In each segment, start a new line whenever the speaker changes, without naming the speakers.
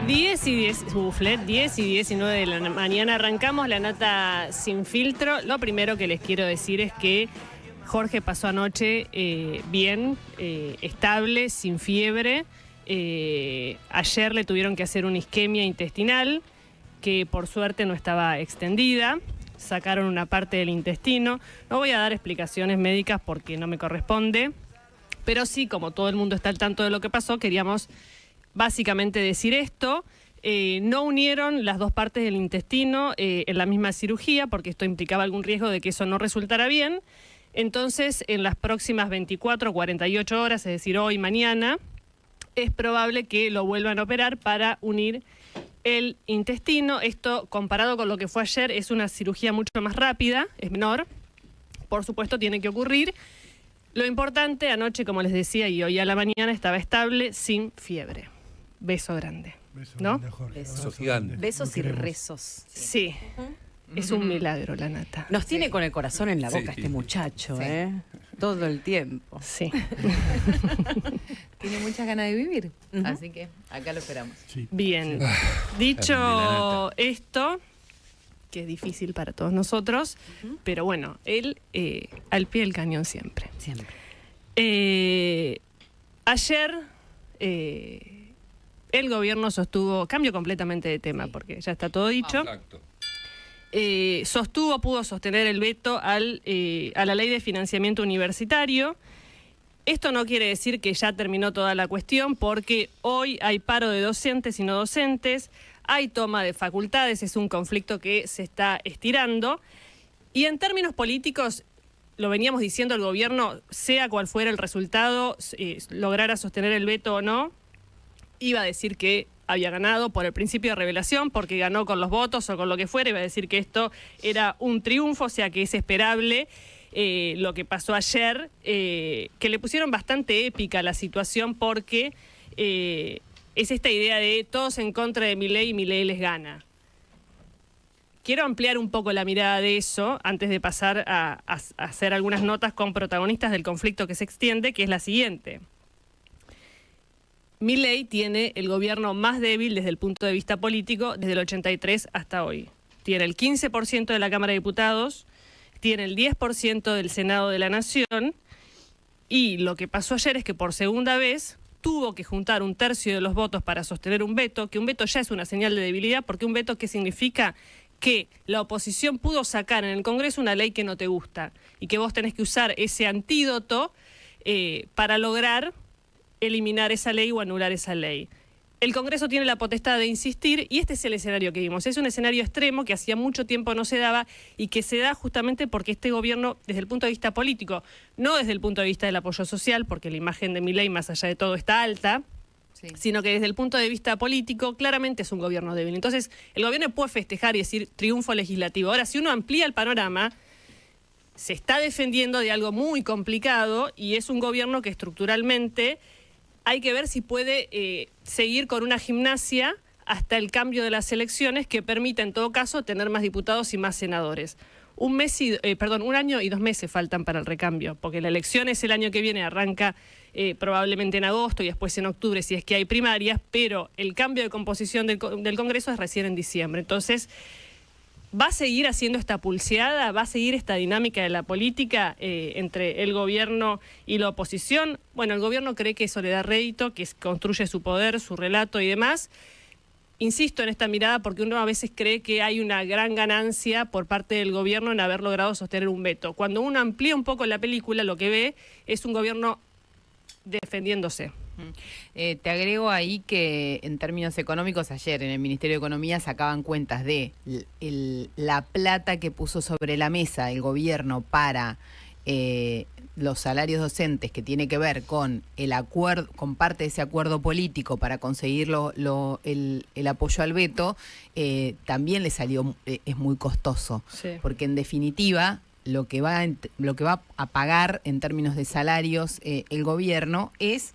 10 y 19 de la mañana arrancamos la nota sin filtro. Lo primero que les quiero decir es que Jorge pasó anoche bien, estable, sin fiebre. Ayer le tuvieron que hacer una isquemia intestinal que por suerte no estaba extendida. Sacaron una parte del intestino. No voy a dar explicaciones médicas porque no me corresponde, pero sí, como todo el mundo está al tanto de lo que pasó, queríamos básicamente decir esto. No unieron las dos partes del intestino en la misma cirugía porque esto implicaba algún riesgo de que eso no resultara bien. Entonces, en las próximas 24 o 48 horas, es decir, hoy, mañana, es probable que lo vuelvan a operar para unir el intestino. Esto, comparado con lo que fue ayer, es una cirugía mucho más rápida, es menor. Por supuesto, tiene que ocurrir. Lo importante, anoche, como les decía, y hoy a la mañana, estaba estable, sin fiebre. Beso grande.
Beso
¿no?
grande, Jorge.
Beso gigante.
Besos y rezos.
Sí. Es un milagro, la nata.
Nos tiene con el corazón en la boca
Sí.
este muchacho,
Sí.
Todo el tiempo.
Sí.
Tiene muchas ganas de vivir,
Ujú.
así que acá lo esperamos.
Sí.
Bien.
de la
Dicho
nata.
esto, que es difícil para todos nosotros, pero bueno, él al pie del cañón siempre.
Siempre.
Ayer el gobierno sostuvo, cambio completamente de tema porque ya está todo dicho,
Exacto.
pudo sostener el veto a la ley de financiamiento universitario. Esto no quiere decir que ya terminó toda la cuestión porque hoy hay paro de docentes y no docentes, hay toma de facultades, es un conflicto que se está estirando. Y en términos políticos, lo veníamos diciendo, el gobierno, sea cual fuera el resultado, lograra sostener el veto o no, iba a decir que había ganado por el principio de revelación, porque ganó con los votos o con lo que fuera, iba a decir que esto era un triunfo, o sea que es esperable lo que pasó ayer, que le pusieron bastante épica a la situación porque es esta idea de todos en contra de Milei y Milei les gana. Quiero ampliar un poco la mirada de eso antes de pasar a hacer algunas notas con protagonistas del conflicto que se extiende, que es la siguiente. Milei tiene el gobierno más débil desde el punto de vista político desde el 83 hasta hoy. Tiene el 15% de la Cámara de Diputados, tiene el 10% del Senado de la Nación y lo que pasó ayer es que por segunda vez tuvo que juntar un tercio de los votos para sostener un veto, que un veto ya es una señal de debilidad, porque un veto ¿qué significa? Que la oposición pudo sacar en el Congreso una ley que no te gusta y que vos tenés que usar ese antídoto para lograr eliminar esa ley o anular esa ley. El Congreso tiene la potestad de insistir y este es el escenario que vimos. Es un escenario extremo que hacía mucho tiempo no se daba y que se da justamente porque este gobierno, desde el punto de vista político, no desde el punto de vista del apoyo social, porque la imagen de Milei, más allá de todo, está alta,
Sí.
sino que desde el punto de vista político claramente es un gobierno débil. Entonces, el gobierno puede festejar y decir triunfo legislativo. Ahora, si uno amplía el panorama, se está defendiendo de algo muy complicado y es un gobierno que estructuralmente hay que ver si puede seguir con una gimnasia hasta el cambio de las elecciones que permita, en todo caso, tener más diputados y más senadores. Un año y 2 meses faltan para el recambio, porque la elección es el año que viene, arranca probablemente en agosto y después en octubre si es que hay primarias, pero el cambio de composición del Congreso es recién en diciembre. Entonces, ¿va a seguir haciendo esta pulseada? ¿Va a seguir esta dinámica de la política entre el gobierno y la oposición? Bueno, el gobierno cree que eso le da rédito, que construye su poder, su relato y demás. Insisto en esta mirada porque uno a veces cree que hay una gran ganancia por parte del gobierno en haber logrado sostener un veto. Cuando uno amplía un poco la película, lo que ve es un gobierno defendiéndose.
Te agrego ahí que en términos económicos ayer en el Ministerio de Economía sacaban cuentas de la plata que puso sobre la mesa el gobierno para los salarios docentes, que tiene que ver con el acuerdo, con parte de ese acuerdo político para conseguir el apoyo al veto, también le salió, es muy costoso,
Sí.
porque en definitiva lo que va a pagar en términos de salarios el gobierno es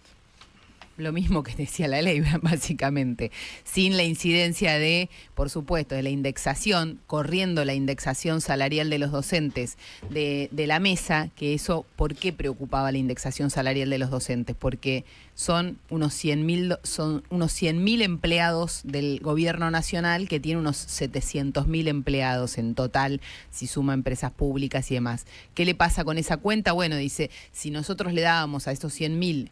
lo mismo que decía la ley, básicamente, sin la incidencia de, por supuesto, de la indexación, corriendo la indexación salarial de los docentes de la mesa, que eso, ¿por qué preocupaba la indexación salarial de los docentes? Porque son unos 100.000 empleados del gobierno nacional que tiene unos 700.000 empleados en total, si suma empresas públicas y demás. ¿Qué le pasa con esa cuenta? Bueno, dice, si nosotros le dábamos a estos 100.000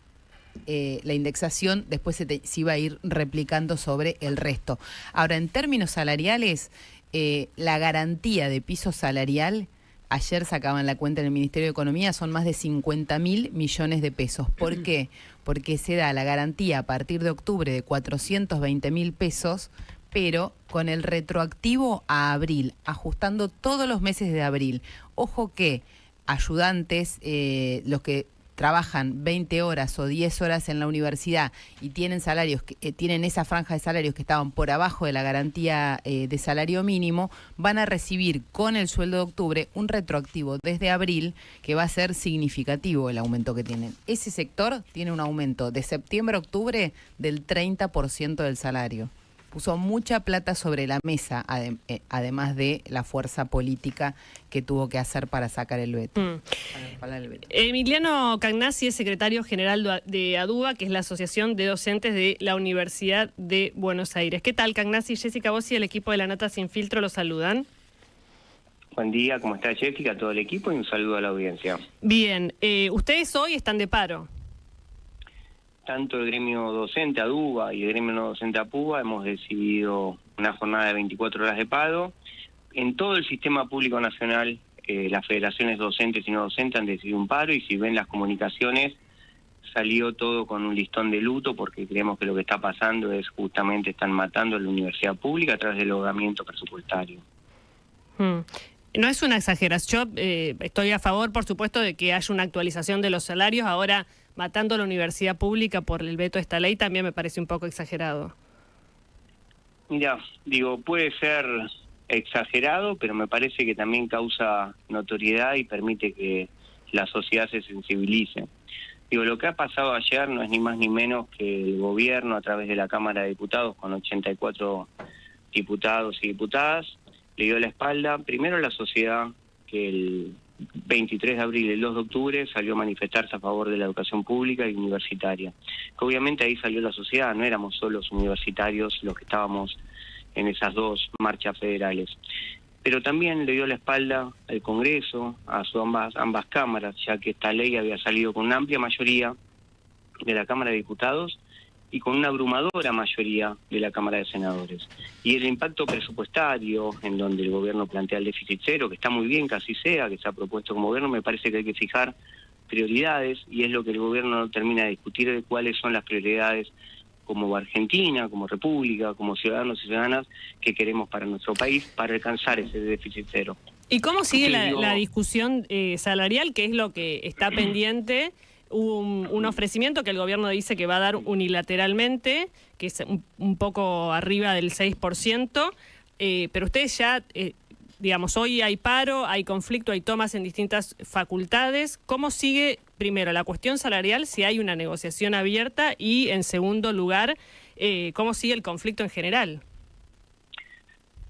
la indexación, después se iba a ir replicando sobre el resto. Ahora, en términos salariales, la garantía de piso salarial, ayer sacaban la cuenta en el Ministerio de Economía, son más de 50.000 millones de pesos. ¿Por qué? Porque se da la garantía a partir de octubre de 420.000 pesos, pero con el retroactivo a abril, ajustando todos los meses de abril. Ojo que ayudantes, los que trabajan 20 horas o 10 horas en la universidad y tienen salarios, tienen esa franja de salarios que estaban por abajo de la garantía de salario mínimo, van a recibir con el sueldo de octubre un retroactivo desde abril que va a ser significativo el aumento que tienen. Ese sector tiene un aumento de septiembre a octubre del 30% del salario. Puso mucha plata sobre la mesa, además de la fuerza política que tuvo que hacer para sacar el veto. Para respaldar el veto.
Emiliano Cagnassi es secretario general de ADUBA, que es la Asociación de Docentes de la Universidad de Buenos Aires. ¿Qué tal, Cagnassi? Jessica Bossi, el equipo de La Nota Sin Filtro, los saludan.
Buen día, ¿cómo está Jessica? Todo el equipo y un saludo a la audiencia.
Bien, ustedes hoy están de paro.
Tanto el gremio docente ADUBA y el gremio no docente APUBA hemos decidido una jornada de 24 horas de paro. En todo el sistema público nacional, las federaciones docentes y no docentes han decidido un paro, y si ven las comunicaciones, salió todo con un listón de luto, porque creemos que lo que está pasando es justamente están matando a la universidad pública a través del ahogamiento presupuestario.
No es una exageración. Yo estoy a favor, por supuesto, de que haya una actualización de los salarios. Ahora, matando a la universidad pública por el veto de esta ley también me parece un poco exagerado.
Mira, digo, puede ser exagerado, pero me parece que también causa notoriedad y permite que la sociedad se sensibilice. Digo, lo que ha pasado ayer no es ni más ni menos que el gobierno, a través de la Cámara de Diputados, con 84 diputados y diputadas, le dio la espalda primero a la sociedad, que el 23 de abril y el 2 de octubre salió a manifestarse a favor de la educación pública y universitaria. Que obviamente ahí salió la sociedad, no éramos solo los universitarios los que estábamos en esas dos marchas federales. Pero también le dio la espalda al Congreso, a ambas cámaras, ya que esta ley había salido con una amplia mayoría de la Cámara de Diputados y con una abrumadora mayoría de la Cámara de Senadores. Y el impacto presupuestario, en donde el gobierno plantea el déficit cero, que está muy bien que así sea, que se ha propuesto como gobierno, me parece que hay que fijar prioridades, y es lo que el gobierno no termina de discutir, de cuáles son las prioridades como Argentina, como República, como ciudadanos y ciudadanas que queremos para nuestro país, para alcanzar ese déficit cero.
¿Y cómo sigue la discusión salarial, que es lo que está pendiente? Hubo un ofrecimiento que el gobierno dice que va a dar unilateralmente, que es un poco arriba del 6%, pero ustedes ya, digamos, hoy hay paro, hay conflicto, hay tomas en distintas facultades. ¿Cómo sigue, primero, la cuestión salarial, si hay una negociación abierta? Y, en segundo lugar, ¿cómo sigue el conflicto en general?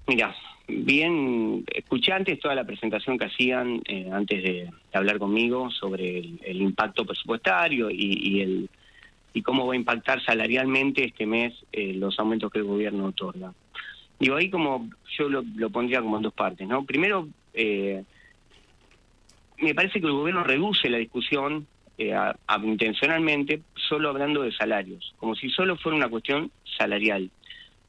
Mira, bien, escuché antes toda la presentación que hacían antes de hablar conmigo sobre el impacto presupuestario y cómo va a impactar salarialmente este mes los aumentos que el gobierno otorga. Digo, ahí como yo lo pondría como en dos partes, ¿no? Primero, me parece que el gobierno reduce la discusión intencionalmente solo hablando de salarios, como si solo fuera una cuestión salarial.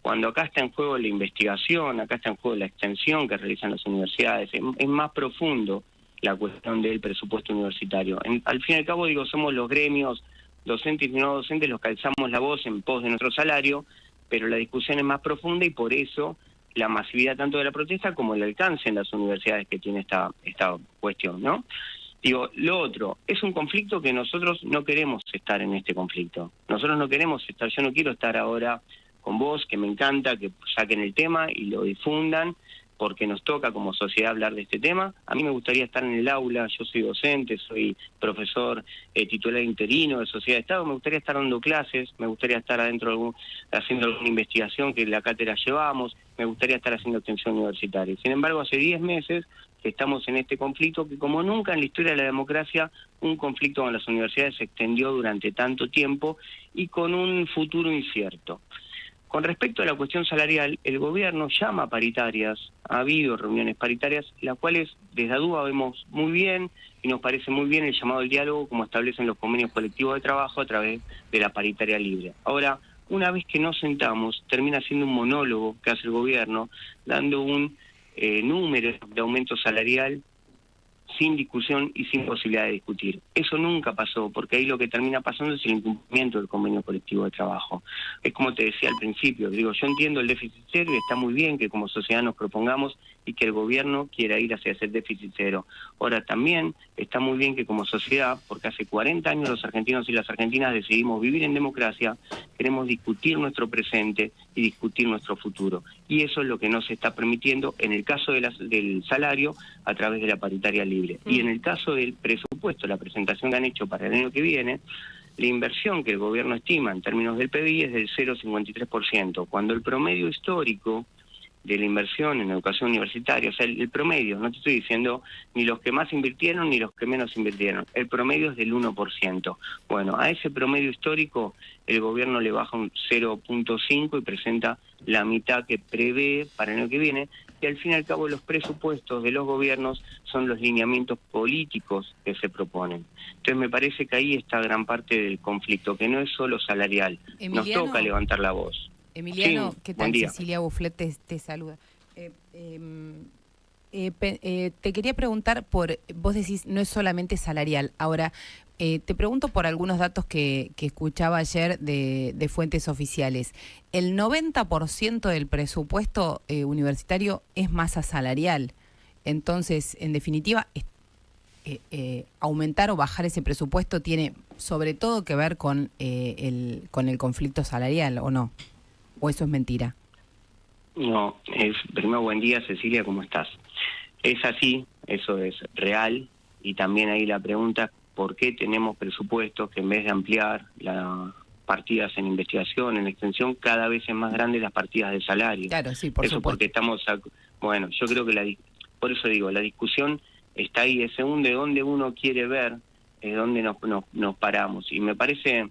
Cuando acá está en juego la investigación, acá está en juego la extensión que realizan las universidades, es más profundo la cuestión del presupuesto universitario. Al fin y al cabo, digo, somos los gremios docentes y no docentes los que alzamos la voz en pos de nuestro salario, pero la discusión es más profunda y por eso la masividad tanto de la protesta como el alcance en las universidades que tiene esta cuestión, ¿no? Digo, lo otro, es un conflicto que nosotros no queremos estar en este conflicto. Nosotros no queremos estar, yo no quiero estar ahora con vos, que me encanta que saquen el tema y lo difundan, porque nos toca como sociedad hablar de este tema. A mí me gustaría estar en el aula, yo soy docente, soy profesor titular interino de Sociedad de Estado, me gustaría estar dando clases, me gustaría estar adentro haciendo alguna investigación que en la cátedra llevamos, me gustaría estar haciendo extensión universitaria. Sin embargo, hace 10 meses que estamos en este conflicto que como nunca en la historia de la democracia, un conflicto con las universidades se extendió durante tanto tiempo y con un futuro incierto. Con respecto a la cuestión salarial, el gobierno llama a paritarias, ha habido reuniones paritarias, las cuales desde la duda vemos muy bien y nos parece muy bien el llamado al diálogo como establecen los convenios colectivos de trabajo a través de la paritaria libre. Ahora, una vez que nos sentamos, termina siendo un monólogo que hace el gobierno, dando un número de aumento salarial sin discusión y sin posibilidad de discutir. Eso nunca pasó, porque ahí lo que termina pasando es el incumplimiento del convenio colectivo de trabajo. Es como te decía al principio, digo, yo entiendo el déficit cero y está muy bien que como sociedad nos propongamos y que el gobierno quiera ir hacia ese déficit cero. Ahora también está muy bien que como sociedad, porque hace 40 años los argentinos y las argentinas decidimos vivir en democracia, queremos discutir nuestro presente y discutir nuestro futuro. Y eso es lo que no se está permitiendo en el caso del salario a través de la paritaria libre. Y en el caso del presupuesto, la presentación que han hecho para el año que viene, la inversión que el gobierno estima en términos del PBI es del 0,53%, cuando el promedio histórico de la inversión en educación universitaria, o sea, el promedio, no te estoy diciendo ni los que más invirtieron ni los que menos invirtieron, el promedio es del 1%. Bueno, a ese promedio histórico el gobierno le baja un 0,5 y presenta la mitad que prevé para el año que viene, y al fin y al cabo los presupuestos de los gobiernos son los lineamientos políticos que se proponen. Entonces me parece que ahí está gran parte del conflicto, que no es solo salarial, nos toca levantar la voz.
Emiliano,
Sí,
¿qué tal?
buen día.
Cecilia Bufflet te saluda. Te quería preguntar vos decís, no es solamente salarial. Ahora, te pregunto por algunos datos que escuchaba ayer de fuentes oficiales. El 90% del presupuesto universitario es masa salarial. Entonces, en definitiva, aumentar o bajar ese presupuesto tiene sobre todo que ver con el conflicto salarial, ¿o no? ¿O eso es mentira?
No, primero buen día Cecilia, ¿cómo estás? Es así, eso es real, y también ahí la pregunta, ¿por qué tenemos presupuestos que en vez de ampliar las partidas en investigación, en extensión, cada vez es más grandes las partidas de salario?
Claro, sí, por
eso
supuesto.
Porque estamos, bueno, yo creo que por eso digo, la discusión está ahí, es según de dónde uno quiere ver, es dónde nos paramos, y me parece...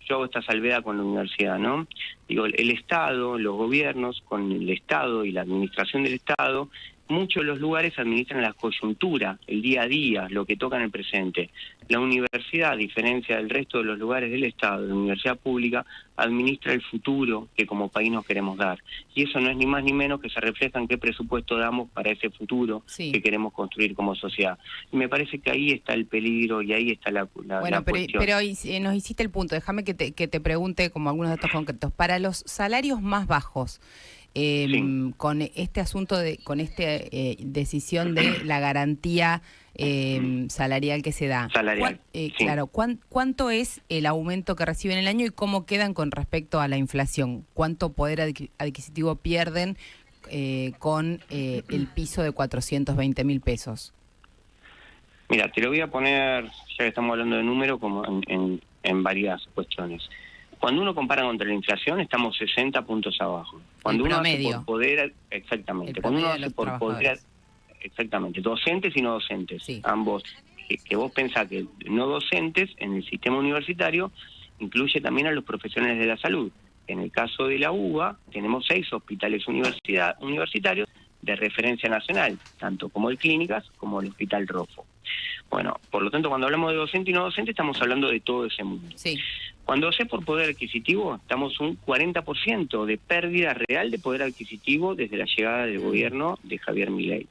Yo hago esta salvedad con la universidad, ¿no? Digo, el Estado, los gobiernos, con el Estado y la administración del Estado, muchos de los lugares administran la coyuntura, el día a día, lo que toca en el presente. La universidad, a diferencia del resto de los lugares del Estado, la universidad pública, administra el futuro que como país nos queremos dar. Y eso no es ni más ni menos que se refleja en qué presupuesto damos para ese futuro que queremos construir como sociedad. Y me parece que ahí está el peligro y ahí está la
bueno,
cuestión.
Pero nos hiciste el punto. Déjame que te pregunte como algunos datos concretos. Para los salarios más bajos, con este asunto con esta decisión de la garantía salarial que se da.
Salarial.
Claro, ¿cuánto es el aumento que reciben el año y cómo quedan con respecto a la inflación? ¿Cuánto poder adquisitivo pierden con el piso de 420.000 pesos?
Mira, te lo voy a poner, ya que estamos hablando de números, como en varias cuestiones. Cuando uno compara contra la inflación, estamos 60 puntos abajo. Cuando uno hace por poder, exactamente. Cuando uno hace por poder, exactamente, docentes y no docentes, ambos. Que vos pensás que no docentes en el sistema universitario incluye también a los profesionales de la salud. En el caso de la UBA, tenemos 6 hospitales universitarios de referencia nacional, tanto como el Clínicas como el Hospital Rofo. Bueno, por lo tanto, cuando hablamos de docente y no docente, estamos hablando de todo ese mundo.
Sí.
Cuando hace por poder adquisitivo, estamos un 40% de pérdida real de poder adquisitivo desde la llegada del gobierno de Javier Milei.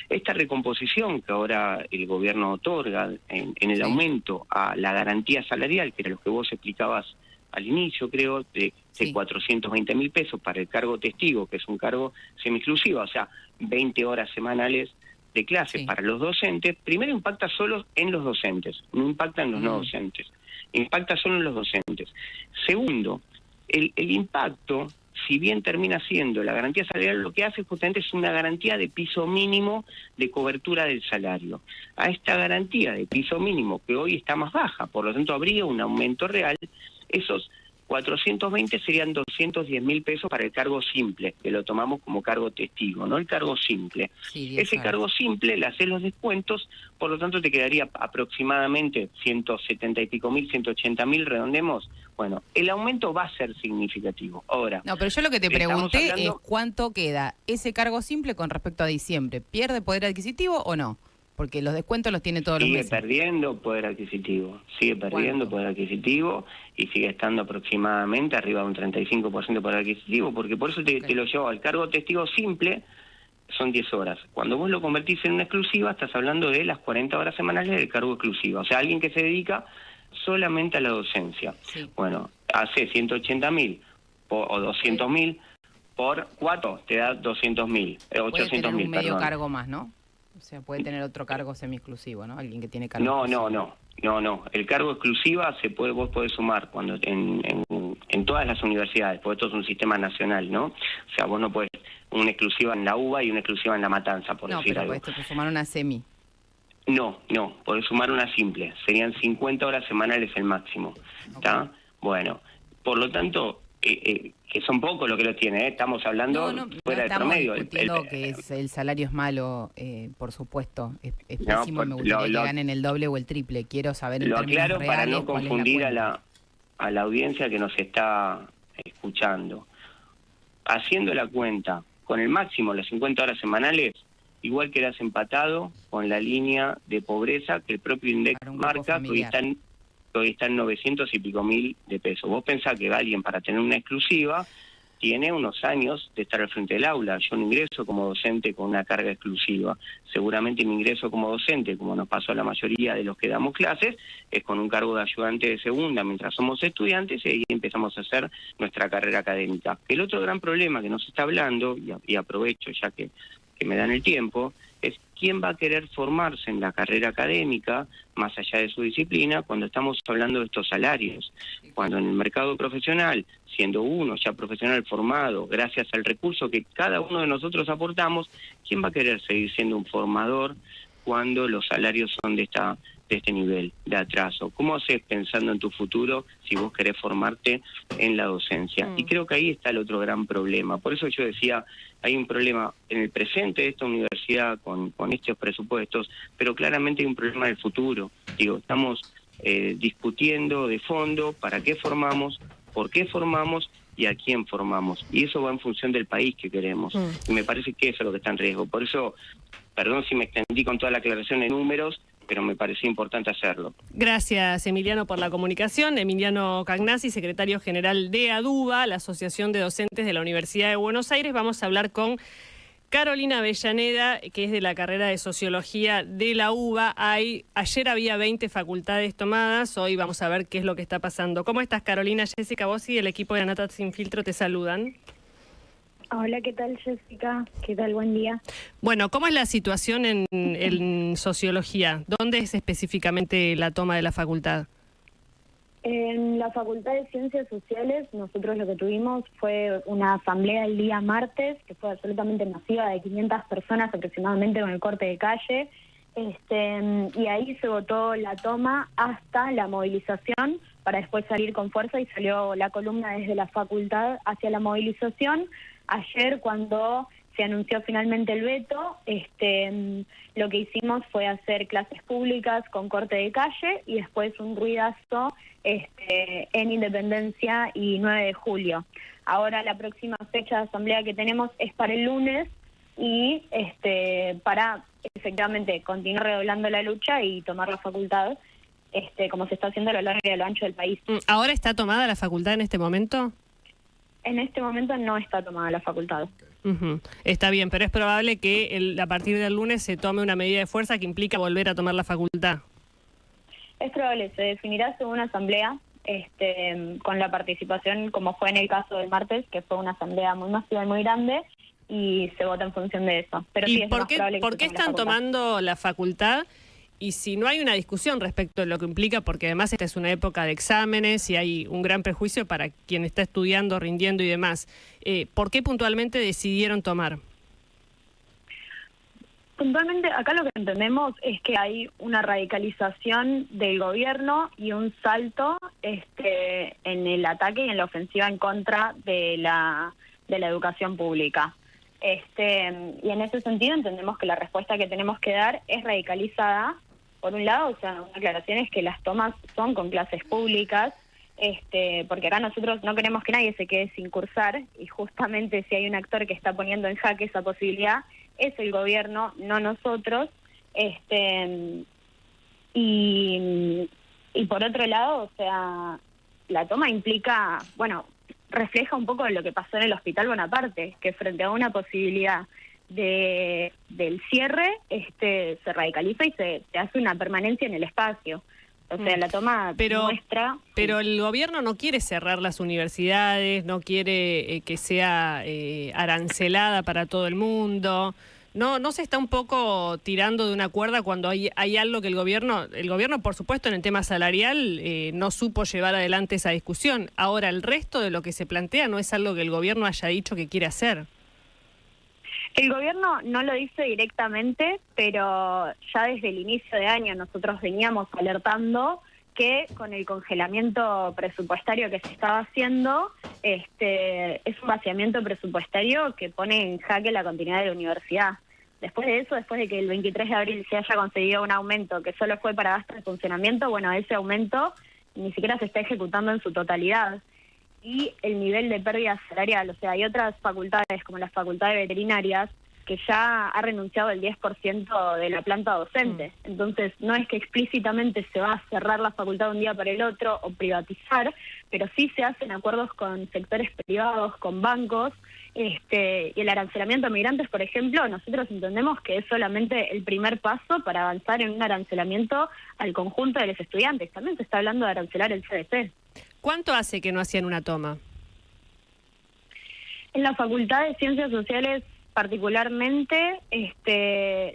Esta recomposición que ahora el gobierno otorga en el aumento a la garantía salarial, que era lo que vos explicabas al inicio, creo, de 420.000 pesos para el cargo testigo, que es un cargo semi-exclusivo, o sea, 20 horas semanales de clases para los docentes, primero impacta solo en los docentes, no impacta en los no docentes, impacta solo en los docentes. Segundo, el impacto si bien termina siendo la garantía salarial, lo que hace justamente es una garantía de piso mínimo de cobertura del salario. A esta garantía de piso mínimo, que hoy está más baja, por lo tanto habría un aumento real, esos 420 serían 210.000 pesos para el cargo simple, que lo tomamos como cargo testigo, ¿no? El cargo simple.
Sí, 10
Ese
horas.
cargo simple le haces los descuentos, por lo tanto te quedaría aproximadamente 170 y pico mil, 180.000, redondemos. Bueno, el aumento va a ser significativo. Ahora,
No, pero yo lo que te
estamos
pregunté
hablando-
es cuánto queda ese cargo simple con respecto a diciembre. ¿Pierde poder adquisitivo o no? Porque los descuentos los tiene todos los
sigue
meses.
perdiendo poder adquisitivo, sigue perdiendo
¿Cuánto?
poder adquisitivo y sigue estando aproximadamente arriba de un 35% de poder adquisitivo, porque por eso
Ok.
te lo llevo al cargo testigo simple, son 10 horas. Cuando vos lo convertís en una exclusiva, estás hablando de las 40 horas semanales del cargo exclusivo, o sea, alguien que se dedica solamente a la docencia.
Sí.
Bueno, hace 180.000 o 200.000 por 4, te da 200.000,
Puede
800.000,
tener un medio
perdón.
cargo más, ¿no? O sea, puede tener otro cargo semi-exclusivo, ¿no? Alguien que tiene cargo
No,
exclusivo.
no. El cargo exclusiva vos podés sumar cuando en todas las universidades, porque esto es un sistema nacional, ¿no? O sea, vos no podés una exclusiva en la UBA y una exclusiva en la Matanza, por
No,
decir
pero
algo.
puedes sumar una semi.
No, podés sumar una simple. Serían 50 horas semanales el máximo. ¿Está? Bueno, por lo tanto, que son pocos los que lo tienen, ¿eh? Estamos hablando
No
fuera del
estamos
promedio.
discutiendo que el salario es malo, por supuesto. Es
No,
pésimo y me gustaría
lo-
que ganen el doble o el triple. Quiero saber en
Lo
términos
aclaro para
reales
no
cuál es la
confundir
cuenta.
a la audiencia que nos está escuchando. Haciendo la cuenta con el máximo, las 50 horas semanales, igual quedas empatado con la línea de pobreza que el propio INDEC
Para un grupo
marca, que
familiar.
hoy está en 900 y pico mil de pesos. Vos pensás que alguien para tener una exclusiva tiene unos años de estar al frente del aula. Yo no ingreso como docente con una carga exclusiva. Seguramente mi ingreso como docente, como nos pasó a la mayoría de los que damos clases, es con un cargo de ayudante de segunda mientras somos estudiantes y ahí empezamos a hacer nuestra carrera académica. El otro gran problema que nos está hablando, y aprovecho ya que me dan el tiempo, es quién va a querer formarse en la carrera académica, más allá de su disciplina, cuando estamos hablando de estos salarios. Cuando en el mercado profesional, siendo uno ya profesional formado, gracias al recurso que cada uno de nosotros aportamos, ¿quién va a querer seguir siendo un formador cuando los salarios son de este nivel de atraso? ¿Cómo haces pensando en tu futuro si vos querés formarte en la docencia? Y creo que ahí está el otro gran problema. Por eso yo decía, hay un problema en el presente de esta universidad con estos presupuestos, pero claramente hay un problema en el futuro. Digo, estamos discutiendo de fondo para qué formamos, por qué formamos y a quién formamos. Y eso va en función del país que queremos. Y me parece que eso es lo que está en riesgo. Por eso, perdón si me extendí con toda la aclaración de números, pero me parecía importante hacerlo.
Gracias, Emiliano, por la comunicación. Emiliano Cagnazzi, secretario general de ADUBA, la Asociación de Docentes de la Universidad de Buenos Aires. Vamos a hablar con Carolina Avellaneda, que es de la carrera de Sociología de la UBA. Ayer había 20 facultades tomadas, hoy vamos a ver qué es lo que está pasando. ¿Cómo estás, Carolina? Jessica, vos y el equipo de La Nata Sin Filtro te saludan.
Hola, ¿qué tal, Jessica? ¿Qué tal? Buen día.
Bueno, ¿cómo es la situación en Sociología? ¿Dónde es específicamente la toma de la facultad?
En la Facultad de Ciencias Sociales nosotros lo que tuvimos fue una asamblea el día martes, que fue absolutamente masiva, de 500 personas aproximadamente con el corte de calle, y ahí se votó la toma hasta la movilización para después salir con fuerza y salió la columna desde la facultad hacia la movilización. Ayer, cuando se anunció finalmente el veto, lo que hicimos fue hacer clases públicas con corte de calle y después un ruidazo en Independencia y 9 de julio. Ahora la próxima fecha de asamblea que tenemos es para el lunes y para efectivamente continuar redoblando la lucha y tomar la facultad, como se está haciendo a lo largo y a lo ancho del país.
¿Ahora está tomada la facultad en este momento?
En este momento no está tomada la facultad.
Está bien, pero es probable que a partir del lunes se tome una medida de fuerza que implica volver a tomar la facultad.
Es probable, se definirá según una asamblea, con la participación, como fue en el caso del martes, que fue una asamblea muy masiva y muy grande, y se vota en función de eso. Pero sí,
¿Y
es lo más probable que
por
se
qué
tome la
están
facultad.
tomando la facultad y si no hay una discusión respecto de lo que implica, porque además esta es una época de exámenes y hay un gran prejuicio para quien está estudiando, rindiendo y demás, ¿por qué puntualmente decidieron tomar?
Puntualmente, acá lo que entendemos es que hay una radicalización del gobierno y un salto en el ataque y en la ofensiva en contra de la educación pública. Y en ese sentido entendemos que la respuesta que tenemos que dar es radicalizada. Por un lado, o sea, una aclaración es que las tomas son con clases públicas, porque acá nosotros no queremos que nadie se quede sin cursar, y justamente si hay un actor que está poniendo en jaque esa posibilidad, es el gobierno, no nosotros. Y por otro lado, o sea, la toma implica, bueno, refleja un poco de lo que pasó en el Hospital Bonaparte, que frente a una posibilidad del cierre, se radicaliza y se hace una permanencia en el espacio. O sea, la toma muestra...
Pero el gobierno no quiere cerrar las universidades, no quiere que sea arancelada para todo el mundo. ¿No se está un poco tirando de una cuerda cuando hay algo que el gobierno, por supuesto, en el tema salarial no supo llevar adelante esa discusión? Ahora, el resto de lo que se plantea no es algo que el gobierno haya dicho que quiere hacer.
El gobierno no lo dice directamente, pero ya desde el inicio de año nosotros veníamos alertando que con el congelamiento presupuestario que se estaba haciendo, es un vaciamiento presupuestario que pone en jaque la continuidad de la universidad. Después de eso, después de que el 23 de abril se haya conseguido un aumento que solo fue para gastos de funcionamiento, bueno, ese aumento ni siquiera se está ejecutando en su totalidad. Y el nivel de pérdida salarial, o sea, hay otras facultades, como las facultades veterinarias, que ya ha renunciado el 10% de la planta docente. Entonces, no es que explícitamente se va a cerrar la facultad de un día para el otro o privatizar, pero sí se hacen acuerdos con sectores privados, con bancos, y el arancelamiento a migrantes, por ejemplo, nosotros entendemos que es solamente el primer paso para avanzar en un arancelamiento al conjunto de los estudiantes. También se está hablando de arancelar el CDC.
¿Cuánto hace que no hacían una toma?
En la Facultad de Ciencias Sociales particularmente,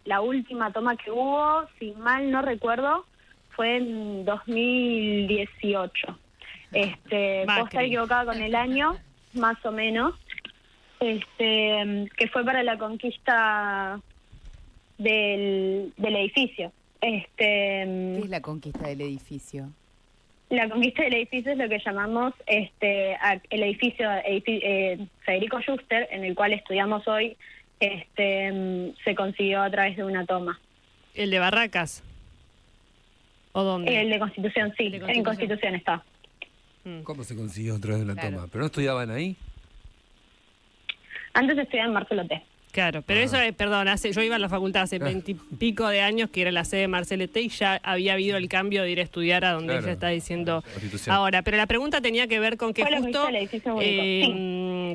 la última toma que hubo, si mal no recuerdo, fue en 2018. Puedo estar equivocada con el año, más o menos, que fue para la conquista del edificio.
¿Qué es la conquista del edificio?
La conquista del edificio es lo que llamamos el edificio Federico Schuster, en el cual estudiamos hoy, se consiguió a través de una toma.
¿El de Barracas? ¿O dónde?
El de Constitución, sí, en Constitución está.
¿Cómo se consiguió a través de una toma? ¿Pero no estudiaban ahí?
Antes estudiaba en Marcelo T.
Claro, pero eso es, perdón, yo iba a la facultad hace 20 y pico de años, que era la sede de Marcelo T, y ya había habido el cambio de ir a estudiar a donde ella está diciendo ahora. Pero la pregunta tenía que ver con que justo,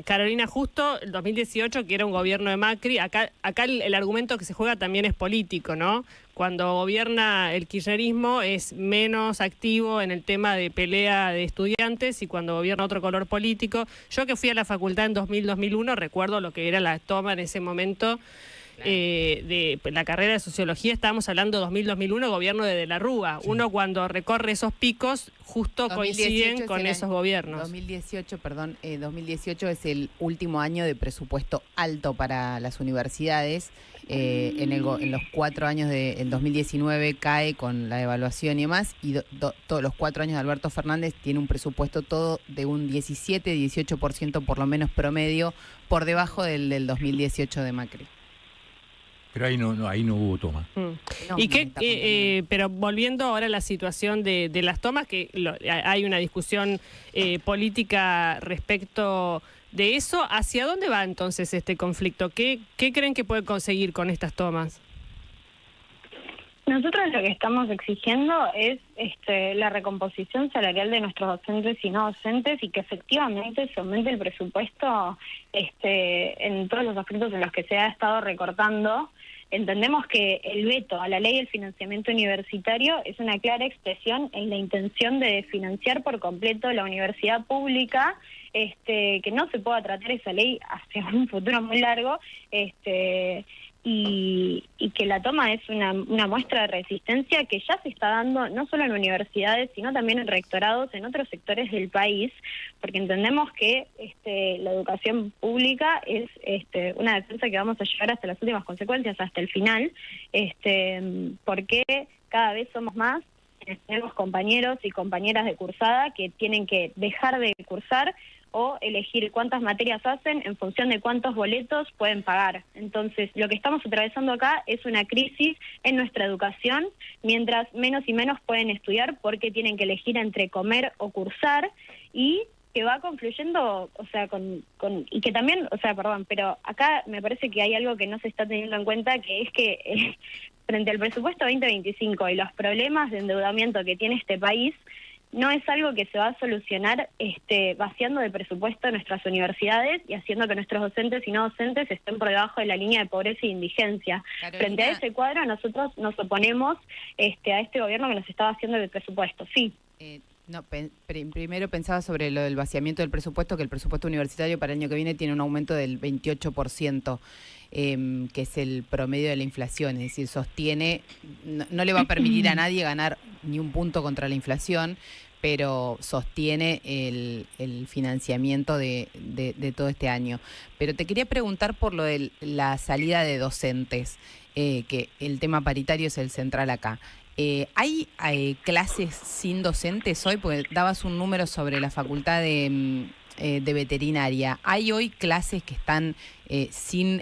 Carolina, justo el 2018, que era un gobierno de Macri, acá el argumento que se juega también es político, ¿no? Cuando gobierna el kirchnerismo es menos activo en el tema de pelea de estudiantes, y cuando gobierna otro color político. Yo que fui a la facultad en 2000-2001 recuerdo lo que era la toma en ese momento de la carrera de sociología. Estábamos hablando 2000-2001, gobierno de la Rúa. Sí. Uno cuando recorre esos picos justo coinciden con esos gobiernos.
2018 es el último año de presupuesto alto para las universidades. En los 4 años del 2019 cae con la devaluación y demás, y todos los 4 años de Alberto Fernández tiene un presupuesto todo de un 17-18% por lo menos promedio, por debajo del 2018 de Macri.
Pero ahí no hubo toma.
¿Y qué? Pero volviendo ahora a la situación de las tomas, que hay una discusión política respecto de eso. ¿Hacia dónde va entonces este conflicto? ¿Qué creen que puede conseguir con estas tomas?
Nosotros lo que estamos exigiendo es la recomposición salarial de nuestros docentes y no docentes, y que efectivamente se aumente el presupuesto en todos los aspectos en los que se ha estado recortando. Entendemos que el veto a la ley del financiamiento universitario es una clara expresión en la intención de financiar por completo la universidad pública, que no se pueda tratar esa ley hacia un futuro muy largo, y que la toma es una muestra de resistencia que ya se está dando no solo en universidades, sino también en rectorados en otros sectores del país, porque entendemos que la educación pública es una defensa que vamos a llevar hasta las últimas consecuencias, hasta el final, porque cada vez somos más. Tenemos compañeros y compañeras de cursada que tienen que dejar de cursar o elegir cuántas materias hacen en función de cuántos boletos pueden pagar. Entonces, lo que estamos atravesando acá es una crisis en nuestra educación, mientras menos y menos pueden estudiar porque tienen que elegir entre comer o cursar, y que va confluyendo, o sea, y que también, o sea, perdón, pero acá me parece que hay algo que no se está teniendo en cuenta, que es que frente al presupuesto 2025 y los problemas de endeudamiento que tiene este país, no es algo que se va a solucionar vaciando de presupuesto nuestras universidades y haciendo que nuestros docentes y no docentes estén por debajo de la línea de pobreza e indigencia.
Carolina.
Frente a ese cuadro, nosotros nos oponemos a este gobierno que nos está vaciando del presupuesto. Sí.
Primero pensaba sobre lo del vaciamiento del presupuesto, que el presupuesto universitario para el año que viene tiene un aumento del 28%, que es el promedio de la inflación, es decir, sostiene, no le va a permitir a nadie ganar ni un punto contra la inflación, pero sostiene el financiamiento de todo este año. Pero te quería preguntar por lo de la salida de docentes, que el tema paritario es el central acá. ¿Hay clases sin docentes hoy? Porque dabas un número sobre la facultad de veterinaria. ¿Hay hoy clases que están sin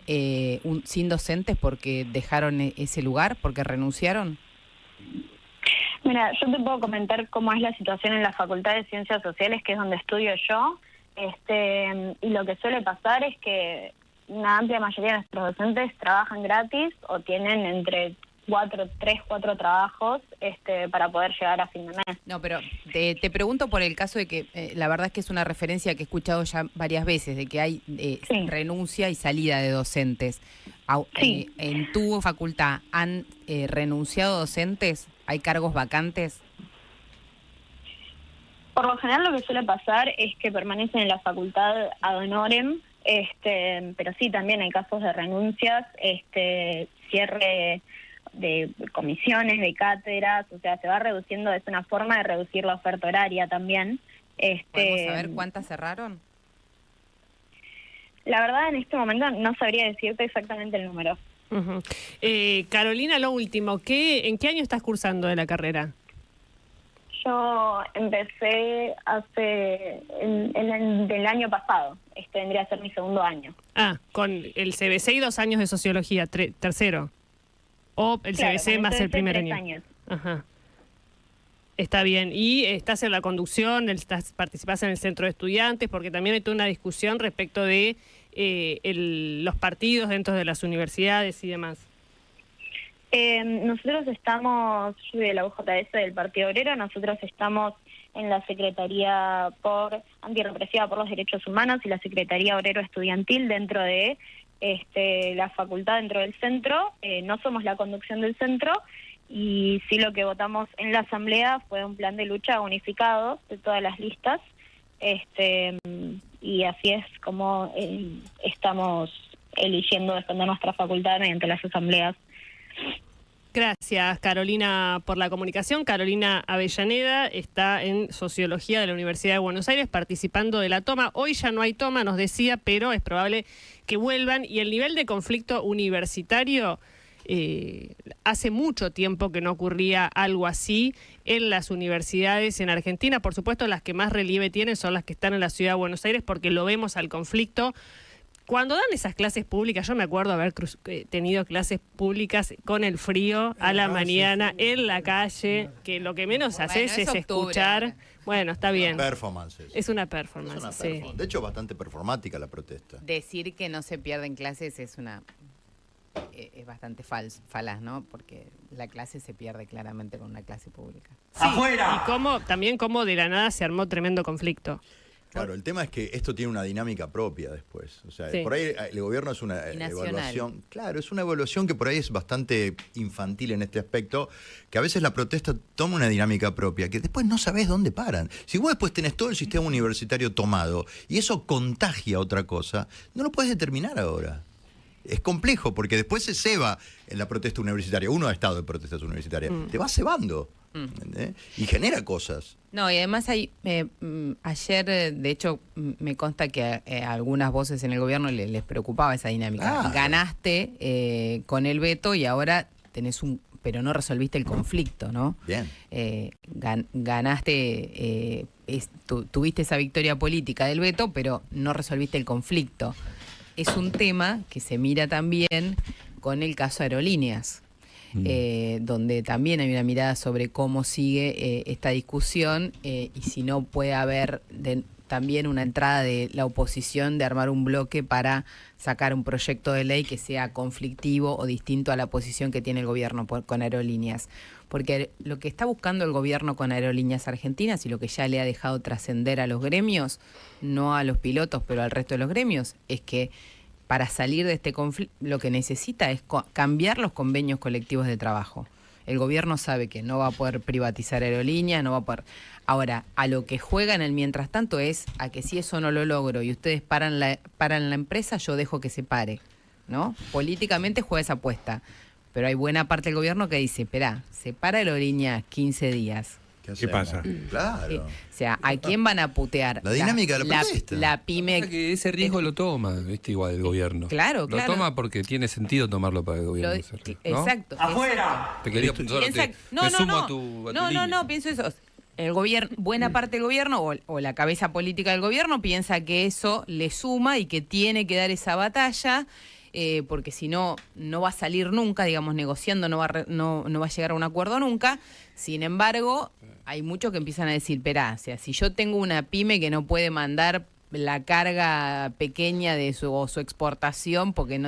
docentes porque dejaron ese lugar, porque renunciaron?
Mira, yo te puedo comentar cómo es la situación en la Facultad de Ciencias Sociales, que es donde estudio yo, y lo que suele pasar es que una amplia mayoría de nuestros docentes trabajan gratis o tienen entre 4 trabajos para poder llegar a fin de mes.
No, pero te pregunto por el caso de que la verdad es que es una referencia que he escuchado ya varias veces, de que hay renuncia y salida de docentes.
Sí.
¿En tu facultad han renunciado docentes? ¿Hay cargos vacantes?
Por lo general lo que suele pasar es que permanecen en la facultad ad honorem, pero sí, también hay casos de renuncias, cierre de comisiones, de cátedras, o sea, se va reduciendo, es una forma de reducir la oferta horaria también.
¿Podemos saber cuántas cerraron?
La verdad, en este momento no sabría decirte exactamente el número.
Uh-huh. Carolina, lo último, ¿en qué año estás cursando de la carrera?
Yo empecé del año pasado, vendría a ser mi segundo año.
Ah, con el CBC y 2 años de sociología, tercero. O el
claro,
CBC más el primer
3
año.
años.
Ajá. Está bien. ¿Y estás en la conducción? ¿Participás en el centro de estudiantes? Porque también hay toda una discusión respecto de los partidos dentro de las universidades y demás.
Nosotros estamos, yo soy de la UJS del Partido Obrero, nosotros estamos en la Secretaría Antirrepresiva por los Derechos Humanos y la Secretaría Obrero Estudiantil dentro de la facultad, dentro del centro. No somos la conducción del centro, y sí lo que votamos en la asamblea fue un plan de lucha unificado de todas las listas, y así es como estamos eligiendo defender nuestra facultad mediante las asambleas.
Gracias, Carolina, por la comunicación. Carolina Avellaneda está en Sociología de la Universidad de Buenos Aires participando de la toma. Hoy ya no hay toma, nos decía, pero es probable que vuelvan. Y el nivel de conflicto universitario, hace mucho tiempo que no ocurría algo así en las universidades en Argentina. Por supuesto, las que más relieve tienen son las que están en la Ciudad de Buenos Aires, porque lo vemos al conflicto. Cuando dan esas clases públicas, yo me acuerdo haber tenido clases públicas con el frío a la mañana, en la calle, que lo que menos haces es escuchar. Bueno, está bien.
Performances.
Es una performance, sí.
De hecho, bastante performática la protesta.
Decir que no se pierden clases es es bastante falaz, ¿no? Porque la clase se pierde claramente con una clase pública.
Sí, ¡afuera! Y también cómo de la nada se armó tremendo conflicto.
Claro, el tema es que esto tiene una dinámica propia después. O sea, sí. Por ahí el gobierno es una evaluación. Claro, es una evaluación que por ahí es bastante infantil en este aspecto, que a veces la protesta toma una dinámica propia, que después no sabés dónde paran. Si vos después tenés todo el sistema universitario tomado y eso contagia otra cosa, no lo podés determinar ahora. es complejo, porque después se ceba en la protesta universitaria. Uno ha estado en protestas universitarias. Te va cebando. Y genera cosas.
No, y además ayer, de hecho, me consta que a algunas voces en el gobierno les preocupaba esa dinámica. Ganaste con el veto y ahora tenés pero no resolviste el conflicto, ¿no?
Bien.
Ganaste, tuviste esa victoria política del veto, pero no resolviste el conflicto. Es un tema que se mira también con el caso Aerolíneas. Donde también hay una mirada sobre cómo sigue esta discusión y si no puede haber también una entrada de la oposición de armar un bloque para sacar un proyecto de ley que sea conflictivo o distinto a la posición que tiene el gobierno con Aerolíneas. Porque lo que está buscando el gobierno con Aerolíneas Argentinas y lo que ya le ha dejado trascender a los gremios, no a los pilotos, pero al resto de los gremios, es que para salir de este conflicto, lo que necesita es cambiar los convenios colectivos de trabajo. El gobierno sabe que no va a poder privatizar Aerolíneas, no va a poder. Ahora, a lo que juega en el mientras tanto es a que si eso no lo logro y ustedes paran la empresa, yo dejo que se pare, ¿no? Políticamente juega esa apuesta. Pero hay buena parte del gobierno que dice, espera, se para Aerolíneas 15 días.
¿Qué pasa?
Claro.
O sea, ¿a quién van a putear?
La dinámica de la protesta.
La pyme.
Pasa que ese riesgo lo toma, igual el gobierno.
Claro.
Lo toma porque tiene sentido tomarlo para el gobierno. ¿No?
Exacto.
¡Afuera!
Te quería
No, pienso eso. El gobierno, buena parte del gobierno o la cabeza política del gobierno piensa que eso le suma y que tiene que dar esa batalla. Porque si no, no va a salir nunca, digamos, negociando, no va a llegar a un acuerdo nunca. Sin embargo, hay muchos que empiezan a decir, espera, o sea, si yo tengo una pyme que no puede mandar la carga pequeña de su exportación porque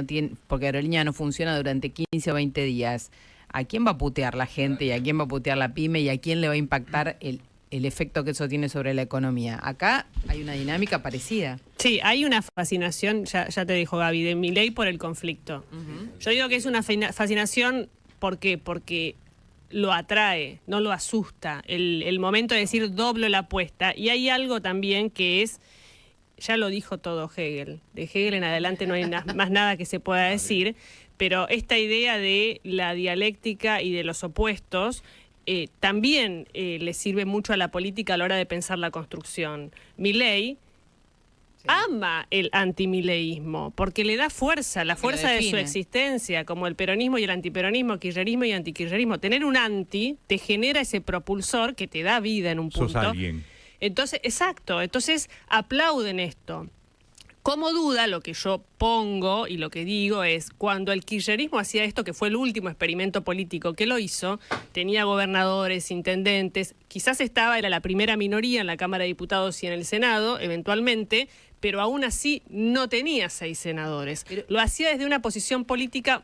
Aerolínea no funciona durante 15 o 20 días, ¿a quién va a putear la gente y a quién va a putear la pyme y a quién le va a impactar el efecto que eso tiene sobre la economía? Acá hay una dinámica parecida.
Sí, hay una fascinación, ya te dijo Gaby, de Milei por el conflicto. Yo digo que es una fascinación porque lo atrae, no lo asusta. El momento de decir doblo la apuesta. Y hay algo también que es, ya lo dijo todo Hegel. De Hegel en adelante no hay más nada que se pueda decir, pero esta idea de la dialéctica y de los opuestos también le sirve mucho a la política a la hora de pensar la construcción. Milei ama el antimileísmo porque le da fuerza, la fuerza de su existencia, como el peronismo y el antiperonismo, kirchnerismo y antikirchnerismo. Tener un anti te genera ese propulsor que te da vida en un punto.
Sos alguien.
Entonces, exacto, entonces aplauden esto. Como duda, lo que yo pongo y lo que digo es, cuando el kirchnerismo hacía esto, que fue el último experimento político que lo hizo, tenía gobernadores, intendentes, quizás era la primera minoría en la Cámara de Diputados y en el Senado, eventualmente, pero aún así no tenía 6 senadores. Lo hacía desde una posición política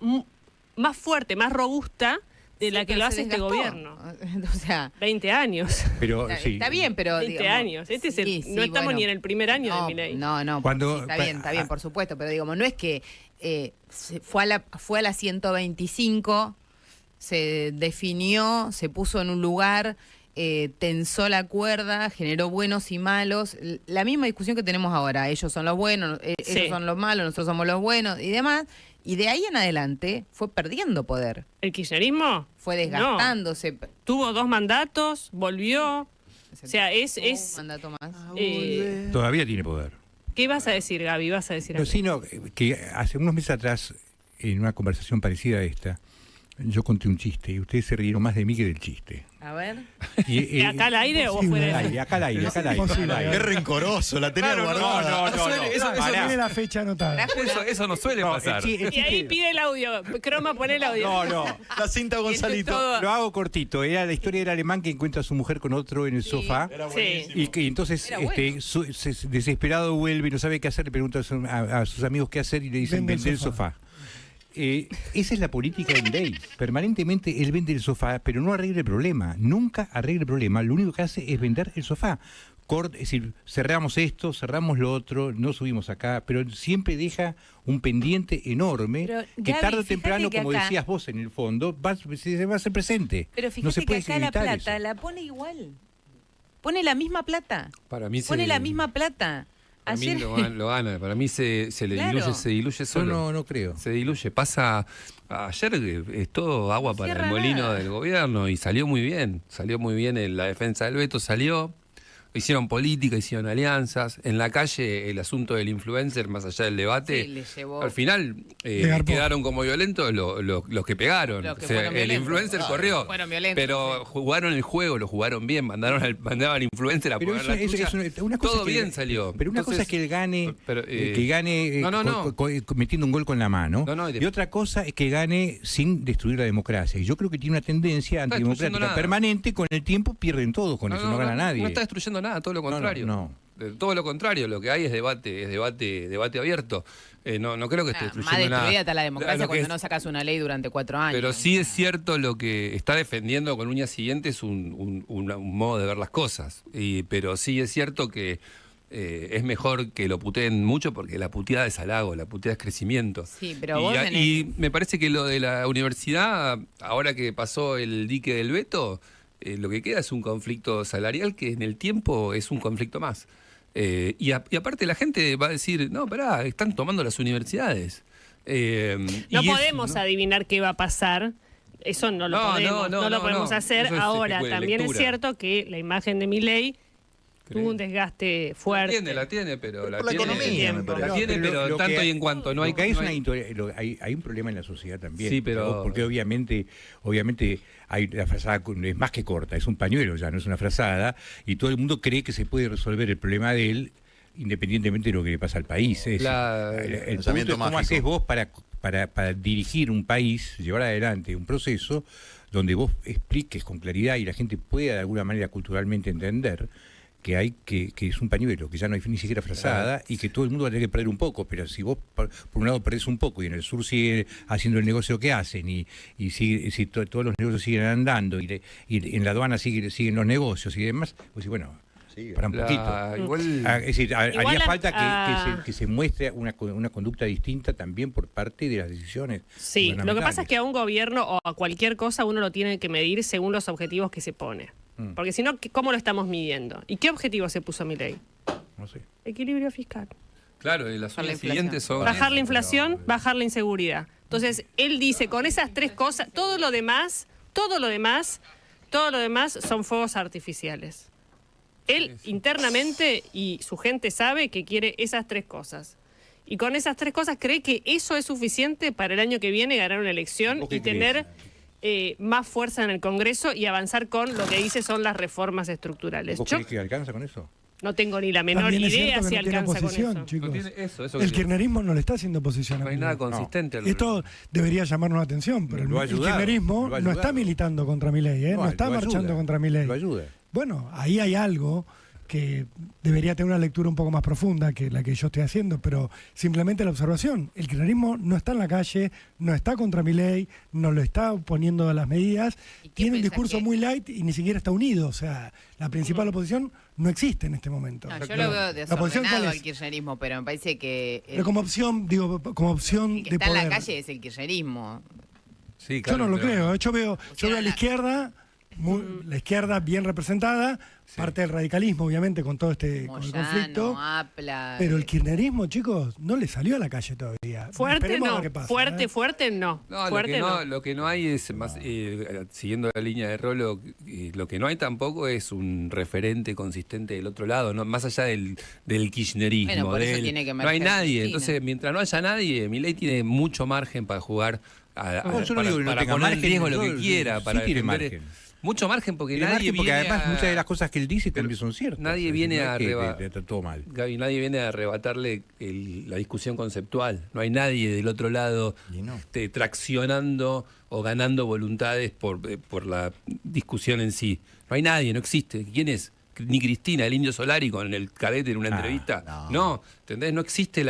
más fuerte, más robusta, de la que lo hace este gobierno.
O sea,
20 años.
Pero sí.
Está bien, pero
20 años. No estamos ni en el primer año de Milei.
No.
Cuando,
está bien, por supuesto, pero digamos, no es que fue a la 125, se definió, se puso en un lugar, tensó la cuerda, generó buenos y malos. La misma discusión que tenemos ahora. Ellos son los buenos, ellos son los malos, nosotros somos los buenos y demás. Y de ahí en adelante fue perdiendo poder.
¿El kirchnerismo?
Fue desgastándose.
No. Tuvo 2 mandatos, volvió. O sea,
un mandato más.
Todavía tiene poder.
¿Qué vas a decir, Gaby? ¿Vas a decir
No, sino que hace unos meses atrás, en una conversación parecida a esta, yo conté un chiste y ustedes se rieron más de mí que del chiste.
A ver.
¿Acá al aire o fuera del aire?
Acá al aire.
Qué rencoroso, la tenía guardada.
No.
Eso tiene la fecha anotada.
Eso no suele pasar.
Y ahí pide el audio. Croma, pone el audio.
No.
La cinta Gonzalito.
Lo hago cortito. La historia del alemán que encuentra a su mujer con otro en el sofá.
Sí.
Y que entonces desesperado vuelve y no sabe qué hacer. Le pregunta a sus amigos qué hacer y le dicen vende el sofá. Esa es la política de Milei. Permanentemente él vende el sofá, pero no arregla el problema. Nunca arregla el problema. Lo único que hace es vender el sofá. Es decir, cerramos esto, cerramos lo otro, no subimos acá, pero siempre deja un pendiente enorme que tarde o temprano, como decías vos en el fondo, se va a hacer presente.
Pero fíjate
no se puede
que acá la plata
eso.
la pone igual. Pone la misma plata.
Para mí
pone la misma plata.
Para mí lo gana. Para mí se le diluye solo.
No creo.
Se diluye. Pasa. Ayer es todo agua para el molino del gobierno y salió muy bien. Salió muy bien en la defensa del veto. Hicieron política, hicieron alianzas. En la calle, el asunto del influencer, más allá del debate, al final quedaron como violentos los que pegaron. El influencer corrió, pero jugaron el juego, lo jugaron bien, mandaban al influencer a poner la tuya. Todo bien salió.
Pero una cosa es que él gane, metiendo un gol con la mano. Y otra cosa es que gane sin destruir la democracia. Y yo creo que tiene una tendencia antidemocrática permanente. Con el tiempo pierden todos con eso, no gana nadie.
No está destruyendo nada, todo lo contrario. Todo lo contrario, lo que hay es debate abierto. No creo que esté destruyendo
más destruida
nada.
está la democracia cuando no sacas una ley durante 4 años.
Pero sí es cierto, lo que está defendiendo con uñas y dientes un modo de ver las cosas. Pero sí es cierto que es mejor que lo puteen mucho, porque la puteada es halago, la puteada es crecimiento.
Sí, pero
y me parece que lo de la universidad, ahora que pasó el dique del veto, lo que queda es un conflicto salarial que en el tiempo es un conflicto más. Y aparte la gente va a decir, no, pará, están tomando las universidades.
No podemos adivinar qué va a pasar. Eso no lo podemos hacer. Ahora, también es cierto que la imagen de Milei tuvo un desgaste fuerte.
La tiene, pero
la economía, me parece.
La tiene, pero tanto y en cuanto no hay...
Hay un problema en la sociedad también.
Sí, pero...
Porque obviamente hay la frazada es más que corta, es un pañuelo ya, no es una frazada, y todo el mundo cree que se puede resolver el problema de él independientemente de lo que le pasa al país. El punto es cómo haces vos para dirigir un país, llevar adelante un proceso donde vos expliques con claridad y la gente pueda de alguna manera culturalmente entender que es un pañuelo, que ya no hay ni siquiera frazada, y que todo el mundo va a tener que perder un poco. Pero si vos por un lado perdés un poco y en el sur sigue haciendo el negocio que hacen y si todos los negocios siguen andando y en la aduana siguen los negocios y demás, pues bueno, para un poquito. Es decir, haría falta que se muestre una conducta distinta también por parte de las decisiones.
Sí, lo que pasa es que a un gobierno o a cualquier cosa uno lo tiene que medir según los objetivos que se pone. Porque si no, ¿cómo lo estamos midiendo? ¿Y qué objetivo se puso Milei?
No sé.
Equilibrio fiscal.
Claro, y las siguientes son...
Bajar la inflación, bajar la inseguridad. Entonces, él dice, con esas 3 cosas, todo lo demás son fuegos artificiales. Él internamente y su gente sabe que quiere esas 3 cosas. Y con esas 3 cosas cree que eso es suficiente para el año que viene ganar una elección y tener más fuerza en el Congreso y avanzar con lo que dice son las reformas estructurales.
¿Vos crees que alcanza con eso?
No tengo ni la menor idea si alcanza con eso.
Chicos.
No tiene eso
el kirchnerismo no le está haciendo oposición.
No hay nada consistente.
Esto debería llamarnos la atención, pero el kirchnerismo no está militando contra Milei, no está marchando contra Milei.
Lo ayuda.
Bueno, ahí hay algo que debería tener una lectura un poco más profunda que la que yo estoy haciendo, pero simplemente la observación. El kirchnerismo no está en la calle, no está contra Milei, no lo está poniendo a las medidas, tiene un discurso muy light y ni siquiera está unido. O sea, la principal oposición no existe en este momento.
No, yo lo veo desordenado al kirchnerismo, pero me parece que...
Pero como opción, como opción
el que
de
está
poder.
En la calle es el kirchnerismo.
Sí, claro,
yo no lo creo. Yo veo a la izquierda... la izquierda bien representada, parte del radicalismo, obviamente, con todo este con el conflicto.
Apla,
pero el kirchnerismo, chicos, no le salió a la calle todavía.
Fuerte no, fuerte no.
Lo que no hay es, más siguiendo la línea de Rolo, lo que no hay tampoco es un referente consistente del otro lado, ¿no? Más allá del kirchnerismo.
Bueno, por eso tiene que
no hay nadie. Entonces, mientras no haya nadie, Milei tiene mucho margen para jugar, para poner en riesgo lo que quiera, para
tiene margen.
Mucho margen porque nadie
porque además muchas de las cosas que él dice también son ciertas.
Nadie viene a
Gaby,
nadie viene a arrebatarle la discusión conceptual. No hay nadie del otro lado traccionando o ganando voluntades por la discusión en sí. No hay nadie, no existe. ¿Quién es? Ni Cristina, el Indio Solari con el cadete en una entrevista. No, ¿entendés? No existe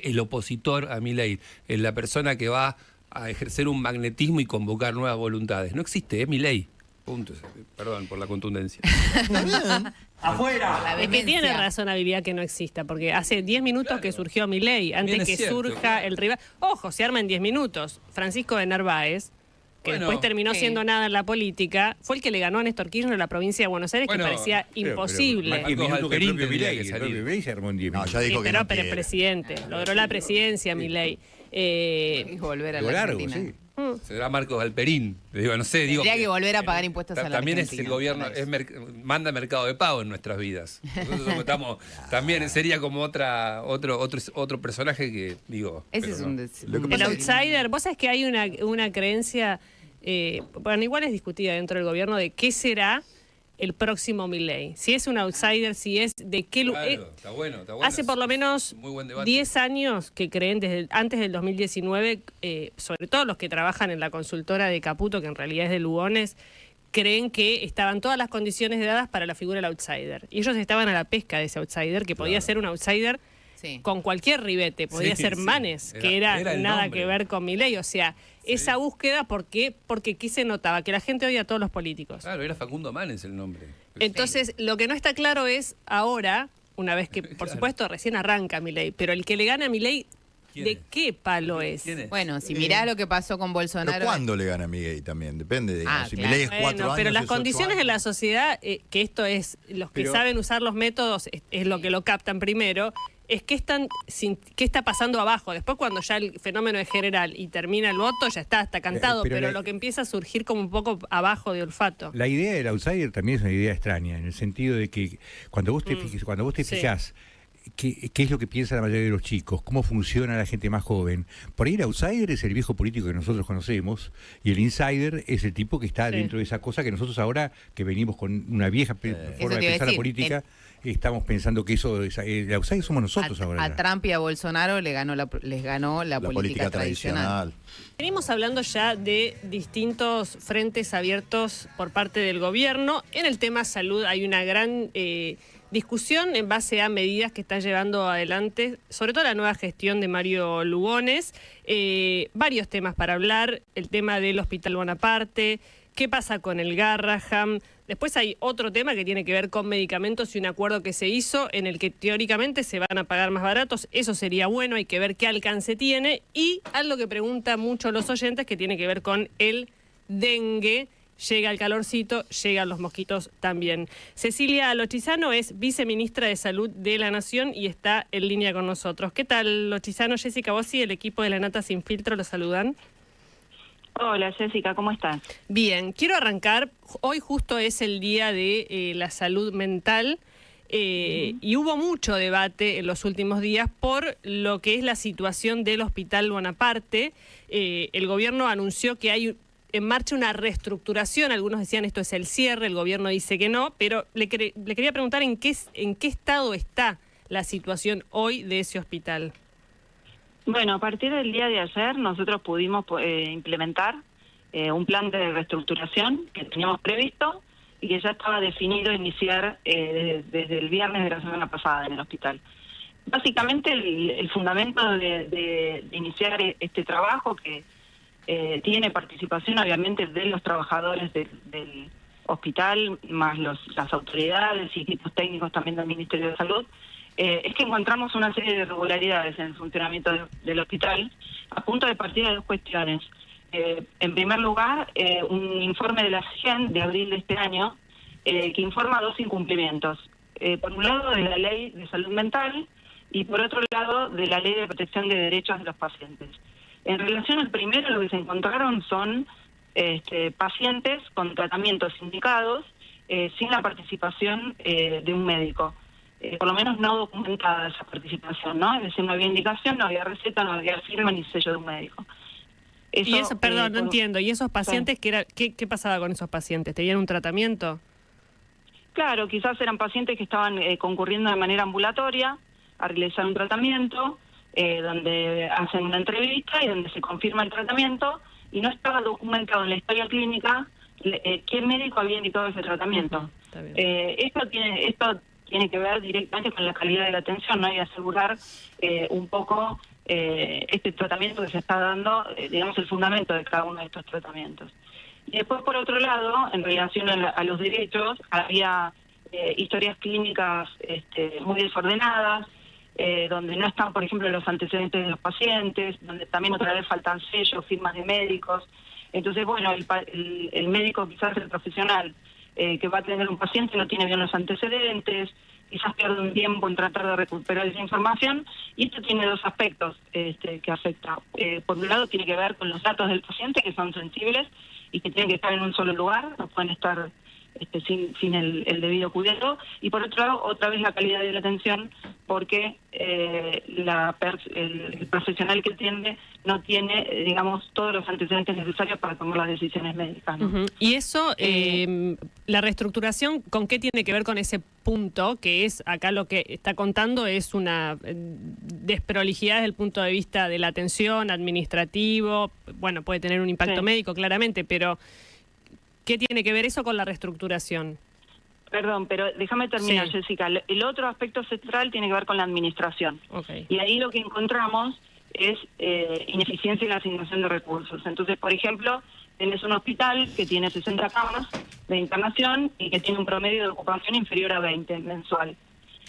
el opositor a Milei, la persona que va a ejercer un magnetismo y convocar nuevas voluntades. No existe, es Milei. Punto. Perdón por la contundencia.
¡Afuera! Es que tiene razonabilidad que no exista, porque hace 10 minutos que surgió Milei, antes que surja el rival. Ojo, se arma en 10 minutos. Francisco de Narváez, que
Bueno,
después terminó siendo nada en la política, fue el que le ganó a Néstor Kirchner en la provincia de Buenos Aires,
Bueno,
que parecía imposible.
Pero,
Marcos Alperín tendría que
el
salir.
propio Milei se armó en 10
No,
minutos.
ya dijo que no
Pero
quiere.
presidente, logró la presidencia, Milei.
Dijo volver a la
Largo,
Argentina.
sí.
Será Marcos Alperín. Digo, no sé, digo.
Tendría que volver a pagar impuestos a la
También
Argentina.
es el gobierno,
para eso.
manda mercado de pago en nuestras vidas. Nosotros estamos, también sería como otro personaje que, digo.
Ese
pero
es
no.
un
Lo que
El
pasa es que-
outsider, vos sabés que hay una creencia, bueno, igual es discutida dentro del gobierno, de qué será el próximo Milei. Si es un outsider, si es de qué lugar.
Claro, está bueno.
Hace por lo menos
Muy buen debate.
10 años que creen, antes del 2019, sobre todo los que trabajan en la consultora de Caputo, que en realidad es de Lugones, creen que estaban todas las condiciones dadas para la figura del outsider. Y ellos estaban a la pesca de ese outsider, que podía ser un outsider
Sí.
con cualquier ribete. Podía
Sí,
ser
sí.
Manes,
Era-
que era
era el
nada
nombre.
que ver con Milei. O sea, esa búsqueda, ¿por qué? Porque aquí se notaba que la gente odia a todos los políticos.
Claro, era Facundo Manes el nombre.
Entonces, lo que no está claro es ahora, una vez que, por supuesto, recién arranca Milei, pero el que le gana a Milei,
¿Quién
¿de
es?
qué palo es?
¿Quién es?
Bueno, si mirá lo que pasó con
Pero
Bolsonaro.
¿cuándo le gana a Milei también? Depende, digamos. Si
claro.
Milei es 4
Bueno,
años,
pero las
es 8
condiciones
años.
en la sociedad, que esto es, los que
Pero-
saben usar los métodos, es lo que lo captan primero, es qué está pasando abajo. Después, cuando ya el fenómeno es general y termina el voto, ya está cantado,
pero
pero
la-
lo que empieza a surgir como un poco abajo de olfato.
La idea del outsider también es una idea extraña, en el sentido de que cuando vos te,
Sí.
fijás qué es lo que piensa la mayoría de los chicos, cómo funciona la gente más joven, por ahí el outsider es el viejo político que nosotros conocemos y el insider es el tipo que está
Sí.
dentro de esa cosa que nosotros ahora, que venimos con una vieja forma
Eso
de
te iba a
pensar la
decir,
política, estamos pensando que eso es, el outsider somos nosotros ahora.
A Trump y a Bolsonaro les ganó la
La política tradicional.
Venimos hablando ya de distintos frentes abiertos por parte del gobierno. En el tema salud hay una gran discusión en base a medidas que está llevando adelante, sobre todo la nueva gestión de Mario Lugones. Varios temas para hablar, el tema del Hospital Bonaparte, qué pasa con el Garraham. Después hay otro tema que tiene que ver con medicamentos y un acuerdo que se hizo en el que teóricamente se van a pagar más baratos. Eso sería bueno, hay que ver qué alcance tiene. Y algo que preguntan mucho los oyentes que tiene que ver con el dengue. Llega el calorcito, llegan los mosquitos también. Cecilia Lochizano es viceministra de Salud de la Nación y está en línea con nosotros. ¿Qué tal, Lochizano? Jessica Bossi, el equipo de La Nata Sin Filtro, los saludan.
Hola Jessica, ¿cómo estás?
Bien, quiero arrancar. Hoy justo es el día de la salud mental y hubo mucho debate en los últimos días por lo que es la situación del Hospital Bonaparte. El gobierno anunció que hay en marcha una reestructuración. Algunos decían esto es el cierre, el gobierno dice que no, pero le quería preguntar en qué estado está la situación hoy de ese hospital.
Bueno, a partir del día de ayer nosotros pudimos implementar un plan de reestructuración que teníamos previsto y que ya estaba definido iniciar desde el viernes de la semana pasada en el hospital. Básicamente el fundamento de iniciar este trabajo que tiene participación obviamente de los trabajadores del hospital, más las autoridades y equipos técnicos también del Ministerio de Salud, es que encontramos una serie de irregularidades en el funcionamiento del hospital, a punto de partir de dos cuestiones. En primer lugar, un informe de la SIGEN de abril de este año que informa dos incumplimientos. Por un lado, de la Ley de Salud Mental y por otro lado, de la Ley de Protección de Derechos de los Pacientes. En relación al primero, lo que se encontraron son pacientes con tratamientos indicados sin la participación de un médico. Por lo menos no documentada esa participación, ¿no? Es decir, no había indicación, no había receta, no había firma ni sello de un médico.
Y eso, perdón, no entiendo. ¿Y esos pacientes, qué pasaba con esos pacientes? ¿Tenían un tratamiento?
Claro, quizás eran pacientes que estaban concurriendo de manera ambulatoria a realizar un tratamiento, donde hacen una entrevista y donde se confirma el tratamiento, y no estaba documentado en la historia clínica qué médico había indicado ese tratamiento.
Está bien.
Esto tiene que ver directamente con la calidad de la atención, ¿no? Y asegurar un poco este tratamiento que se está dando, digamos, el fundamento de cada uno de estos tratamientos. Y después, por otro lado, en relación a los derechos, había historias clínicas muy desordenadas, donde no están, por ejemplo, los antecedentes de los pacientes, donde también otra vez faltan sellos, firmas de médicos. Entonces, bueno, el médico, quizás el profesional que va a tener un paciente no tiene bien los antecedentes, quizás pierde un tiempo en tratar de recuperar esa información, y esto tiene dos aspectos que afecta. Por un lado, tiene que ver con los datos del paciente, que son sensibles y que tienen que estar en un solo lugar, no pueden estar sin el debido cuidado, y por otro lado, otra vez la calidad de la atención, porque el profesional que atiende no tiene, digamos, todos los antecedentes necesarios para tomar las decisiones médicas, ¿no?
Y eso, la reestructuración, ¿con qué tiene que ver con ese punto? Que es, acá lo que está contando es una desprolijidad desde el punto de vista de la atención, administrativo, bueno, puede tener un impacto médico, claramente, pero ¿qué tiene que ver eso con la reestructuración?
Perdón, pero déjame terminar, Jessica. El otro aspecto central tiene que ver con la administración. Y ahí lo que encontramos es ineficiencia en la asignación de recursos. Entonces, por ejemplo, tenés un hospital que tiene 60 camas de internación y que tiene un promedio de ocupación inferior a 20 mensual.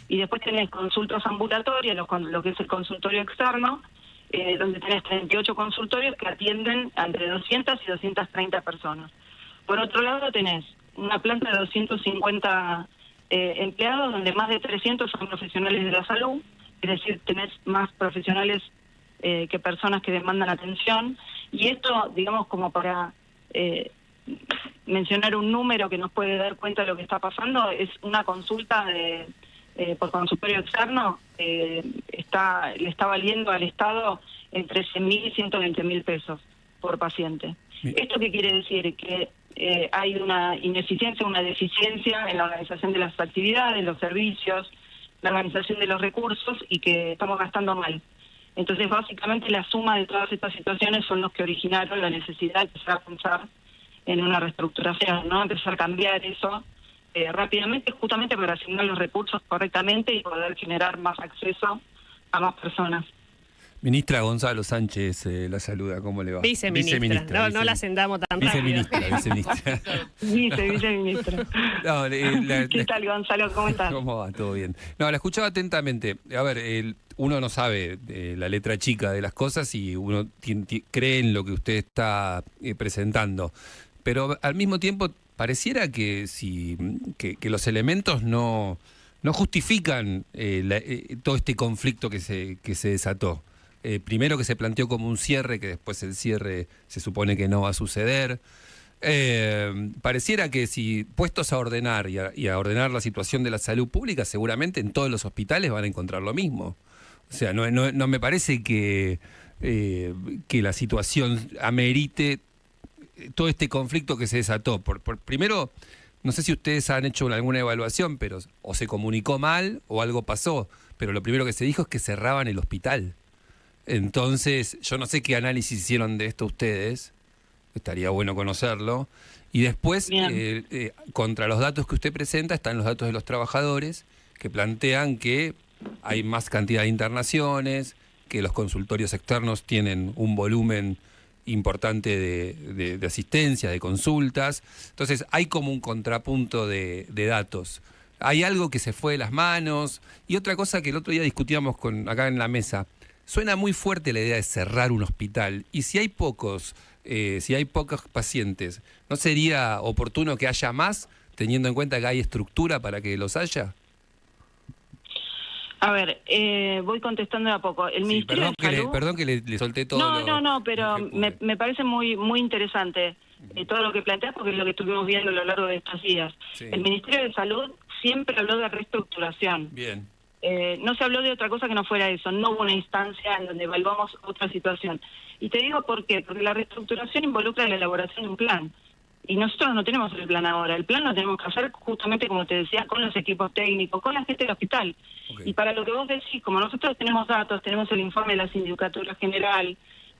Y después tenés consultas ambulatorias, lo que es el consultorio externo, donde tenés 38 consultorios que atienden entre 200 y 230 personas. Por otro lado, tenés una planta de 250 empleados, donde más de 300 son profesionales de la salud, es decir, tenés más profesionales que personas que demandan atención. Y esto, digamos, como para mencionar un número que nos puede dar cuenta de lo que está pasando, es una consulta por consultorio externo, le está valiendo al Estado entre 100.000 y 120.000 pesos por paciente. ¿Esto qué quiere decir? Que hay una ineficiencia, una deficiencia en la organización de las actividades, los servicios, la organización de los recursos, y que estamos gastando mal. Entonces, básicamente, la suma de todas estas situaciones son los que originaron la necesidad de empezar a pensar en una reestructuración, ¿no? Empezar a cambiar eso rápidamente, justamente para asignar los recursos correctamente y poder generar más acceso a más personas.
Ministra Gonzalo Sánchez la saluda, ¿cómo le va?
Viceministra. No la ascendamos tan rápido.
Viceministra.
Viceministra.
No,
¿Qué tal, Gonzalo? ¿Cómo estás?
¿Cómo va? ¿Todo bien? No, la escuchaba atentamente. A ver, uno no sabe la letra chica de las cosas y uno cree en lo que usted está presentando. Pero al mismo tiempo pareciera que los elementos no justifican todo este conflicto que se desató. Primero, que se planteó como un cierre, que después el cierre se supone que no va a suceder. Pareciera que si puestos a ordenar y a ordenar la situación de la salud pública, seguramente en todos los hospitales van a encontrar lo mismo. O sea, no me parece que la situación amerite todo este conflicto que se desató. Primero, no sé si ustedes han hecho alguna evaluación, pero o se comunicó mal o algo pasó, pero lo primero que se dijo es que cerraban el hospital. Entonces, yo no sé qué análisis hicieron de esto ustedes, estaría bueno conocerlo. Y después, contra los datos que usted presenta, están los datos de los trabajadores, que plantean que hay más cantidad de internaciones, que los consultorios externos tienen un volumen importante de asistencia, de consultas. Entonces, hay como un contrapunto de datos. Hay algo que se fue de las manos. Y otra cosa que el otro día discutíamos acá en la mesa, suena muy fuerte la idea de cerrar un hospital. Y si hay pocos pacientes, ¿no sería oportuno que haya más, teniendo en cuenta que hay estructura para que los haya?
A ver, voy contestando de a poco. El Ministerio de Salud...
Perdón que le solté todo.
No, pero me parece muy interesante todo lo que planteas, porque es lo que estuvimos viendo a lo largo de estos días. Sí. El Ministerio de Salud siempre habló de reestructuración.
Bien.
No se habló de otra cosa que no fuera eso. No hubo una instancia en donde evaluamos otra situación. Y te digo por qué. Porque la reestructuración involucra la elaboración de un plan. Y nosotros no tenemos el plan ahora. El plan lo tenemos que hacer justamente, como te decía, con los equipos técnicos, con la gente del hospital. Okay. Y para lo que vos decís, como nosotros tenemos datos, tenemos el informe de la Sindicatura General,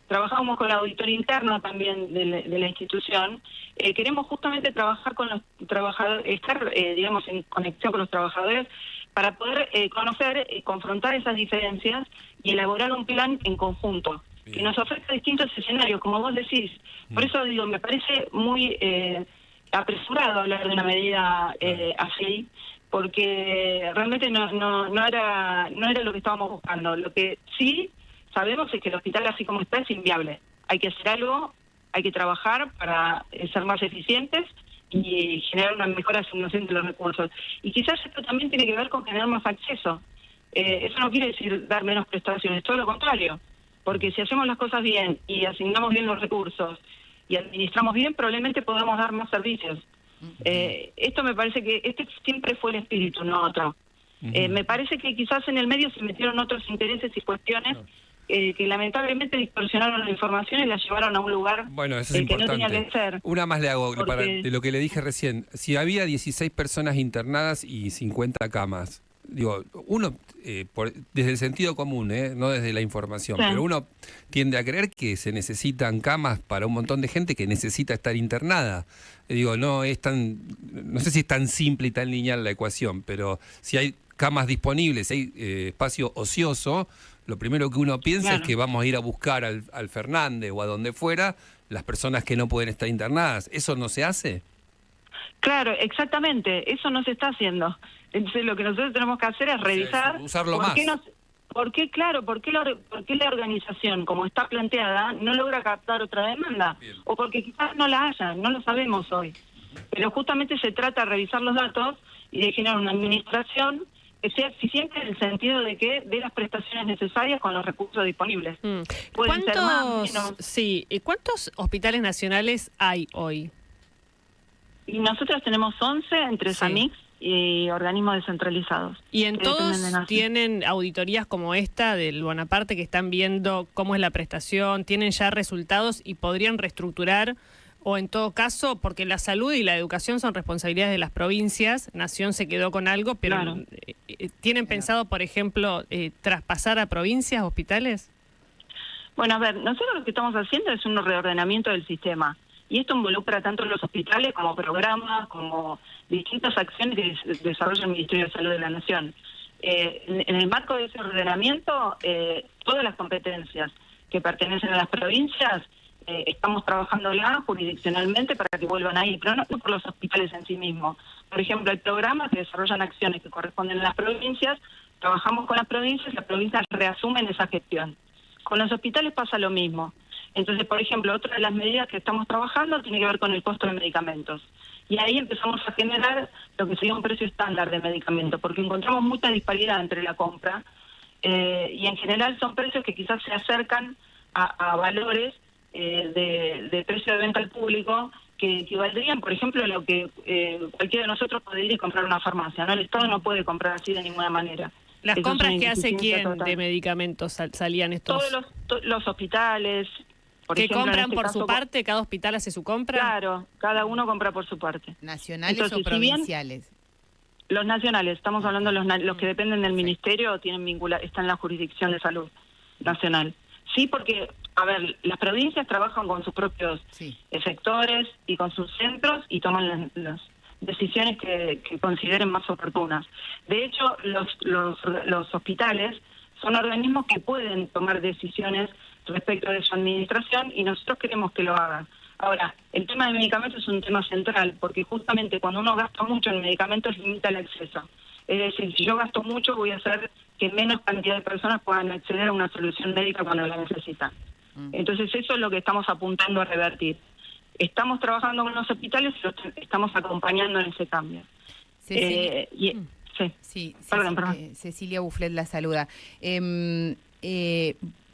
trabajamos con la auditoría interna también de la institución, queremos justamente trabajar con los trabajadores, estar, digamos, en conexión con los trabajadores para poder conocer y confrontar esas diferencias y elaborar un plan en conjunto que nos ofrezca distintos escenarios, como vos decís. Por eso digo, me parece muy apresurado hablar de una medida así, porque realmente no era lo que estábamos buscando. Lo que sí sabemos es que el hospital, así como está, es inviable. Hay que hacer algo, hay que trabajar para ser más eficientes y generar una mejor asignación de los recursos. Y quizás esto también tiene que ver con generar más acceso. Eso no quiere decir dar menos prestaciones, todo lo contrario, porque si hacemos las cosas bien y asignamos bien los recursos y administramos bien, probablemente podamos dar más servicios. Esto me parece que este siempre fue el espíritu, no otro. Me parece que quizás en el medio se metieron otros intereses y cuestiones que lamentablemente distorsionaron la información y la llevaron a un lugar
bueno, eso es
que
importante.
no tenía que ser.
Una más le hago
Porque...
de lo que le dije recién. Si había 16 personas internadas y 50 camas, digo, uno, desde el sentido común, no desde la información, pero uno tiende a creer que se necesitan camas para un montón de gente que necesita estar internada. Digo, no sé si es tan simple y tan lineal la ecuación, pero si hay camas disponibles, hay espacio ocioso, lo primero que uno piensa es que vamos a ir a buscar al Fernández o a donde fuera las personas que no pueden estar internadas. ¿Eso no se hace?
Claro, exactamente, eso no se está haciendo. Entonces lo que nosotros tenemos que hacer es revisar
usarlo más.
¿Por qué la organización, como está planteada, no logra captar otra demanda?
Bien.
O porque quizás no la haya, no lo sabemos hoy. Pero justamente se trata de revisar los datos y de generar una administración que sea eficiente en el sentido de que dé las prestaciones necesarias con los recursos disponibles. Pueden ser más, menos.
Sí, ¿cuántos hospitales nacionales hay hoy?
Y nosotros tenemos 11 entre SAMIC y organismos descentralizados.
¿Y en todos tienen auditorías como esta del Bonaparte que están viendo cómo es la prestación, tienen ya resultados y podrían reestructurar? O en todo caso, porque la salud y la educación son responsabilidades de las provincias, Nación se quedó con algo, pero ¿tienen pensado, por ejemplo, traspasar a provincias, hospitales?
Bueno, a ver, nosotros lo que estamos haciendo es un reordenamiento del sistema. Y esto involucra tanto los hospitales como programas, como distintas acciones que desarrolla el Ministerio de Salud de la Nación. En el marco de ese ordenamiento, todas las competencias que pertenecen a las provincias, estamos trabajándolas jurisdiccionalmente para que vuelvan ahí, pero no por los hospitales en sí mismos. Por ejemplo, hay programas que desarrollan acciones que corresponden a las provincias, trabajamos con las provincias reasumen esa gestión. Con los hospitales pasa lo mismo. Entonces, por ejemplo, otra de las medidas que estamos trabajando tiene que ver con el costo de medicamentos. Y ahí empezamos a generar lo que sería un precio estándar de medicamento, porque encontramos mucha disparidad entre la compra y en general son precios que quizás se acercan a valores de precio de venta al público que equivaldrían, por ejemplo, a lo que cualquiera de nosotros podría ir a comprar una farmacia, ¿no? El Estado no puede comprar así de ninguna manera.
¿Las compras que hace quién de medicamentos salían estos?
Todos los hospitales.
¿Que ejemplo, compran por su parte? ¿Cada hospital hace su compra?
Claro, cada uno compra por su parte.
¿Nacionales o provinciales?
Si bien, los nacionales, estamos hablando de los que dependen del ministerio, están en la jurisdicción de salud nacional. Sí, porque, a ver, las provincias trabajan con sus propios sectores y con sus centros y toman las decisiones que consideren más oportunas. De hecho, los hospitales son organismos que pueden tomar decisiones respecto de su administración y nosotros queremos que lo hagan. Ahora, el tema de medicamentos es un tema central porque justamente cuando uno gasta mucho en medicamentos limita el acceso. Es decir, si yo gasto mucho voy a hacer que menos cantidad de personas puedan acceder a una solución médica cuando la necesitan. Entonces eso es lo que estamos apuntando a revertir. Estamos trabajando con los hospitales y los estamos acompañando en ese cambio.
Cecilia Bufflet la saluda.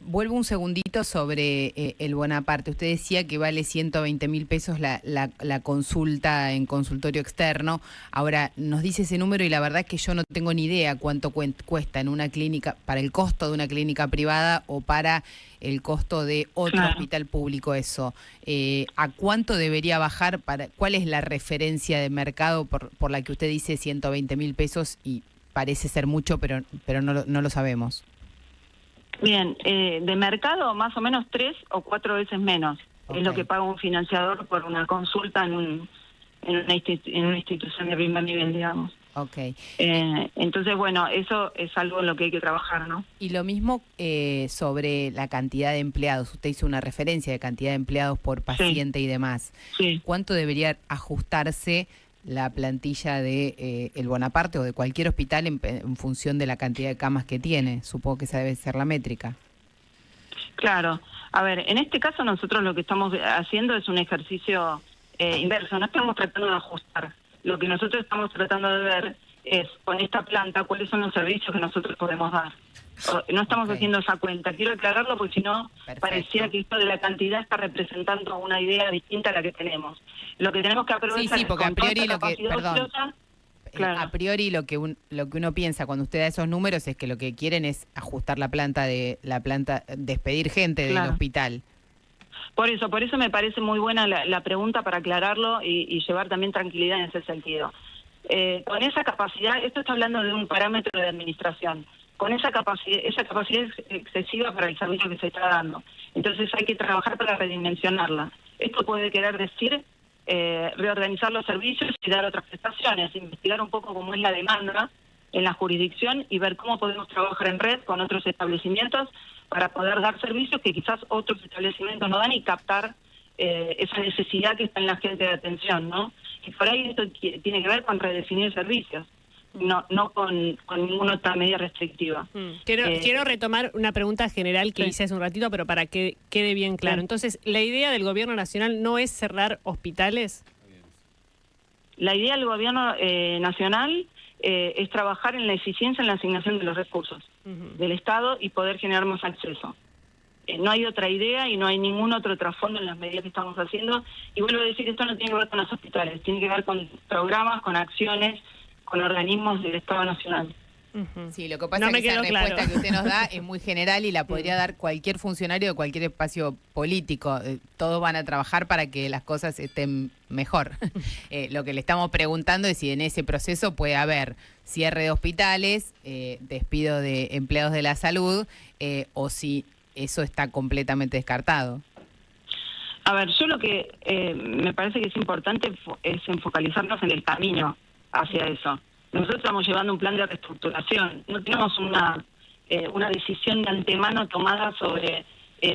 Vuelvo un segundito sobre el Bonaparte. Usted decía que vale 120.000 pesos la consulta en consultorio externo. Ahora, nos dice ese número y la verdad es que yo no tengo ni idea cuánto cuesta en una clínica, para el costo de una clínica privada o para el costo de otro hospital público eso. ¿A cuánto debería bajar? ¿Cuál es la referencia de mercado por la que usted dice 120.000 pesos y parece ser mucho, pero no lo sabemos?
Bien, de mercado más o menos 3 o 4 veces menos. Es lo que paga un financiador por una consulta en una institución de primer nivel, digamos. Entonces, bueno, eso es algo en lo que hay que trabajar, ¿no?
Y lo mismo sobre la cantidad de empleados. Usted hizo una referencia de cantidad de empleados por paciente y demás. ¿Cuánto debería ajustarse la plantilla de el Bonaparte o de cualquier hospital en función de la cantidad de camas que tiene? Supongo que esa debe ser la métrica.
Claro. A ver, en este caso nosotros lo que estamos haciendo es un ejercicio inverso. No estamos tratando de ajustar. Lo que nosotros estamos tratando de ver es, con esta planta, cuáles son los servicios que nosotros podemos dar. No estamos haciendo esa cuenta. Quiero aclararlo porque si no, parecía que esto de la cantidad está representando una idea distinta a la que tenemos. Lo que tenemos que aprovechar
sí, porque
es
a priori
lo que...
Claro. A priori lo que uno piensa cuando usted da esos números es que lo que quieren es ajustar la planta, despedir gente del hospital. Por eso me parece muy buena la pregunta para aclararlo y llevar también tranquilidad en ese sentido. Con esa capacidad, esto está hablando de un parámetro de administración, con esa capacidad es excesiva para el servicio que se está dando. Entonces hay que trabajar para redimensionarla. Esto puede querer decir reorganizar los servicios y dar otras prestaciones, investigar un poco cómo es la demanda en la jurisdicción y ver cómo podemos trabajar en red con otros establecimientos para poder dar servicios que quizás otros establecimientos no dan y captar esa necesidad que está en la gente de atención, ¿no? Y por ahí esto tiene que ver con redefinir servicios, no con ninguna otra medida restrictiva.
Quiero retomar una pregunta general que hice hace un ratito, pero para que quede bien claro. Entonces, ¿la idea del gobierno nacional no es cerrar hospitales?
La idea del gobierno nacional es trabajar en la eficiencia en la asignación de los recursos del Estado y poder generar más acceso. No hay otra idea y no hay ningún otro trasfondo en las medidas que estamos haciendo. Y vuelvo a decir, esto no tiene que ver con los hospitales, tiene que ver con programas, con acciones, con organismos del Estado Nacional.
Sí, lo que pasa es que esa respuesta que usted nos da es muy general y la podría dar cualquier funcionario de cualquier espacio político. Todos van a trabajar para que las cosas estén mejor. Lo que le estamos preguntando es si en ese proceso puede haber cierre de hospitales, despido de empleados de la salud, o si eso está completamente descartado.
A ver, yo lo que me parece que es importante es enfocalizarnos en el camino hacia eso. Nosotros estamos llevando un plan de reestructuración, no tenemos una decisión de antemano tomada sobre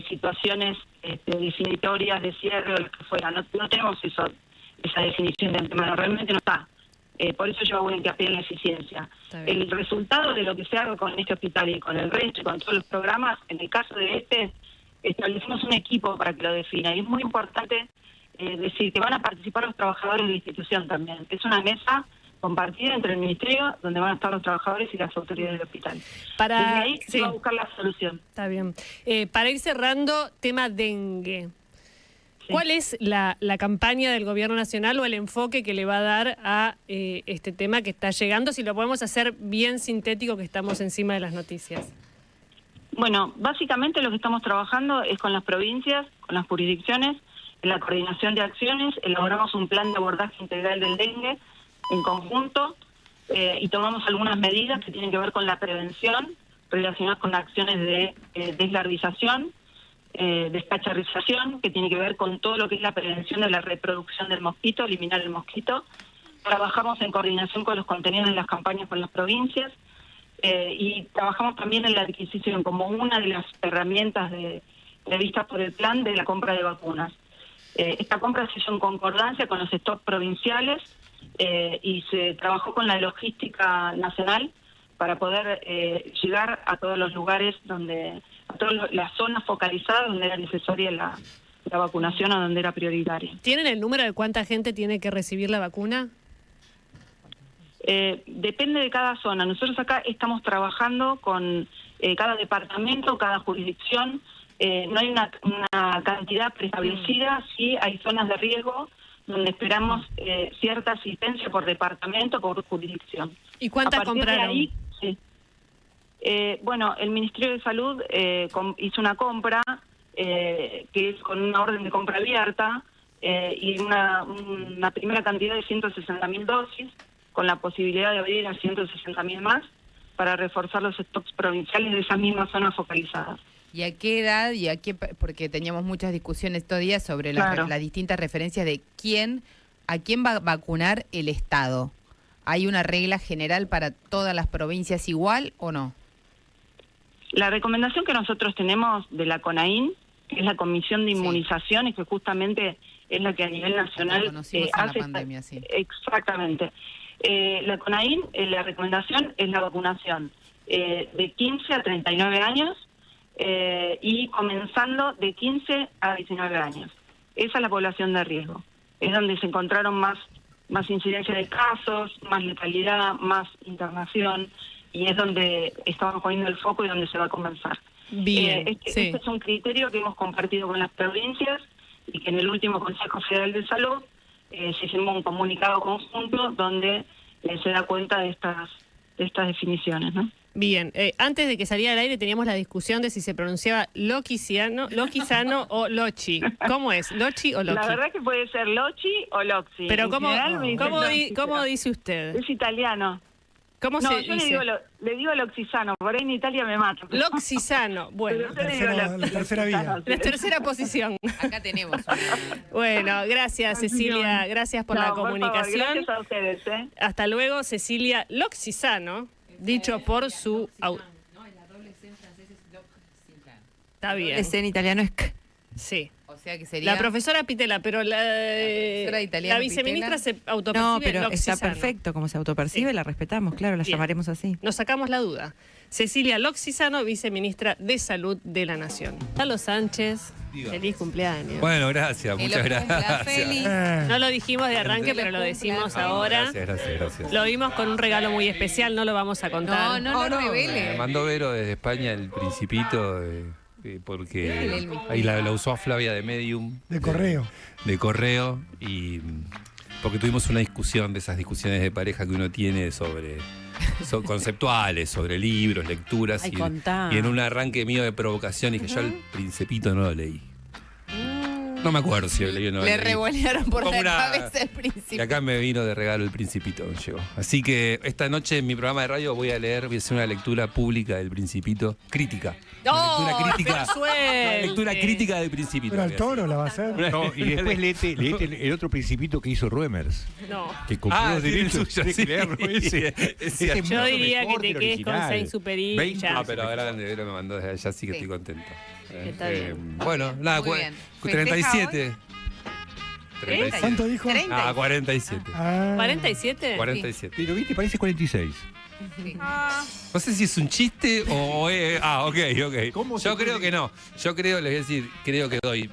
situaciones definitorias de cierre o lo que fuera, no tenemos esa definición de antemano, realmente no está. Por eso yo hago hincapié en la eficiencia. El resultado de lo que se haga con este hospital y con el resto y con todos los programas, en el caso de establecemos un equipo para que lo defina. Y es muy importante decir que van a participar los trabajadores de la institución también. Es una mesa compartida entre el Ministerio, donde van a estar los trabajadores y las autoridades del hospital. Desde ahí se va a buscar la solución.
Está bien. Para ir cerrando, tema dengue. ¿Cuál es la campaña del Gobierno Nacional o el enfoque que le va a dar a este tema que está llegando? Si lo podemos hacer bien sintético, que estamos encima de las noticias.
Bueno, básicamente lo que estamos trabajando es con las provincias, con las jurisdicciones, en la coordinación de acciones, elaboramos un plan de abordaje integral del dengue en conjunto y tomamos algunas medidas que tienen que ver con la prevención, relacionadas con acciones de deslarvización, descacharrización, que tiene que ver con todo lo que es la prevención de la reproducción del mosquito, eliminar el mosquito. Trabajamos en coordinación con los contenidos de las campañas con las provincias y trabajamos también en la adquisición como una de las herramientas previstas por el plan de la compra de vacunas. Esta compra se hizo en concordancia con los stocks provinciales y se trabajó con la logística nacional para poder llegar a todos los lugares a todas las zonas focalizadas donde era necesaria la vacunación o donde era prioritaria.
¿Tienen el número de cuánta gente tiene que recibir la vacuna?
Depende de cada zona. Nosotros acá estamos trabajando con cada departamento, cada jurisdicción. No hay una cantidad preestablecida, sí hay zonas de riesgo donde esperamos cierta asistencia por departamento, por jurisdicción.
¿Y cuántas compraron?
De ahí, sí. Bueno, el Ministerio de Salud hizo una compra que es con una orden de compra abierta y una primera cantidad de 160.000 dosis, con la posibilidad de abrir a 160.000 más para reforzar los stocks provinciales de esas mismas zonas focalizadas.
¿Y a qué edad y a qué? Porque teníamos muchas discusiones estos días sobre las distintas referencias de a quién va a vacunar el Estado. ¿Hay una regla general para todas las provincias igual o no?
La recomendación que nosotros tenemos de la CONAIN, que es la Comisión de Inmunización, y que justamente es la que a nivel nacional hace
la pandemia, sí.
Exactamente. La CONAIN, la recomendación es la vacunación de 15 a 39 años y comenzando de 15 a 19 años. Esa es la población de riesgo. Es donde se encontraron más incidencia de casos, más letalidad, más internación, y es donde estamos poniendo el foco y donde se va a comenzar.
Bien,
Este es un criterio que hemos compartido con las provincias y que en el último Consejo Federal de Salud se hicimos un comunicado conjunto donde se da cuenta de estas definiciones, ¿no?
Bien, antes de que saliera al aire teníamos la discusión de si se pronunciaba Loquisano o Lochi. ¿Cómo es? ¿Lochi o Loqui?
La verdad que puede ser Lochi o Loxi.
Pero
En
¿cómo
general me dicen Loxi,
¿cómo dice usted?
Es italiano.
¿Cómo
No,
se
yo
dice?
le digo Loxisano, por ahí en Italia me matan.
Loxisano, bueno.
Pero yo le digo
La tercera vía.
La tercera posición.
Acá tenemos.
Bueno, gracias Cecilia, gracias por la
No, favor,
comunicación.
gracias a ustedes, ¿eh?
Hasta luego, Cecilia Loxisano, dicho por su... Está bien.
Ese en italiano es k.
Sí.
O sea que sería...
La profesora Pitela, pero
profesora de italiano,
la viceministra
Pitela.
se autopercibe
No, pero
Loxisano.
está perfecto. Como se autopercibe,
Sí.
la respetamos, claro, la
Bien.
llamaremos así.
Nos sacamos la duda. Cecilia Loxisano, viceministra de Salud de la Nación. Carlos Sánchez,
Diga.
feliz cumpleaños.
Bueno, gracias,
Que
muchas
lo cumpla
gracias.
feliz.
No lo dijimos de arranque, pero lo decimos ahora.
Gracias.
Lo vimos con un regalo muy especial, no lo vamos a contar.
No lo
Me
revele.
mandó Vero desde España el Principito, porque
Él mismo.
ahí la usó Flavia de Medium.
De correo.
De correo, y porque tuvimos una discusión, de esas discusiones de pareja que uno tiene conceptuales, sobre libros, lecturas,
Ay,
y
contá.
en un arranque mío de provocación dije, yo el Principito no lo leí. No me acuerdo si lo leí o no lo
Le
leí.
revolearon por
Como
la
una-
cabeza el
Y
principio.
acá me vino de regalo el Principito, me llegó. Así que esta noche en mi programa de radio voy a hacer una lectura pública del Principito, crítica.
¡Oh,
Una lectura crítica.
qué suerte!
Una lectura crítica del Principito.
Pero al
voy a hacer.
toro la va a hacer.
No, y después leete el otro Principito que hizo Ruemers,
No.
que compró los
tiene el
derechos.
suyo,
Tenés que
sí.
leerlo ese.
Es cierto.
Yo
mucho
diría que
mejor
te
que el
quedes con
original.
Saint Superi.
20
ya.
Ah, pero grande, Vero me mandó desde allá, así que estoy contento.
Está bien.
Bueno, nada,
Muy bien.
37.
¿Cuánto dijo?
30.
47.
Ah,
¿47?
47.
Pero viste, parece 46.
No sé si es un chiste o ok.
¿Cómo se
Yo creo
puede?
que no. Yo creo, les voy a decir, creo que doy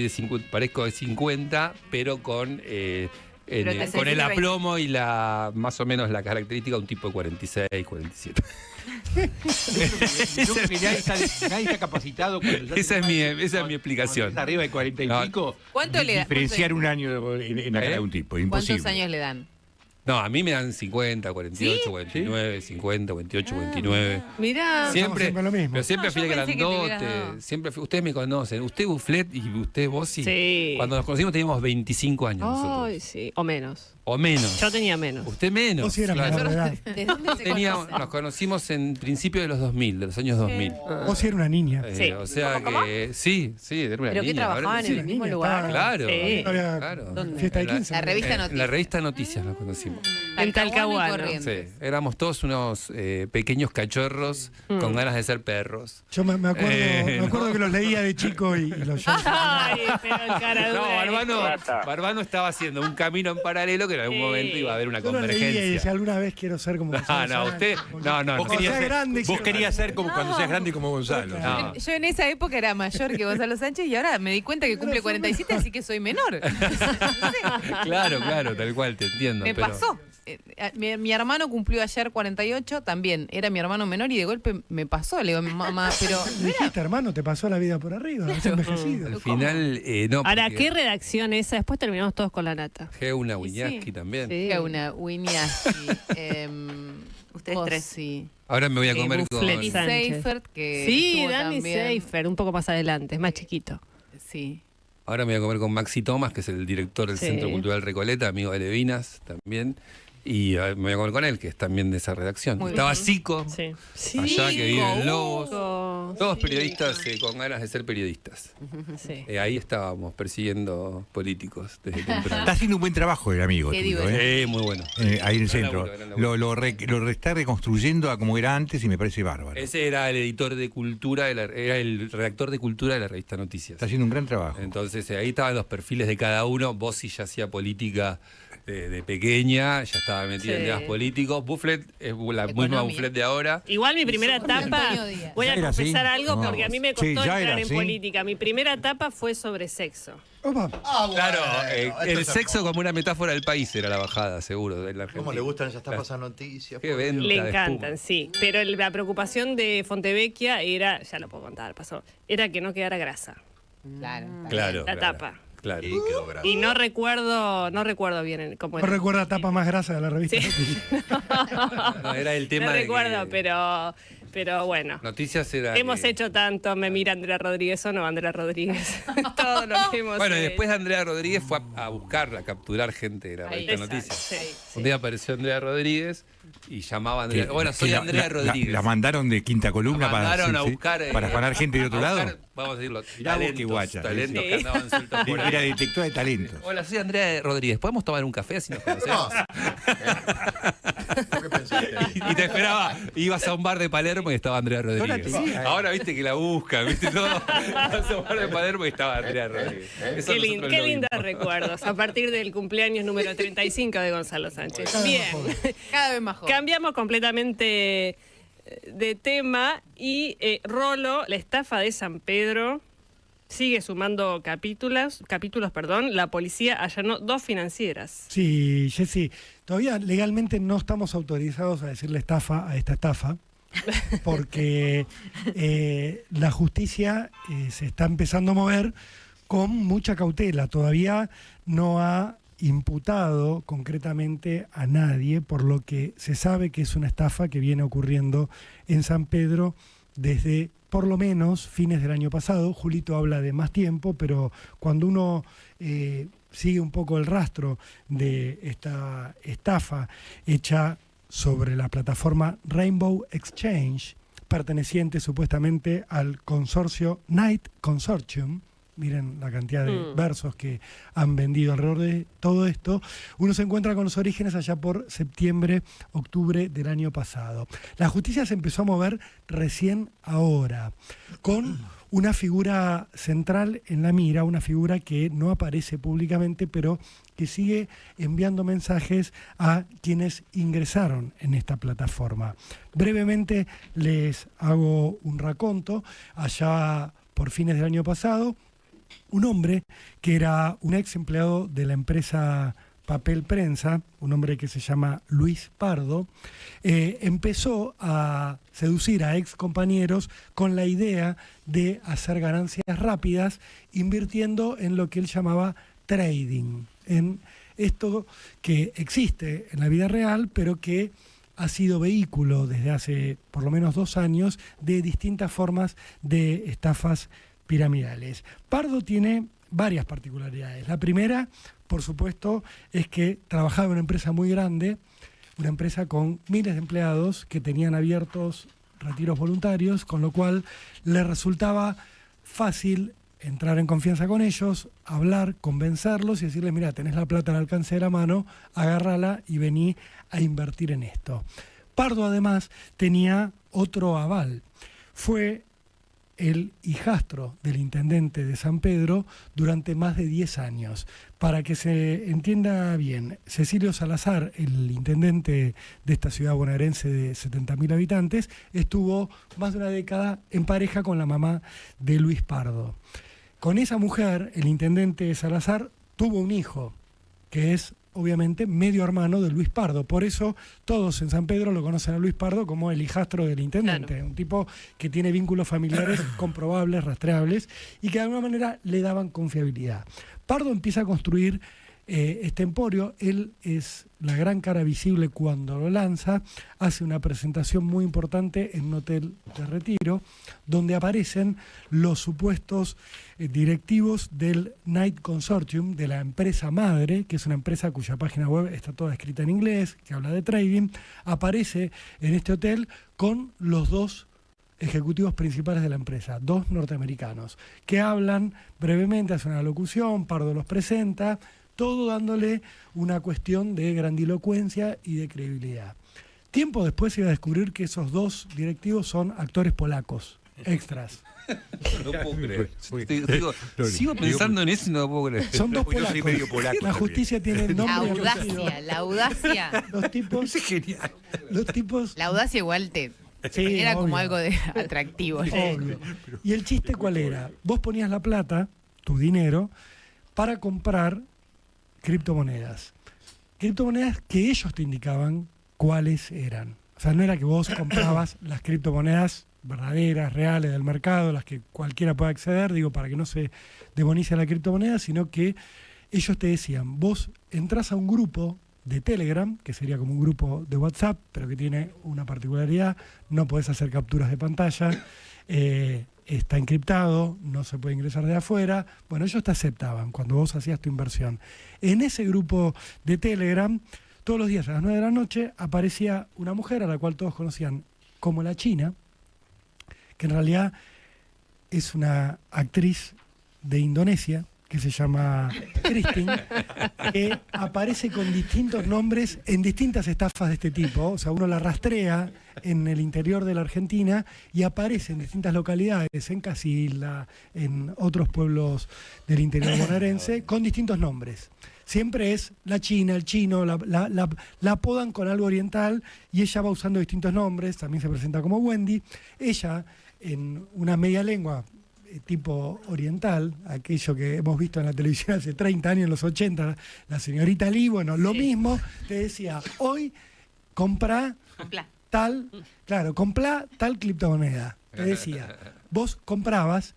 de 50, parezco de 50, pero con
Pero te
con el
sentís
aplomo y más o menos la característica de un tipo de 46, 47.
Yo creo que nadie está capacitado cuando ya
Esa es mi
cuando
explicación.
está arriba de 40 y
No.
pico.
¿Cuánto le da?
Diferenciar un año en la cara de un tipo, imposible.
¿Cuántos años le dan?
No, a mí me dan 50, 48,
¿Sí?
49, 50, 28, 29.
Mirá.
Siempre,
siempre lo mismo.
pero siempre
No,
fui
yo pensé que te hubieras
grandote.
dado.
Siempre ustedes me conocen. Usted, Bufflet, y usted, Bossi.
Sí.
Cuando nos conocimos teníamos 25 años nosotros.
Ay, sí. O menos.
O menos.
Yo tenía menos.
Usted menos.
vos sí eras
claro.
menor de edad.
¿De dónde se conocen?
Nos conocimos en principio de los 2000, de los años 2000.
Vos sí eras una niña.
Sí.
O sea que sí, era una
¿Pero qué
niña.
trabajaban
ahora
en
sí.
el mismo
Niña,
lugar?
Claro,
Sí.
Había
claro.
fiesta de
En la-
15.
La revista
En la
Noticias.
revista Noticias nos conocimos.
En Talcahuano.
y Corrientes.
Sí, éramos todos unos pequeños cachorros con ganas de ser perros.
Yo me acuerdo, me acuerdo
no.
que los leía de chico y los
Ay, pero el cara
No,
dura.
Barbano estaba haciendo un camino en paralelo que en algún
Sí.
momento iba a haber una
Yo los leía y decía,
convergencia.
alguna vez quiero ser como Gonzalo
No, usted,
Sánchez.
no.
Vos
Cuando
querías
sea
ser,
grande,
vos
quiero-
querías ser como cuando seas grande como Gonzalo.
No.
Yo en esa época era mayor que Gonzalo Sánchez y ahora me di cuenta que cumple 47, así que soy menor.
Claro, tal cual, te entiendo.
Me
pero-
pasó. Mi hermano cumplió ayer 48, también era mi hermano menor y de golpe me pasó. Le digo, mamá, pero
Le dijiste, hermano, te pasó la vida por arriba, has envejecido.
Al final, no.
Ahora,
porque
¿qué redacción esa? Después terminamos todos con la nata.
Geuna Wiñaski
Sí.
también.
Sí.
era una Winiaski.
Ustedes tres.
Sí.
Ahora me voy a comer con.
Bufflet.
Y
Sánchez.
Seifert, que
Sí,
estuvo
Dani
también.
Seifer, un poco más adelante, es más chiquito.
Sí.
Ahora me voy a comer con Maxi Tomás, que es el director del
Sí.
Centro Cultural Recoleta, amigo de Levinas también. Y me voy a comer con él, que es también de esa redacción.
Muy
Estaba
bien.
Zico,
Sí.
allá que vive en Lobos.
Hugo.
Todos periodistas con ganas de ser periodistas.
Sí.
Ahí estábamos persiguiendo políticos desde temprano.
Está haciendo un buen trabajo el amigo
Qué
tuyo,
divertido.
Muy bueno.
ahí en el
Gran
centro.
laburo, gran laburo.
Lo está reconstruyendo a como era antes y me parece bárbaro.
Ese era el editor de cultura, era el redactor de cultura de la revista Noticias.
Está haciendo un gran trabajo.
Entonces ahí estaban los perfiles de cada uno. Bossi ya hacía política de pequeña, ya estaba metida en
Sí.
temas políticos. Bufflet es la misma
Economía.
Bufflet de ahora.
Igual mi primera etapa,
Antonio Díaz.
voy a
Era así.
confesar contar algo porque a mí me costó entrar en
¿sí?
política. Mi primera etapa fue sobre sexo.
Claro, el sexo como una metáfora del país era la bajada, seguro, de la Argentina.
¿Cómo le gustan esas tapas a noticias?
Qué venta
Le
de
encantan,
espuma.
sí. Pero la preocupación de Fontevecchia era, ya lo puedo contar, pasó, era que no quedara grasa.
Claro.
La tapa.
Claro.
Y quedó grasa.
Y no recuerdo bien cómo
No
era.
recuerda la tapa más grasa de la revista.
Sí.
No, era el tema
No
de
recuerdo,
que
pero bueno.
Noticias era
Hemos
que-
hecho tanto, me mira Andrea Rodríguez o no Andrea Rodríguez. Todo lo que hemos
Bueno, y
hecho.
después Andrea Rodríguez fue a buscarla, a capturar gente de la revista
Exacto,
Noticias.
sí.
Un día apareció Andrea Rodríguez y llamaba a Andrea. Bueno, soy
Que
Andrea Rodríguez.
La mandaron de quinta columna
La mandaron a
sí,
buscar,
para afanar gente de otro
a buscar,
lado.
Vamos a decirlo,
Mirá vos qué guacha.
talentos
Sí.
que andaban sueltos por ahí.
Era detectora de talentos.
Hola, soy Andrea Rodríguez. ¿Podemos tomar un café así nos conocemos?
¿Qué pensaste?
Y te esperaba, ibas a un bar de Palermo y estaba Andrea Rodríguez.
tenía,
Ahora viste que la buscan, viste todo. Vas a un bar de Palermo y estaba Andrea Rodríguez. Eso
Qué,
nosotros
qué
lo
lindos
vimos.
recuerdos. A partir del cumpleaños número 35 de Gonzalo Sánchez. Bien.
Cada vez más joven.
Cambiamos completamente de tema y Rolo, la estafa de San Pedro, sigue sumando capítulos, la policía allanó 2 financieras.
Sí, Jessy, todavía legalmente no estamos autorizados a decirle estafa a esta estafa, porque la justicia se está empezando a mover con mucha cautela. Todavía no ha imputado concretamente a nadie, por lo que se sabe que es una estafa que viene ocurriendo en San Pedro desde por lo menos fines del año pasado. Julito habla de más tiempo, pero cuando uno sigue un poco el rastro de esta estafa hecha sobre la plataforma Rainbow Exchange, perteneciente supuestamente al consorcio Knight Consortium, miren la cantidad de versos que han vendido alrededor de todo esto, uno se encuentra con los orígenes allá por septiembre, octubre del año pasado. La justicia se empezó a mover recién ahora, con una figura central en la mira, una figura que no aparece públicamente, pero que sigue enviando mensajes a quienes ingresaron en esta plataforma. Brevemente les hago un raconto. Allá por fines del año pasado, un hombre que era un ex empleado de la empresa Papel Prensa, un hombre que se llama Luis Pardo, empezó a seducir a ex compañeros con la idea de hacer ganancias rápidas invirtiendo en lo que él llamaba trading, en esto que existe en la vida real, pero que ha sido vehículo desde hace por lo menos 2 años de distintas formas de estafas piramidales. Pardo tiene varias particularidades. La primera, por supuesto, es que trabajaba en una empresa muy grande, una empresa con miles de empleados que tenían abiertos retiros voluntarios, con lo cual le resultaba fácil entrar en confianza con ellos, hablar, convencerlos y decirles, mira, tenés la plata al alcance de la mano, agárrala y vení a invertir en esto. Pardo además tenía otro aval. Fue el hijastro del intendente de San Pedro durante más de 10 años. Para que se entienda bien, Cecilio Salazar, el intendente de esta ciudad bonaerense de 70.000 habitantes, estuvo más de una década en pareja con la mamá de Luis Pardo. Con esa mujer, el intendente Salazar tuvo un hijo, que es obviamente medio hermano de Luis Pardo. Por eso todos en San Pedro lo conocen a Luis Pardo como el hijastro del intendente, claro. Un tipo que tiene vínculos familiares comprobables, rastreables, y que de alguna manera le daban confiabilidad. Pardo empieza a construir este emporio. Él es la gran cara visible cuando lo lanza, hace una presentación muy importante en un hotel de retiro, donde aparecen los supuestos directivos del Knight Consortium, de la empresa madre, que es una empresa cuya página web está toda escrita en inglés, que habla de trading. Aparece en este hotel con los 2 ejecutivos principales de la empresa, 2 norteamericanos, que hablan brevemente, hacen una locución, Pardo los presenta, todo dándole una cuestión de grandilocuencia y de credibilidad. Tiempo después se iba a descubrir que esos 2 directivos son actores polacos, extras.
No lo puedo creer. Sigo pensando en eso y no lo puedo creer.
Son 2 polacos. La justicia tiene nombre y apellido.
La audacia.
Los tipos...
Eso es genial.
Los tipos...
La audacia igual te
Sí,
era como
obvio.
algo de atractivo.
Obvio. ¿Y el chiste cuál era? Vos ponías la plata, tu dinero, para comprar criptomonedas. Criptomonedas que ellos te indicaban cuáles eran. O sea, no era que vos comprabas las criptomonedas verdaderas, reales del mercado, las que cualquiera pueda acceder, digo, para que no se demonice la criptomoneda, sino que ellos te decían, vos entras a un grupo de Telegram, que sería como un grupo de WhatsApp, pero que tiene una particularidad, no podés hacer capturas de pantalla, está encriptado, no se puede ingresar de afuera. Bueno, ellos te aceptaban cuando vos hacías tu inversión. En ese grupo de Telegram, todos los días a las 9 de la noche aparecía una mujer a la cual todos conocían como la China, que en realidad es una actriz de Indonesia, que se llama Christine, que aparece con distintos nombres en distintas estafas de este tipo. O sea, uno la rastrea en el interior de la Argentina y aparece en distintas localidades, en Casilda, en otros pueblos del interior bonaerense, con distintos nombres. Siempre es la China, el chino, la apodan con algo oriental y ella va usando distintos nombres, también se presenta como Wendy. Ella, en una media lengua tipo oriental, aquello que hemos visto en la televisión hace 30 años, en los 80, la señorita Lee, bueno, lo mismo, te decía, hoy comprá tal criptomoneda. Te decía, vos comprabas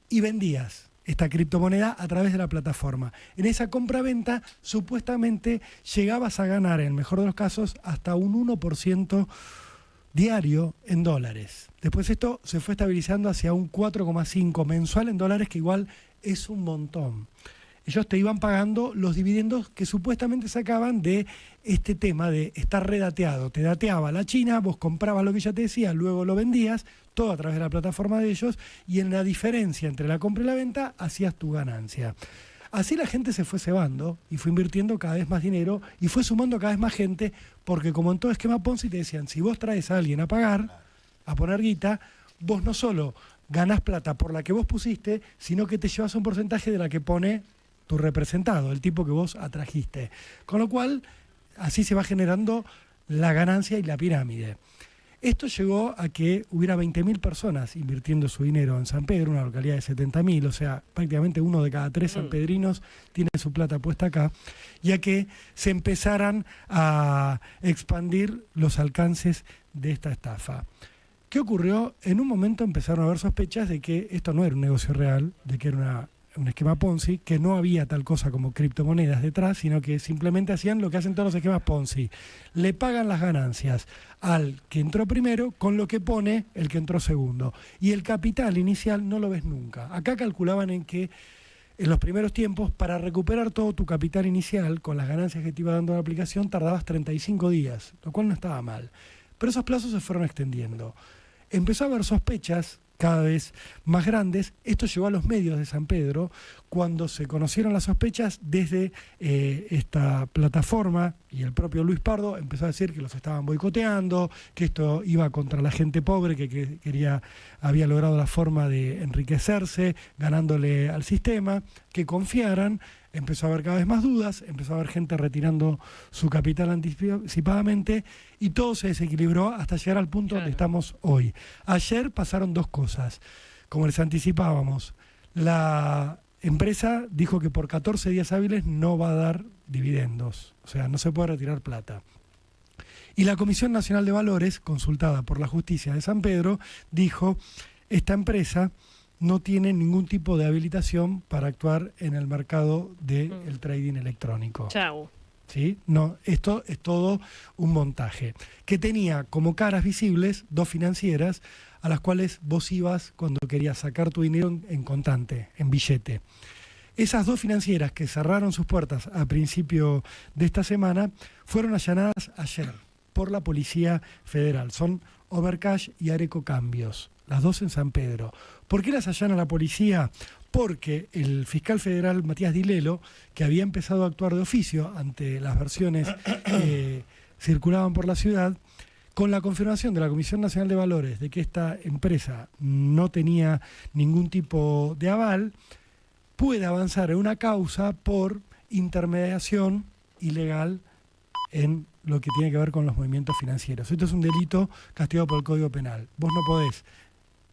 y vendías esta criptomoneda a través de la plataforma. En esa compra-venta, supuestamente, llegabas a ganar, en el mejor de los casos, hasta un 1% diario en dólares. Después esto se fue estabilizando hacia un 4,5 mensual en dólares, que igual es un montón. Ellos te iban pagando los dividendos que supuestamente sacaban de este tema de estar redateado. Te dateaba la China, vos comprabas lo que ella te decía, luego lo vendías, todo a través de la plataforma de ellos, y en la diferencia entre la compra y la venta hacías tu ganancia. Así la gente se fue cebando y fue invirtiendo cada vez más dinero y fue sumando cada vez más gente, porque como en todo esquema Ponzi te decían, si vos traes a alguien a pagar, a poner guita, vos no solo ganás plata por la que vos pusiste, sino que te llevas un porcentaje de la que pone tu representado, el tipo que vos atrajiste. Con lo cual, así se va generando la ganancia y la pirámide. Esto llegó a que hubiera 20.000 personas invirtiendo su dinero en San Pedro, una localidad de 70.000, o sea, prácticamente 1 de cada 3 sanpedrinos tiene su plata puesta acá, y a que se empezaran a expandir los alcances de esta estafa. ¿Qué ocurrió? En un momento empezaron a haber sospechas de que esto no era un negocio real, de que era un esquema Ponzi, que no había tal cosa como criptomonedas detrás, sino que simplemente hacían lo que hacen todos los esquemas Ponzi. Le pagan las ganancias al que entró primero con lo que pone el que entró segundo. Y el capital inicial no lo ves nunca. Acá calculaban en que en los primeros tiempos, para recuperar todo tu capital inicial con las ganancias que te iba dando la aplicación, tardabas 35 días, lo cual no estaba mal. Pero esos plazos se fueron extendiendo. Empezó a haber sospechas cada vez más grandes. Esto llegó a los medios de San Pedro cuando se conocieron las sospechas desde esta plataforma, y el propio Luis Pardo empezó a decir que los estaban boicoteando, que esto iba contra la gente pobre que había logrado la forma de enriquecerse ganándole al sistema, que confiaran. Empezó a haber cada vez más dudas, empezó a haber gente retirando su capital anticipadamente y todo se desequilibró hasta llegar al punto donde estamos hoy. Ayer pasaron dos cosas. Como les anticipábamos, la empresa dijo que por 14 días hábiles no va a dar dividendos, o sea, no se puede retirar plata. Y la Comisión Nacional de Valores, consultada por la Justicia de San Pedro, dijo, esta empresa no tiene ningún tipo de habilitación para actuar en el mercado del trading electrónico.
Chau.
¿Sí? No, esto es todo un montaje. Que tenía como caras visibles dos financieras a las cuales vos ibas cuando querías sacar tu dinero en contante, en billete. Esas dos financieras que cerraron sus puertas a principio de esta semana fueron allanadas ayer por la Policía Federal. Son Overcash y Areco Cambios, las dos en San Pedro. ¿Por qué las allana la policía? Porque el fiscal federal Matías Dilelo, que había empezado a actuar de oficio ante las versiones que circulaban por la ciudad, con la confirmación de la Comisión Nacional de Valores de que esta empresa no tenía ningún tipo de aval, puede avanzar en una causa por intermediación ilegal en lo que tiene que ver con los movimientos financieros. Esto es un delito castigado por el Código Penal. Vos no podés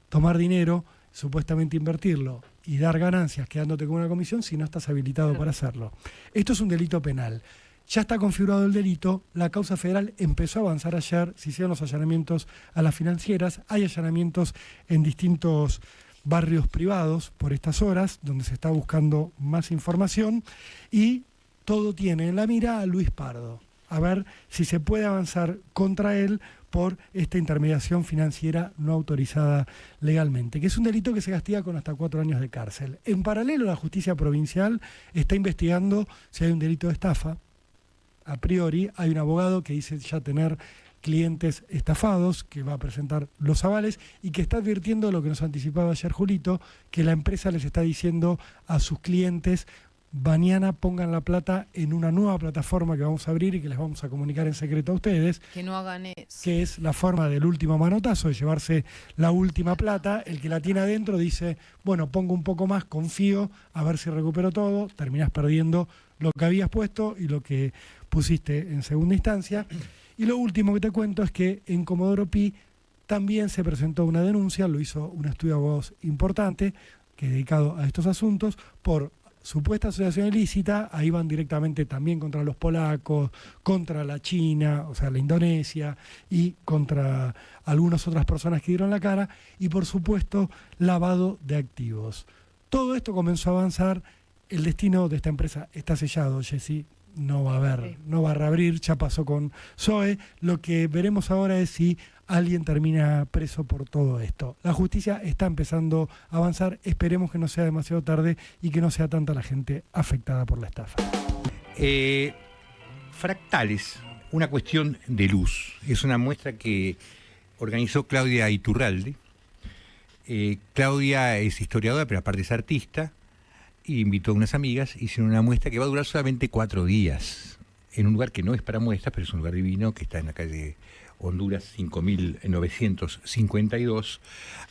tomar dinero, supuestamente invertirlo y dar ganancias quedándote con una comisión si no estás habilitado para hacerlo. Esto es un delito penal. Ya está configurado el delito, la causa federal empezó a avanzar ayer, se hicieron los allanamientos a las financieras, hay allanamientos en distintos barrios privados por estas horas, donde se está buscando más información, y todo tiene en la mira a Luis Pardo, a ver si se puede avanzar contra él por esta intermediación financiera no autorizada legalmente, que es un delito que se castiga con hasta 4 años de cárcel. En paralelo, la justicia provincial está investigando si hay un delito de estafa. A priori, hay un abogado que dice ya tener clientes estafados, que va a presentar los avales y que está advirtiendo lo que nos anticipaba ayer Julito, que la empresa les está diciendo a sus clientes: mañana pongan la plata en una nueva plataforma que vamos a abrir y que les vamos a comunicar en secreto a ustedes.
Que no hagan eso.
Que es la forma del último manotazo, de llevarse la última plata. El que la tiene adentro dice, bueno, pongo un poco más, confío, a ver si recupero todo. Terminás perdiendo lo que habías puesto y lo que pusiste en segunda instancia. Y lo último que te cuento es que en Comodoro Pi también se presentó una denuncia, lo hizo un estudio de abogados importante, que es dedicado a estos asuntos, por supuesta asociación ilícita. Ahí van directamente también contra los polacos, contra la China, o sea, la Indonesia, y contra algunas otras personas que dieron la cara, y por supuesto, lavado de activos. Todo esto comenzó a avanzar. El destino de esta empresa está sellado, Jessy. No va a haber, no va a reabrir, ya pasó con Zoe. Lo que veremos ahora es si alguien termina preso por todo esto. La justicia está empezando a avanzar, esperemos que no sea demasiado tarde y que no sea tanta la gente afectada por la estafa.
Fractales, una cuestión de luz. Es una muestra que organizó Claudia Iturralde. Claudia es historiadora, pero aparte es artista. Y invitó a unas amigas, hicieron una muestra que va a durar solamente 4 días, en un lugar que no es para muestras, pero es un lugar divino, que está en la calle Honduras 5952.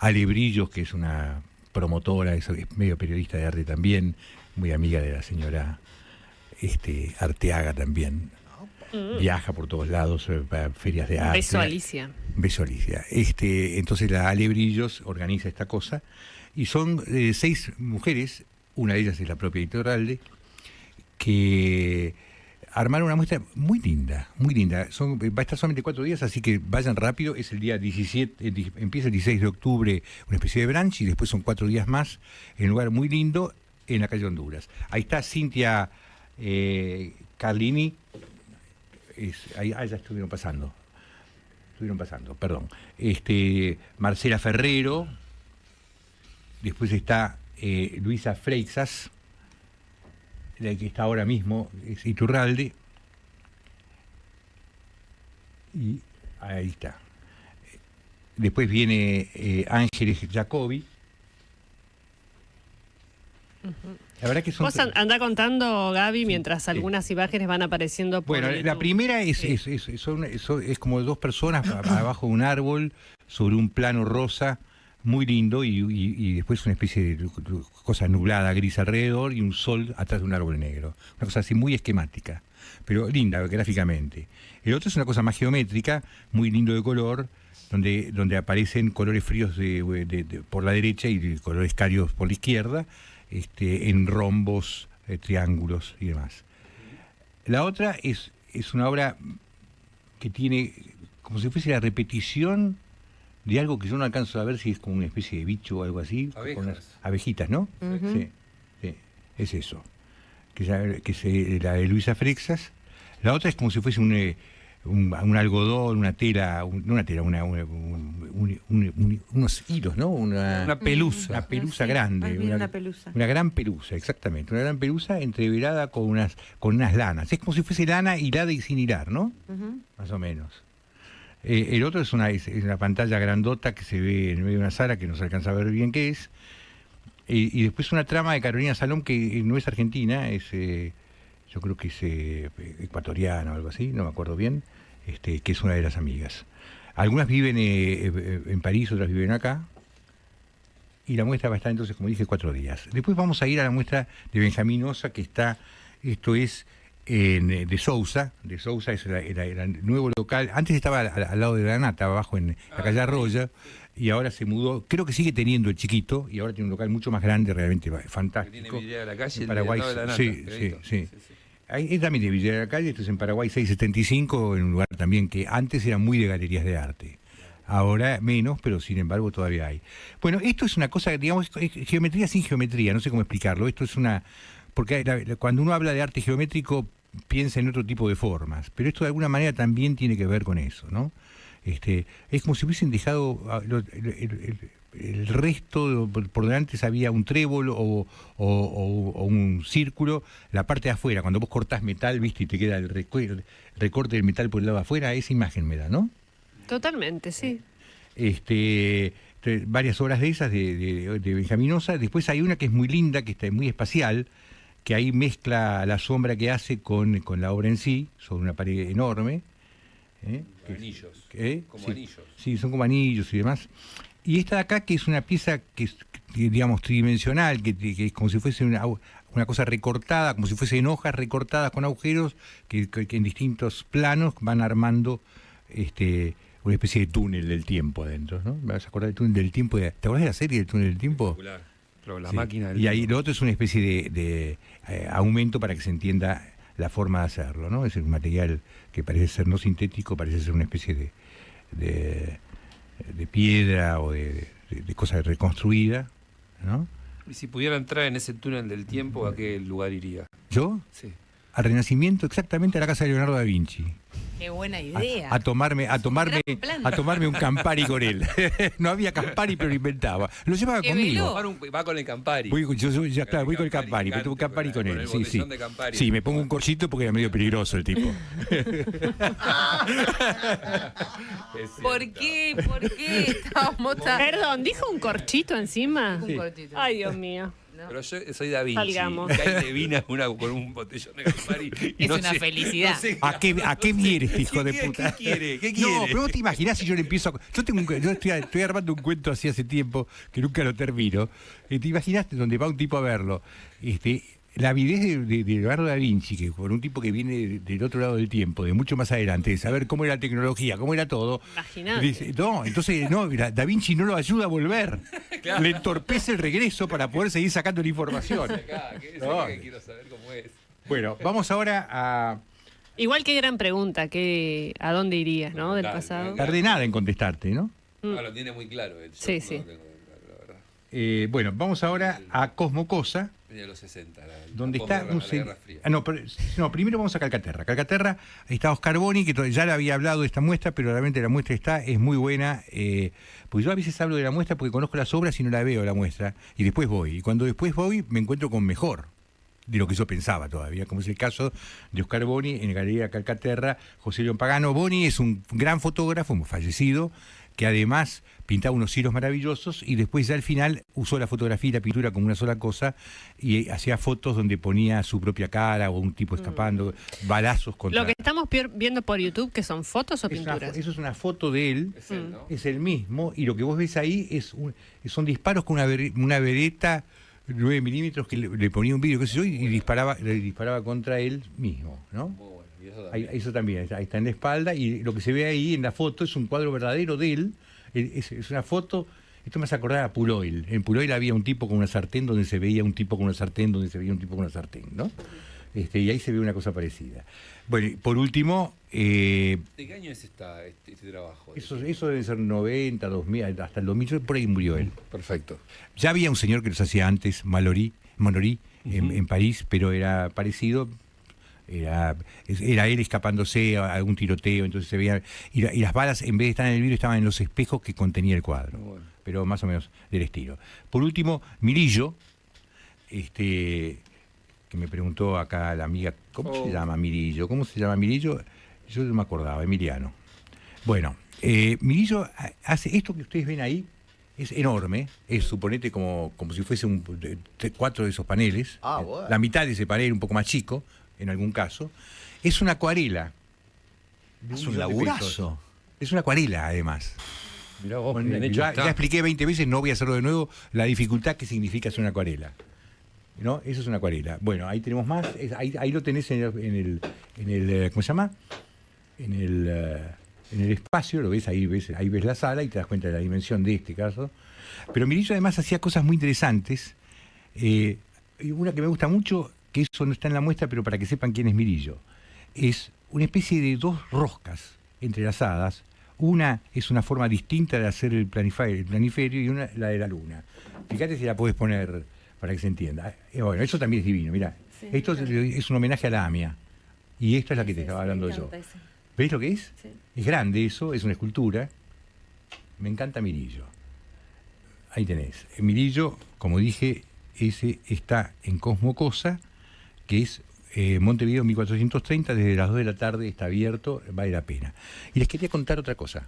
Ale Brillos, que es una promotora, es medio periodista de arte también, muy amiga de la señora Arteaga también. Viaja por todos lados, para ferias de arte.
Beso Alicia.
Beso Alicia. Entonces la Ale Brillos organiza esta cosa, y son 6 mujeres. Una de ellas es la propia Iturralde, que armaron una muestra muy linda, muy linda. Va a estar solamente 4 días, así que vayan rápido. Es el día 17, empieza el 16 de octubre, una especie de brunch, y después son 4 días más, en un lugar muy lindo, en la calle Honduras. Ahí está Cintia Carlini, ya estuvieron pasando, perdón. Marcela Ferrero, después está Luisa Freixas, la que está ahora mismo es Iturralde, y ahí está. Después viene Ángeles Jacobi. La verdad que son...
Vos anda contando, Gaby, mientras algunas imágenes van apareciendo por
Bueno, la primera es como 2 personas abajo de un árbol, sobre un plano rosa, muy lindo, y después una especie de cosa nublada, gris alrededor, y un sol atrás de un árbol negro. Una cosa así muy esquemática, pero linda gráficamente. El otro es una cosa más geométrica, muy lindo de color, donde aparecen colores fríos por la derecha y colores cálidos por la izquierda, en rombos, triángulos y demás. La otra es una obra que tiene como si fuese la repetición de algo que yo no alcanzo a ver si es como una especie de bicho o algo así.
Abejas.
Con las abejitas, ¿no? Sí, es eso. Que es la de Luisa Freixas. La otra es como si fuese un algodón, una tela, unos hilos, ¿no? Una pelusa. Una pelusa grande.
Una pelusa.
Una gran pelusa, exactamente. Una gran pelusa entreverada con unas lanas. Es como si fuese lana hilada y sin hilar, ¿no? Más o menos. El otro es una pantalla grandota que se ve en medio de una sala que no se alcanza a ver bien qué es. Y después una trama de Carolina Salom que no es argentina, yo creo que es ecuatoriana o algo así, no me acuerdo bien, que es una de las amigas. Algunas viven en París, otras viven acá. Y la muestra va a estar entonces, como dije, 4 días. Después vamos a ir a la muestra de Benjamín Osa, que está, esto es de Sousa. De Sousa era el nuevo local. Antes estaba al lado de Granata, abajo en la calle Arroyo, y ahora se mudó. Creo que sigue teniendo el chiquito, y ahora tiene un local mucho más grande, realmente fantástico.
Tiene Villa de la Calle,
en Paraguay,
de la Nata,
sí. Ahí también de Villa de la Calle, esto es en Paraguay 675, en un lugar también que antes era muy de galerías de arte. Ahora menos, pero sin embargo todavía hay. Bueno, esto es una cosa, digamos, es geometría sin geometría, no sé cómo explicarlo. Esto es una... Porque cuando uno habla de arte geométrico piensa en otro tipo de formas, pero esto de alguna manera también tiene que ver con eso, ¿no? Es como si hubiesen dejado el resto, por delante había un trébol o un círculo, la parte de afuera, cuando vos cortás metal, viste, y te queda el recorte del metal por el lado de afuera, esa imagen me da, ¿no?
Totalmente, sí.
Varias obras de esas de Benjamín Ossa. Después hay una que es muy linda, que está muy espacial, que ahí mezcla la sombra que hace con la obra en sí, sobre una pared enorme.
Anillos. Como
sí,
anillos.
Sí, son como anillos y demás. Y esta de acá, que es una pieza que es, digamos, tridimensional, que es como si fuese una cosa recortada, como si fuesen hojas recortadas con agujeros, que en distintos planos van armando una especie de túnel del tiempo adentro, ¿no? ¿Me vas a acordar del túnel del tiempo? ¿Te acordás de la serie del túnel del tiempo?
Pero la
Sí.
máquina del
Y ahí
tiempo.
lo otro es una especie de aumento para que se entienda la forma de hacerlo, ¿no? Es un material que parece ser no sintético, parece ser una especie de piedra o de cosa reconstruida, ¿no?
Y si pudiera entrar en ese túnel del tiempo, ¿a qué lugar iría?
¿Yo?
Sí.
Al Renacimiento, exactamente a la casa de Leonardo da Vinci.
Qué buena idea.
A tomarme
gran plan.
un Campari con él. No había Campari, pero lo inventaba. Lo llevaba
Qué
conmigo.
Va con el Campari.
Voy con el Campari, me tomo un Campari con él. Sí, sí. Sí, me pongo un corchito porque era medio peligroso el tipo.
¿Por qué? ¿Por qué estábamos tan...
Perdón, ¿dijo un corchito encima?
Un cortito.
Ay, Dios mío.
¿No?
Pero yo soy Da Vinci.
Salgamos.
Cae de vina con un botellón de Campari. Y
Es una felicidad.
no sé
¿A qué viene este hijo de puta?
¿Qué quiere? ¿Qué
No,
quiere?
pero vos te imaginás si yo le empiezo a... Yo estoy armando un cuento así hace tiempo, que nunca lo termino. ¿Te imaginás donde va un tipo a verlo? La avidez de Leonardo da Vinci, que por un tipo que viene del otro lado del tiempo, de mucho más adelante, de saber cómo era la tecnología, cómo era todo.
Imagínate.
Dice, Da Vinci no lo ayuda a volver.
Claro.
Le entorpece el regreso para poder seguir sacando la información.
Que quiero saber cómo es.
Bueno, vamos ahora a...
Igual qué gran pregunta, ¿a dónde irías, no? Del
Dale,
pasado.
Tardé nada en contestarte, ¿no?
Lo tiene muy claro él. Yo
Sí,
no
sí.
lo tengo claro, la verdad.
Bueno, vamos ahora a Cosmocosa,
Venía a los 60.
donde está
la Guerra Fría.
primero vamos a Calcaterra. Calcaterra está Oscar Boni, que ya le había hablado de esta muestra, pero realmente la muestra es muy buena. Pues yo a veces hablo de la muestra porque conozco las obras y no la veo la muestra, y después voy. Y cuando después voy, me encuentro con mejor de lo que yo pensaba todavía, como es el caso de Oscar Boni en la Galería Calcaterra. José León Pagano. Boni es un gran fotógrafo, fallecido, que además pintaba unos hilos maravillosos y después ya al final usó la fotografía y la pintura como una sola cosa y hacía fotos donde ponía su propia cara o un tipo escapando, balazos contra...
Lo que estamos viendo por YouTube, ¿que son fotos o pinturas?
Eso es una foto de él,
Es él, ¿no?
es el mismo, y lo que vos ves ahí son disparos con una Beretta 9 milímetros que le ponía un vidrio, qué sé yo, y le disparaba contra él mismo, ¿no?
Muy bueno. Y eso también.
Eso también, ahí está en la espalda, y lo que se ve ahí en la foto es un cuadro verdadero de él, es una foto, esto me hace acordar a Puloil. En Puloil había un tipo con una sartén donde se veía un tipo con una sartén, donde se veía un tipo con una sartén, ¿no? Y ahí se ve una cosa parecida. Bueno, y por último...
¿De qué año es este trabajo?
Eso debe ser 90, 2000, hasta el 2000, por ahí murió él.
Perfecto.
Ya había un señor que los hacía antes, Malory, en París, pero era parecido... Era él escapándose a algún tiroteo, entonces se veía... Y las balas, en vez de estar en el vidrio, estaban en los espejos que contenía el cuadro.
Bueno.
Pero más o menos del estilo. Por último, Mirillo, que me preguntó acá la amiga, ¿cómo se llama Mirillo? ¿Cómo se llama Mirillo? Yo no me acordaba, Emiliano. Bueno, Mirillo hace esto que ustedes ven ahí, es enorme, es suponete como si fuese 4 de esos paneles.
Bueno.
La mitad de ese panel, un poco más chico, en algún caso. Es una acuarela.
Es un laburazo.
Es una acuarela, además.
Mirá vos,
Bueno,
bien hecho
ya
está.
expliqué 20 veces, no voy a hacerlo de nuevo, la dificultad que significa hacer una acuarela. ¿no? Eso es una acuarela. Bueno, ahí tenemos más. Ahí lo tenés en el ¿cómo se llama? En el espacio, lo ves ahí ves la sala y te das cuenta de la dimensión de este caso. Pero Mirillo además hacía cosas muy interesantes. Y una que me gusta mucho, que eso no está en la muestra, pero para que sepan quién es Mirillo, es una especie de dos roscas entrelazadas. Una es una forma distinta de hacer el planiferio y una la de la luna. Fíjate si la puedes poner para que se entienda. Bueno, eso también es divino, mirá. Sí, esto es un homenaje a la AMIA. Y esta es la que te estaba hablando yo. ¿Ves lo que es? Sí. Es grande eso, es una escultura. Me encanta Mirillo. Ahí tenés. Mirillo, como dije, ese está en Cosmo Cosa, que es Montevideo 1430, desde las 2 de la tarde está abierto, vale la pena. Y les quería contar otra cosa.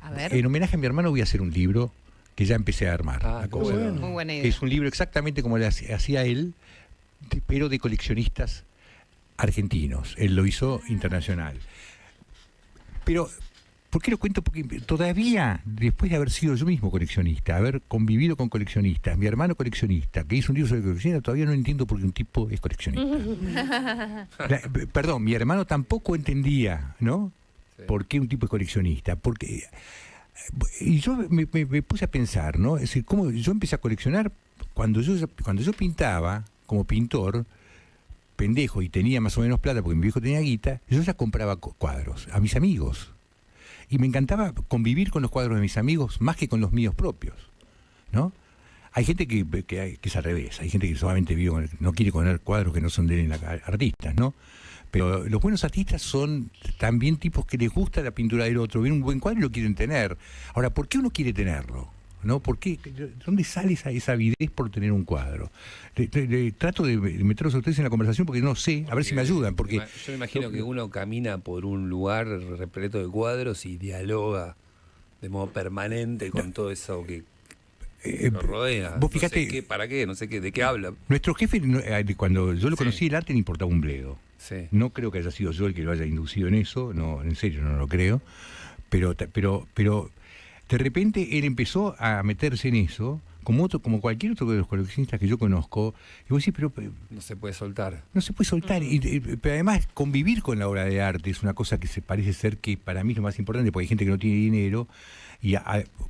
A ver.
En homenaje a mi hermano voy a hacer un libro que ya empecé a armar.
Muy buena idea.
Es un libro exactamente como le hacía él, pero de coleccionistas argentinos. Él lo hizo internacional. Pero, ¿por qué lo cuento? Porque todavía, después de haber sido yo mismo coleccionista, haber convivido con coleccionistas, mi hermano coleccionista, que hizo un libro sobre coleccionistas, todavía no entiendo por qué un tipo es coleccionista. Perdón, mi hermano tampoco entendía, ¿no? Sí. ¿Por qué un tipo es coleccionista? Porque... Y yo me puse a pensar, ¿no? Es decir, cómo yo empecé a coleccionar cuando yo pintaba como pintor, pendejo, y tenía más o menos plata porque mi viejo tenía guita, yo ya compraba cuadros a mis amigos. Y me encantaba convivir con los cuadros de mis amigos más que con los míos propios, ¿no? Hay gente que es al revés, hay gente que solamente no quiere poner cuadros que no son de artistas, ¿no? Pero los buenos artistas son también tipos que les gusta la pintura del otro, ven un buen cuadro y lo quieren tener. Ahora, ¿por qué uno quiere tenerlo? ¿No? ¿Por qué? ¿Dónde sale esa avidez por tener un cuadro? Trato de meterlos a ustedes en la conversación porque no sé, a ver si me ayudan. Porque
yo me imagino que uno camina por un lugar repleto de cuadros y dialoga de modo permanente con todo eso que nos rodea.
Vos fíjate,
no sé ¿para qué? No sé de qué habla.
Nuestro jefe, cuando yo lo conocí, el arte le importaba un bledo.
Sí.
No creo que haya sido yo el que lo haya inducido en eso, no, en serio, no lo creo. Pero de repente él empezó a meterse en eso, como cualquier otro de los coleccionistas que yo conozco, y vos decís, pero...
No se puede soltar.
No se puede soltar, pero además convivir con la obra de arte es una cosa que se parece ser que para mí es lo más importante, porque hay gente que no tiene dinero, y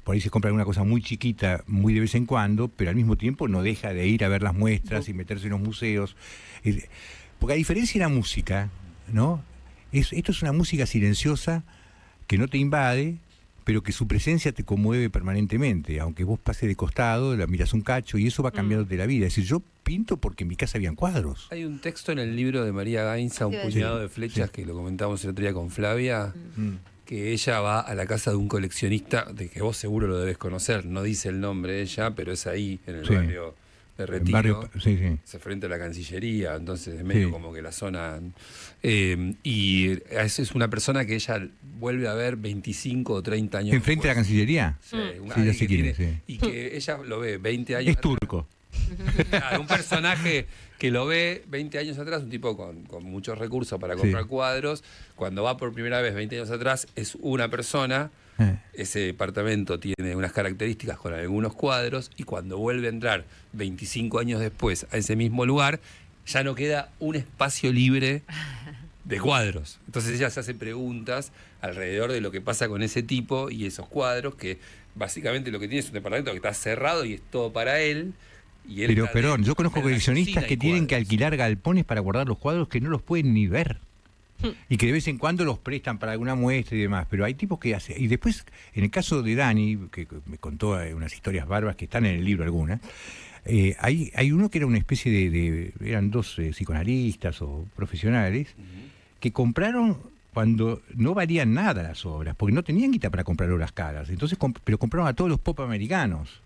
por ahí se compra alguna cosa muy chiquita, muy de vez en cuando, pero al mismo tiempo no deja de ir a ver las muestras y meterse en los museos. Porque a diferencia de la música, ¿no? Esto es una música silenciosa que no te invade, pero que su presencia te conmueve permanentemente. Aunque vos pases de costado, la miras un cacho y eso va cambiándote la vida. Es decir, yo pinto porque en mi casa habían cuadros.
Hay un texto en el libro de María Gainza, Un puñado de flechas, que lo comentamos el otro día con Flavia, que ella va a la casa de un coleccionista, de que vos seguro lo debes conocer, no dice el nombre de ella, pero es ahí, en el barrio de Retiro, se frente a la Cancillería, entonces es medio como que la zona... y es una persona que ella vuelve a ver 25 o 30 años
¿enfrente de la Cancillería?
Sí,
ya sé quién es.
Y que ella lo ve 20 años
Es
atrás.
turco.
Claro, un personaje que lo ve 20 años atrás, un tipo con muchos recursos para comprar cuadros. Cuando va por primera vez 20 años atrás, es una persona. Ese departamento tiene unas características con algunos cuadros, y cuando vuelve a entrar 25 años después a ese mismo lugar, ya no queda un espacio libre de cuadros. Entonces ella se hace preguntas alrededor de lo que pasa con ese tipo y esos cuadros, que básicamente lo que tiene es un departamento que está cerrado y es todo para él. Y él
perdón, yo conozco coleccionistas que tienen que alquilar galpones para guardar los cuadros que no los pueden ni ver. Y que de vez en cuando los prestan para alguna muestra y demás, pero hay tipos que hacen. Y después, en el caso de Dani, que me contó unas historias bárbaras que están en el libro algunas, hay uno que era una especie eran dos psicoanalistas o profesionales que compraron cuando no valían nada las obras, porque no tenían guita para comprar obras caras, entonces pero compraron a todos los pop americanos.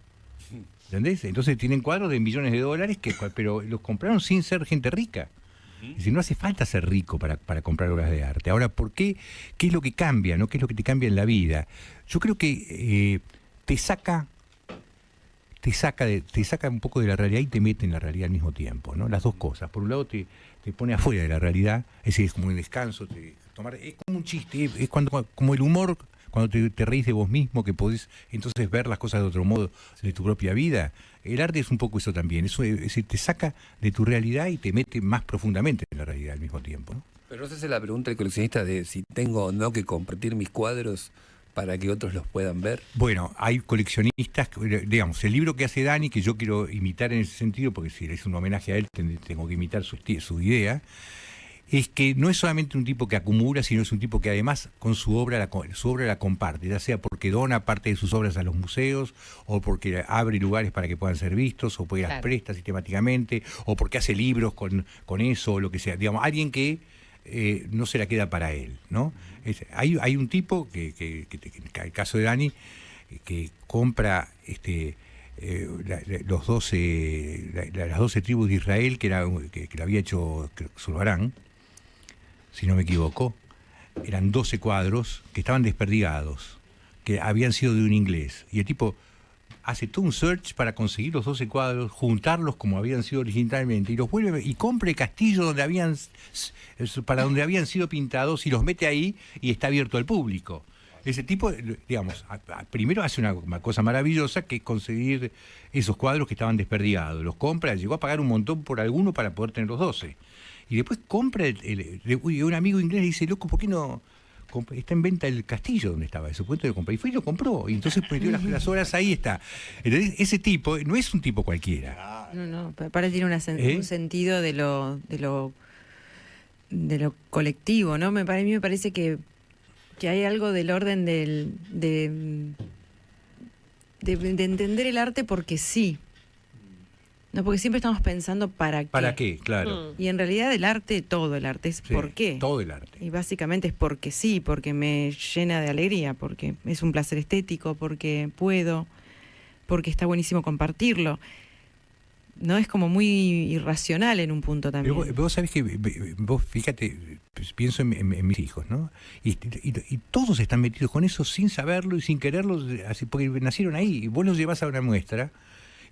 ¿Entendés? Entonces tienen cuadros de millones de dólares, pero los compraron sin ser gente rica. Es decir, no hace falta ser rico para comprar obras de arte. Ahora, ¿por qué? ¿Qué es lo que cambia? ¿No? ¿Qué es lo que te cambia en la vida? Yo creo que te saca un poco de la realidad y te mete en la realidad al mismo tiempo, ¿no? Las dos cosas. Por un lado te pone afuera de la realidad, es decir, es como un descanso, es como un chiste, es como el humor cuando te reís de vos mismo, que podés entonces ver las cosas de otro modo, de tu propia vida. El arte es un poco eso también, eso es decir, te saca de tu realidad y te mete más profundamente en la realidad al mismo tiempo, ¿no?
Pero no se hace la pregunta del coleccionista de si tengo o no que compartir mis cuadros para que otros los puedan ver.
Bueno, hay coleccionistas, digamos, el libro que hace Dani, que yo quiero imitar en ese sentido, porque si es un homenaje a él, tengo que imitar su idea, es que no es solamente un tipo que acumula, sino es un tipo que además con su obra la comparte, ya sea porque dona parte de sus obras a los museos, o porque abre lugares para que puedan ser vistos, o porque las presta sistemáticamente, o porque hace libros con eso, o lo que sea. Digamos, alguien que no se la queda para él, ¿no? Hay un tipo que en el caso de Dani, que compra las 12 tribus de Israel que lo había hecho Zurbarán, si no me equivoco. Eran 12 cuadros que estaban desperdigados, que habían sido de un inglés, y el tipo hace todo un search para conseguir los 12 cuadros, juntarlos como habían sido originalmente, y los vuelve y compra el castillo para donde habían sido pintados, y los mete ahí y está abierto al público. Ese tipo, digamos, primero hace una cosa maravillosa, que es conseguir esos cuadros que estaban desperdigados. Los compra, llegó a pagar un montón por alguno para poder tener los 12. Y después compra, un amigo inglés le dice, loco, ¿por qué no...? Está en venta el castillo donde estaba eso, pues lo compré, y fue y lo compró, y entonces metió las obras, ahí está. Entonces, ese tipo no es un tipo cualquiera.
No, para él tiene un sentido de lo colectivo, ¿no? A mí me parece que hay algo del orden de entender el arte porque sí. No, porque siempre estamos pensando ¿para qué?
¿Para qué? Claro.
Y en realidad todo el arte es ¿por qué?
Todo el arte.
Y básicamente es porque sí, porque me llena de alegría, porque es un placer estético, porque puedo, porque está buenísimo compartirlo. No, es como muy irracional en un punto también.
Pero vos sabés que, vos fíjate, pienso en mis hijos, ¿no? Y todos están metidos con eso sin saberlo y sin quererlo, así, porque nacieron ahí. Y vos los llevás a una muestra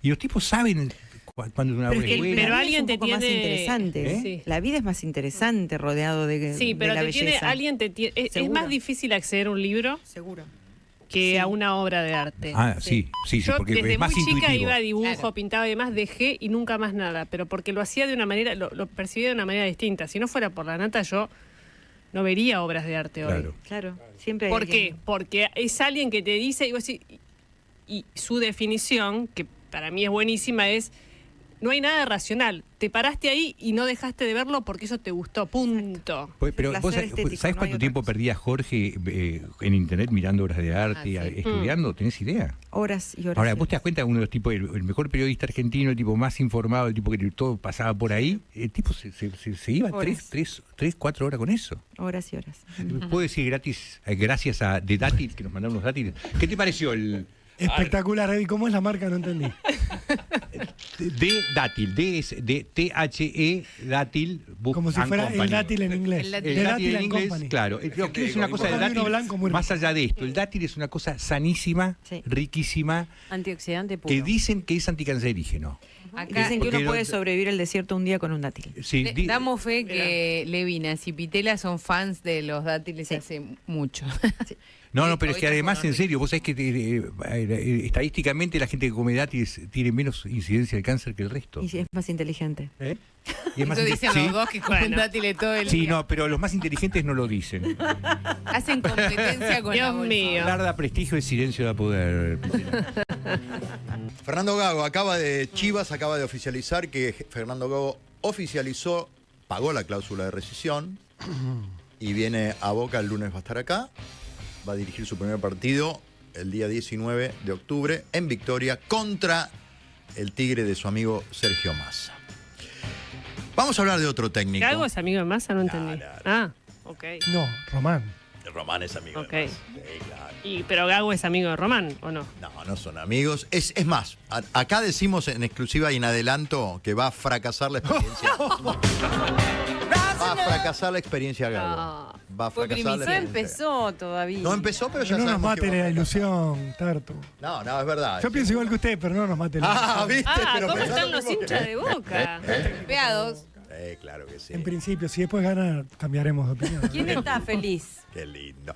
y los tipos saben cuando una obra es buena.
Pero alguien te tiene
más interesante.
Sí.
La vida es más interesante rodeado de
Sí, pero
de la belleza.
alguien te tiene. Es más difícil acceder a un libro.
Seguro.
Que a una obra de arte.
Ah, sí,
Yo
porque
desde
es más
muy chica
intuitivo.
iba a dibujo, pintaba y demás, dejé y nunca más nada, pero porque lo hacía de una manera, lo percibía de una manera distinta. Si no fuera por la nata, yo no vería obras de arte hoy.
Claro, siempre hay
¿Por
alguien.
qué? Porque es alguien que te dice, y su definición, que para mí es buenísima, es: no hay nada racional. Te paraste ahí y no dejaste de verlo porque eso te gustó, punto.
Pero vos ¿sabés cuánto tiempo perdía Jorge en internet mirando obras de arte y estudiando? ¿Tenés idea?
Horas y horas.
Ahora, vos te das cuenta, uno de los tipos, el mejor periodista argentino, el tipo más informado, el tipo que todo pasaba por ahí, el tipo se iba 3-4 horas con eso.
Horas y horas.
Puedo decir gracias a The Dátil, que nos mandaron los dátiles. ¿Qué te pareció el...?
Espectacular, Eddie. ¿Cómo es la marca? No entendí.
De Dátil, D es de THE Dátil Book
Como si
and
fuera
Company.
el dátil en inglés.
El dátil en inglés, claro. Quiero decir una cosa del dátil, más allá de esto. El dátil es una cosa sanísima, riquísima,
antioxidante puro.
que dicen que es anticancerígeno.
Acá dicen que uno puede sobrevivir al desierto un día con un dátil.
Sí,
damos fe que Levinas y Pitela son fans de los dátiles hace mucho.
No, pero es que además, en serio, vos sabés que estadísticamente la gente que come dátiles tiene menos incidencia de cáncer que el resto.
Y es más inteligente.
Y es más
Eso dicen los dos que comen dátiles todo el día.
Sí, no, pero los más inteligentes no lo dicen.
Hacen competencia con
Dios mío.
Guarda prestigio y silencio da poder.
Fernando Gago Chivas acaba de oficializar que Fernando Gago pagó la cláusula de rescisión y viene a Boca. El lunes va a estar acá. Va a dirigir su primer partido el día 19 de octubre en Victoria contra el Tigre de su amigo Sergio Massa. Vamos a hablar de otro técnico.
¿Gago es amigo de Massa? No entendí. Ah, ok.
No, Román.
Román es amigo de Massa. Sí, claro.
¿Pero Gago es amigo de Román o no?
No son amigos. Es más, acá decimos en exclusiva y en adelanto que va a fracasar la experiencia. Va a fracasar la experiencia Gago. Va a fracasar la experiencia.
No empezó todavía.
No empezó, pero ya
no nos
sabemos que
mate la ilusión, Tartu.
No, es verdad.
Yo pienso igual que usted, pero no nos mate la ilusión.
¿Viste? Pero
¿cómo están los hinchas de Boca?
Peados.
Claro que sí.
En principio, si después gana, cambiaremos de opinión.
¿Quién está feliz?
Qué lindo.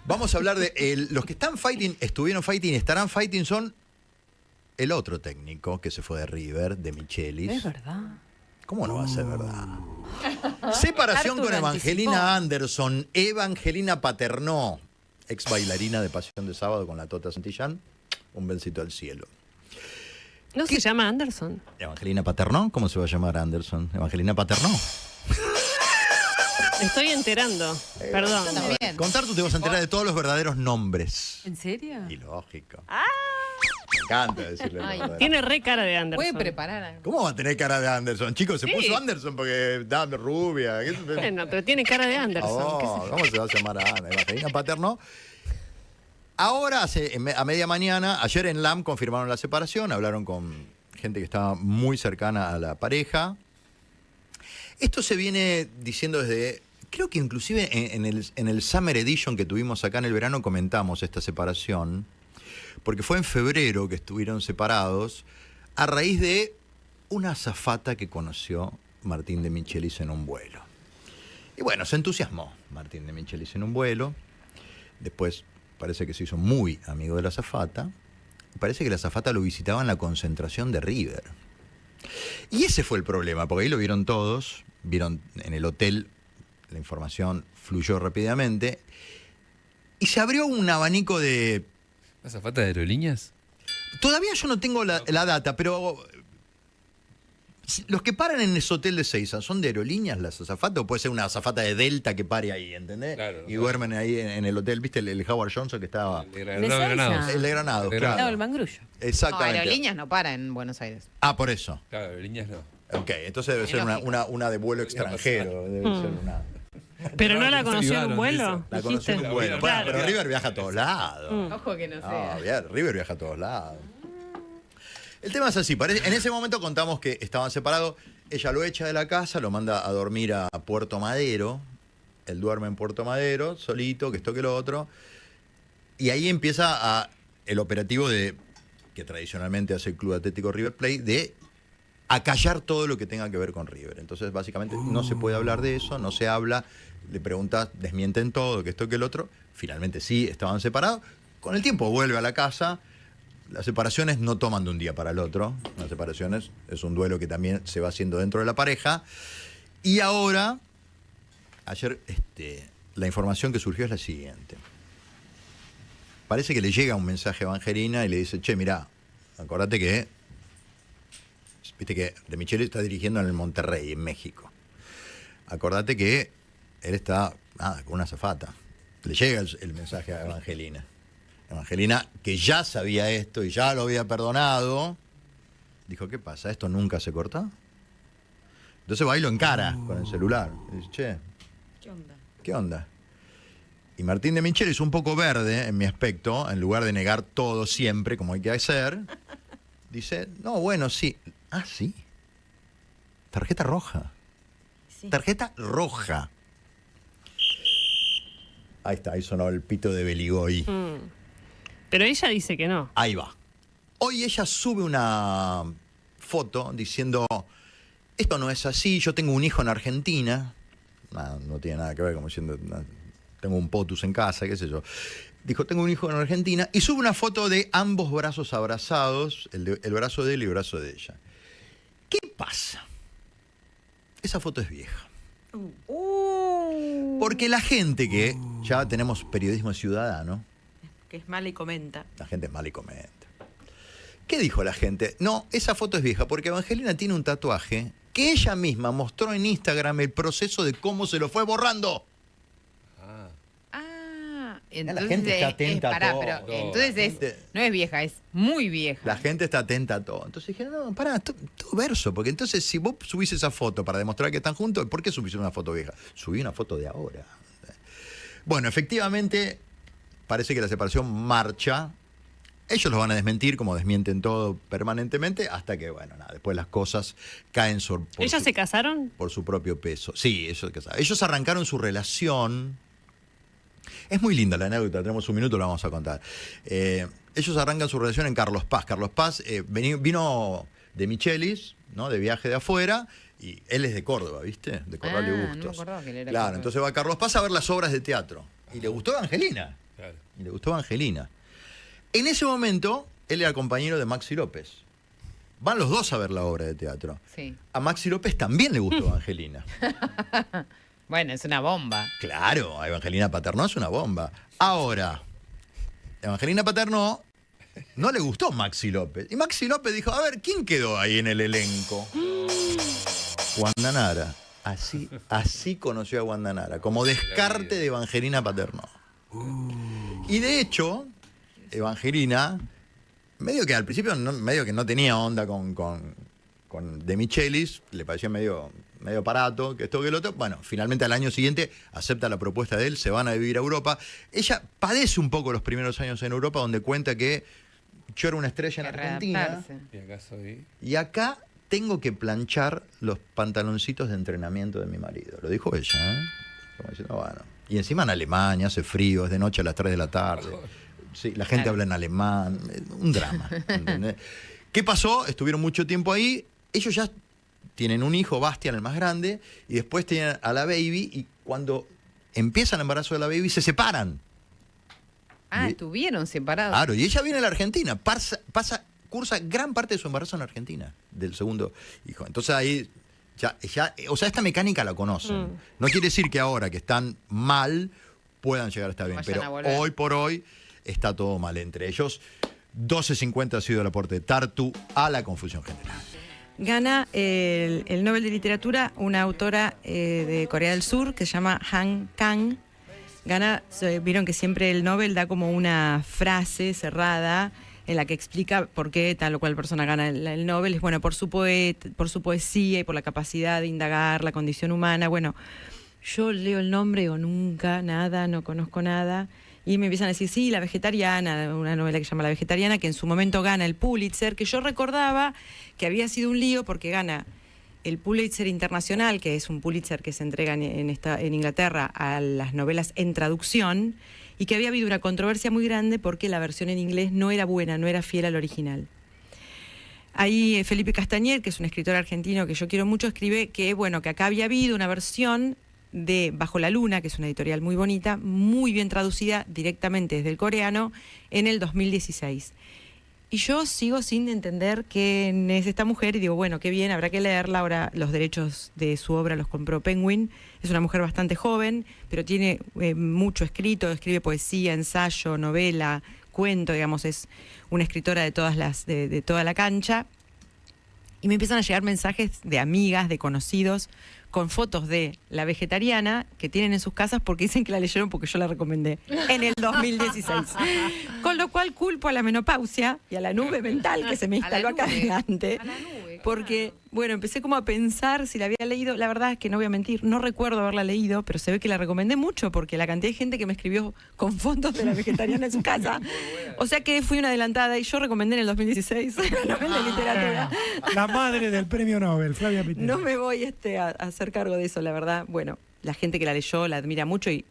Vamos a hablar de los que están fighting, estuvieron fighting, estarán fighting son el otro técnico que se fue de River, de Michelis.
Es verdad.
¿Cómo no va a ser verdad? Separación con Evangelina Anderson, Evangelina Paternò, ex bailarina de Pasión de Sábado con la Tota Santillán. Un besito al cielo.
¿No se llama Anderson?
¿Evangelina Paternò? ¿Cómo se va a llamar Anderson? ¿Evangelina Paternò?
Me estoy enterando. Perdón.
Contar tú te vas a enterar de todos los verdaderos nombres.
¿En serio?
Y lógico. Me encanta decirle los verdaderos.
Tiene re cara de Anderson.
Puede preparar algo.
¿Cómo va a tener cara de Anderson? Chicos, se puso Anderson porque da rubia.
Bueno, pero tiene cara de Anderson.
¿Cómo se va a llamar a Ana? Evangelina Paternò. Ahora, a media mañana, ayer en LAM confirmaron la separación, hablaron con gente que estaba muy cercana a la pareja. Esto se viene diciendo desde, creo que inclusive en el Summer Edition que tuvimos acá en el verano comentamos esta separación, porque fue en febrero que estuvieron separados a raíz de una azafata que conoció Martín de Michelis en un vuelo. Y bueno, se entusiasmó Martín de Michelis en un vuelo, después parece que se hizo muy amigo de la azafata. Parece que la azafata lo visitaba en la concentración de River. Y ese fue el problema, porque ahí lo vieron todos, vieron en el hotel, la información fluyó rápidamente, y se abrió un abanico de...
¿Azafata de aerolíneas?
Todavía yo no tengo la data, pero... Los que paran en ese hotel de Seiza, ¿son de aerolíneas las azafatas? ¿O puede ser una azafata de Delta que pare ahí, ¿entendés? Claro, y duermen ahí en el hotel, ¿viste? El Howard Johnson que estaba...
El de Granados.
El de Granados, claro.
No, el Mangrullo.
Exactamente.
No, aerolíneas no para en Buenos Aires.
Ah, por eso.
Claro, aerolíneas no.
Ok, entonces debe ser una de vuelo extranjero. Debe ser una...
¿Pero no la conoció en un vuelo?
La conoció en un vuelo. Bueno, pero River viaja a todos lados.
Ojo que no sea.
River viaja a todos lados. El tema es así, en ese momento contamos que estaban separados, ella lo echa de la casa, lo manda a dormir a Puerto Madero, él duerme en Puerto Madero, solito, que esto que lo otro, y ahí empieza el operativo que tradicionalmente hace el Club Atlético River Plate, de acallar todo lo que tenga que ver con River. Entonces, básicamente, no se puede hablar de eso, no se habla, le preguntas, desmienten todo, que esto que el otro, finalmente sí, estaban separados, con el tiempo vuelve a la casa. Las separaciones no toman de un día para el otro. Las separaciones es un duelo que también se va haciendo dentro de la pareja. Y ahora, ayer, la información que surgió es la siguiente. Parece que le llega un mensaje a Evangelina y le dice, che, mirá, acordate que, viste que De Michelis está dirigiendo en el Monterrey, en México. Acordate que él está, con una azafata. Le llega el mensaje a Evangelina. Evangelina, que ya sabía esto y ya lo había perdonado, dijo, ¿qué pasa? ¿Esto nunca se cortó? Entonces va y lo encara con el celular. Y dice, che, ¿qué onda? Y Martín de Michelis, un poco verde en mi aspecto, en lugar de negar todo siempre, como hay que hacer, dice, no, bueno, sí. Ah, sí. Tarjeta roja. Sí. Tarjeta roja. Ahí está, ahí sonó el pito de Beligoy.
Pero ella dice que no.
Ahí va. Hoy ella sube una foto diciendo, esto no es así, yo tengo un hijo en Argentina. No tiene nada que ver, como diciendo, tengo un potus en casa, qué sé yo. Dijo, tengo un hijo en Argentina. Y sube una foto de ambos brazos abrazados, el brazo de él y el brazo de ella. ¿Qué pasa? Esa foto es vieja. Porque la gente que ya tenemos periodismo ciudadano,
que es mala y comenta.
La gente es mala y comenta. ¿Qué dijo la gente? No, esa foto es vieja porque Evangelina tiene un tatuaje que ella misma mostró en Instagram el proceso de cómo se lo fue borrando.
Entonces,
la gente está atenta a todo.
Pero, entonces no es vieja, es muy vieja.
La gente está atenta a todo. Entonces dije, no, pará, todo verso. Porque entonces si vos subís esa foto para demostrar que están juntos, ¿por qué subís una foto vieja? Subí una foto de ahora. Bueno, efectivamente, parece que la separación marcha. Ellos los van a desmentir, como desmienten todo permanentemente, hasta que, bueno, nada, después las cosas caen
¿Ellos se casaron?
Por su propio peso. Sí, ellos se casaron. Ellos arrancaron su relación. Es muy linda la anécdota, tenemos un minuto, la vamos a contar. Ellos arrancan su relación en Carlos Paz. Carlos Paz vino de Michelis, ¿no? De viaje de afuera, Y él es de Córdoba, ¿viste? De Corral de Bustos.
No me acordaba que él era
claro,
Córdoba.
entonces va Carlos Paz a ver las obras de teatro. Y le gustó Evangelina.
Claro.
Y le gustó Evangelina. En ese momento, él era compañero de Maxi López. Van los dos a ver la obra de teatro.
Sí.
A Maxi López también le gustó Evangelina.
Bueno, es una bomba.
Claro, a Evangelina Paternò es una bomba. Ahora, Evangelina Paternò no le gustó Maxi López. Y Maxi López dijo, a ver, ¿quién quedó ahí en el elenco? Wanda Nara. Así conoció a Wanda Nara, como descarte de Evangelina Paternò. Y de hecho, Evangelina, medio que al principio medio que no tenía onda con De Michelis, le pareció medio barato, que esto que el otro. Bueno, finalmente al año siguiente acepta la propuesta de él, se van a vivir a Europa. Ella padece un poco los primeros años en Europa, donde cuenta que yo era una estrella en Argentina. Y acá tengo que planchar los pantaloncitos de entrenamiento de mi marido. Lo dijo ella, ¿eh? Como diciendo, bueno. Y encima en Alemania, hace frío, es de noche a las 3 de la tarde. Sí, la gente habla en alemán. Un drama, ¿entendés? ¿Qué pasó? Estuvieron mucho tiempo ahí. Ellos ya tienen un hijo, Bastian, el más grande, y después tienen a la baby, y cuando empieza el embarazo de la baby, se separan.
Estuvieron separados.
Claro, y ella viene a la Argentina, cursa gran parte de su embarazo en Argentina, del segundo hijo. Entonces ahí, o sea, esta mecánica la conocen. No quiere decir que ahora que están mal, puedan llegar a estar bien, pero hoy por hoy está todo mal entre ellos. 12.50 ha sido el aporte de Tartu a la confusión general.
Gana el Nobel de Literatura una autora de Corea del Sur que se llama Han Kang. Vieron que siempre el Nobel da como una frase cerrada en la que explica por qué tal o cual persona gana el Nobel. Es bueno por su poesía y por la capacidad de indagar la condición humana. Bueno, yo leo el nombre y digo nunca, nada, no conozco nada. Y me empiezan a decir, sí, La Vegetariana, una novela que se llama La Vegetariana, que en su momento gana el Pulitzer, que yo recordaba que había sido un lío porque gana el Pulitzer Internacional, que es un Pulitzer que se entrega en Inglaterra a las novelas en traducción, y que había habido una controversia muy grande porque la versión en inglés no era buena, no era fiel al original. Ahí Felipe Castañer, que es un escritor argentino que yo quiero mucho, escribe que, bueno, que acá había habido una versión de Bajo la Luna, que es una editorial muy bonita, muy bien traducida directamente desde el coreano, en el 2016. Y yo sigo sin entender quién es esta mujer y digo, bueno, qué bien, habrá que leerla. Ahora los derechos de su obra los compró Penguin. Es una mujer bastante joven, pero tiene mucho escrito, escribe poesía, ensayo, novela, cuento, digamos, es una escritora de toda la cancha. Y me empiezan a llegar mensajes de amigas, de conocidos, con fotos de La Vegetariana que tienen en sus casas porque dicen que la leyeron porque yo la recomendé en el 2016. Con lo cual culpo a la menopausia y a la nube mental que se me instaló acá adelante. Porque, bueno, empecé como a pensar si la había leído. La verdad es que no voy a mentir, no recuerdo haberla leído, pero se ve que la recomendé mucho porque la cantidad de gente que me escribió con fotos de La Vegetariana en su casa. O sea que fui una adelantada y yo recomendé en el 2016 la novela de literatura.
La madre del premio Nobel, Flavia Pitera.
No me voy a hacer cargo de eso, la verdad. Bueno, la gente que la leyó la admira mucho. Y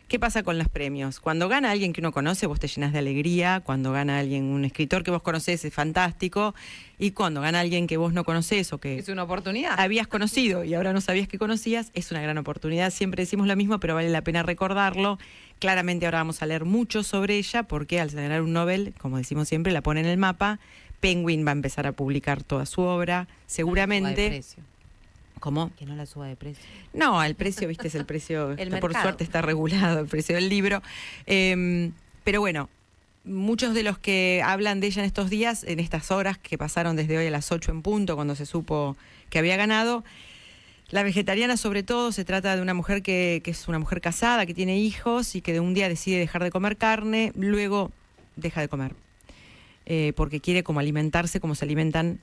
¿qué pasa con los premios? Cuando gana alguien que uno conoce, vos te llenas de alegría. Cuando gana alguien, un escritor que vos conocés, es fantástico. Y cuando gana alguien que vos no conocés o que
es una oportunidad,
habías conocido y ahora no sabías que conocías, es una gran oportunidad. Siempre decimos lo mismo, pero vale la pena recordarlo. Claramente ahora vamos a leer mucho sobre ella porque al ganar un Nobel, como decimos siempre, la pone en el mapa. Penguin va a empezar a publicar toda su obra, seguramente. ¿Cómo?
Que no la suba de precio.
No, el precio, viste, es el precio, por suerte está regulado el precio del libro. Pero bueno, muchos de los que hablan de ella en estos días, en estas horas que pasaron desde hoy a las 8 en punto, cuando se supo que había ganado, La Vegetariana sobre todo se trata de una mujer que es una mujer casada, que tiene hijos y que de un día decide dejar de comer carne, luego deja de comer. Porque quiere como alimentarse como se alimentan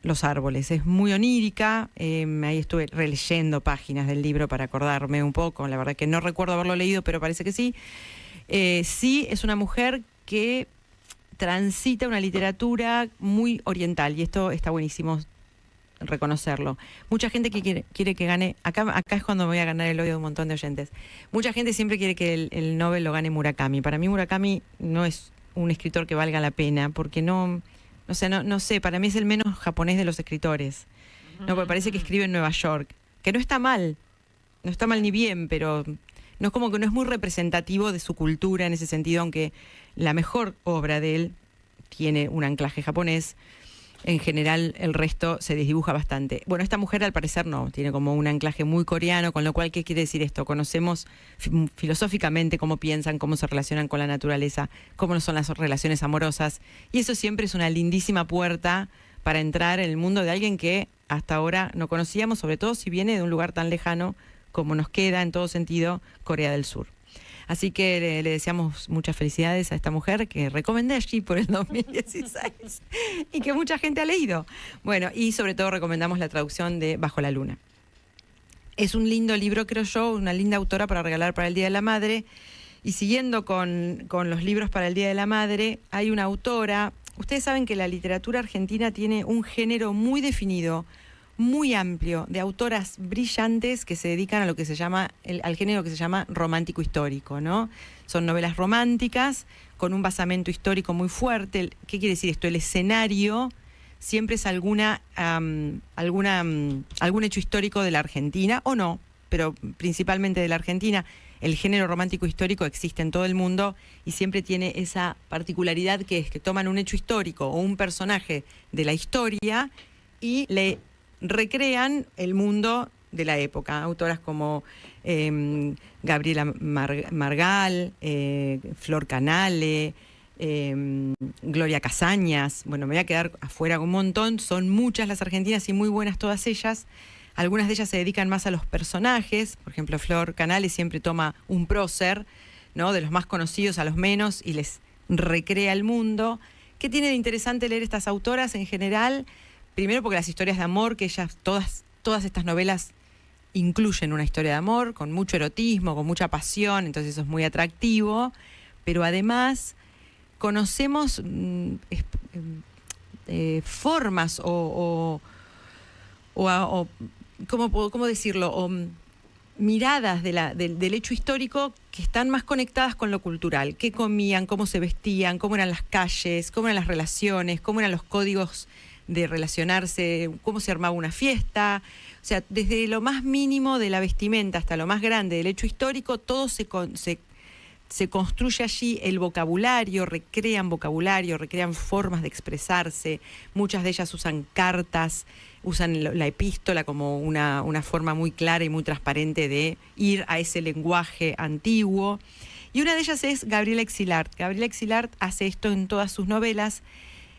los árboles. Es muy onírica, ahí estuve releyendo páginas del libro para acordarme un poco, la verdad que no recuerdo haberlo leído, pero parece que sí. Sí, es una mujer que transita una literatura muy oriental y esto está buenísimo reconocerlo. Mucha gente que quiere que gane, acá es cuando me voy a ganar el odio de un montón de oyentes, mucha gente siempre quiere que el Nobel lo gane Murakami. Para mí Murakami no es un escritor que valga la pena, porque no sé, para mí es el menos japonés de los escritores. No, porque parece que escribe en Nueva York, que no está mal ni bien, pero no es como que no es muy representativo de su cultura en ese sentido, aunque la mejor obra de él tiene un anclaje japonés. En general, el resto se desdibuja bastante. Bueno, esta mujer al parecer no, tiene como un anclaje muy coreano, con lo cual, ¿qué quiere decir esto? Conocemos filosóficamente cómo piensan, cómo se relacionan con la naturaleza, cómo son las relaciones amorosas, y eso siempre es una lindísima puerta para entrar en el mundo de alguien que hasta ahora no conocíamos, sobre todo si viene de un lugar tan lejano como nos queda, en todo sentido, Corea del Sur. Así que le deseamos muchas felicidades a esta mujer que recomendé allí por el 2016 y que mucha gente ha leído. Bueno, y sobre todo recomendamos la traducción de Bajo la Luna. Es un lindo libro, creo yo, una linda autora para regalar para el Día de la Madre. Y siguiendo con los libros para el Día de la Madre, hay una autora. Ustedes saben que la literatura argentina tiene un género muy definido, muy amplio, de autoras brillantes que se dedican a lo que se llama, al género que se llama romántico histórico, ¿no? Son novelas románticas con un basamento histórico muy fuerte. ¿Qué quiere decir esto? El escenario siempre es algún hecho histórico de la Argentina, o no, pero principalmente de la Argentina. El género romántico histórico existe en todo el mundo y siempre tiene esa particularidad que es que toman un hecho histórico o un personaje de la historia y le recrean el mundo de la época. Autoras como Gabriela Margal, Flor Canale, Gloria Casañas. Bueno, me voy a quedar afuera un montón. Son muchas las argentinas y muy buenas todas ellas. Algunas de ellas se dedican más a los personajes. Por ejemplo, Flor Canale siempre toma un prócer, ¿no?, de los más conocidos a los menos y les recrea el mundo. ¿Qué tiene de interesante leer estas autoras en general? Primero porque las historias de amor, que ellas, todas estas novelas incluyen una historia de amor con mucho erotismo, con mucha pasión, entonces eso es muy atractivo, pero además conocemos formas ¿cómo decirlo? O miradas del hecho histórico que están más conectadas con lo cultural. ¿Qué comían? ¿Cómo se vestían? ¿Cómo eran las calles? ¿Cómo eran las relaciones? ¿Cómo eran los códigos de relacionarse? ¿Cómo se armaba una fiesta? O sea, desde lo más mínimo de la vestimenta hasta lo más grande del hecho histórico, todo se construye allí. El vocabulario, recrean formas de expresarse. Muchas de ellas usan cartas, usan la epístola como una forma muy clara y muy transparente de ir a ese lenguaje antiguo. Y una de ellas es Gabriela Exilart. Gabriela Exilart hace esto en todas sus novelas.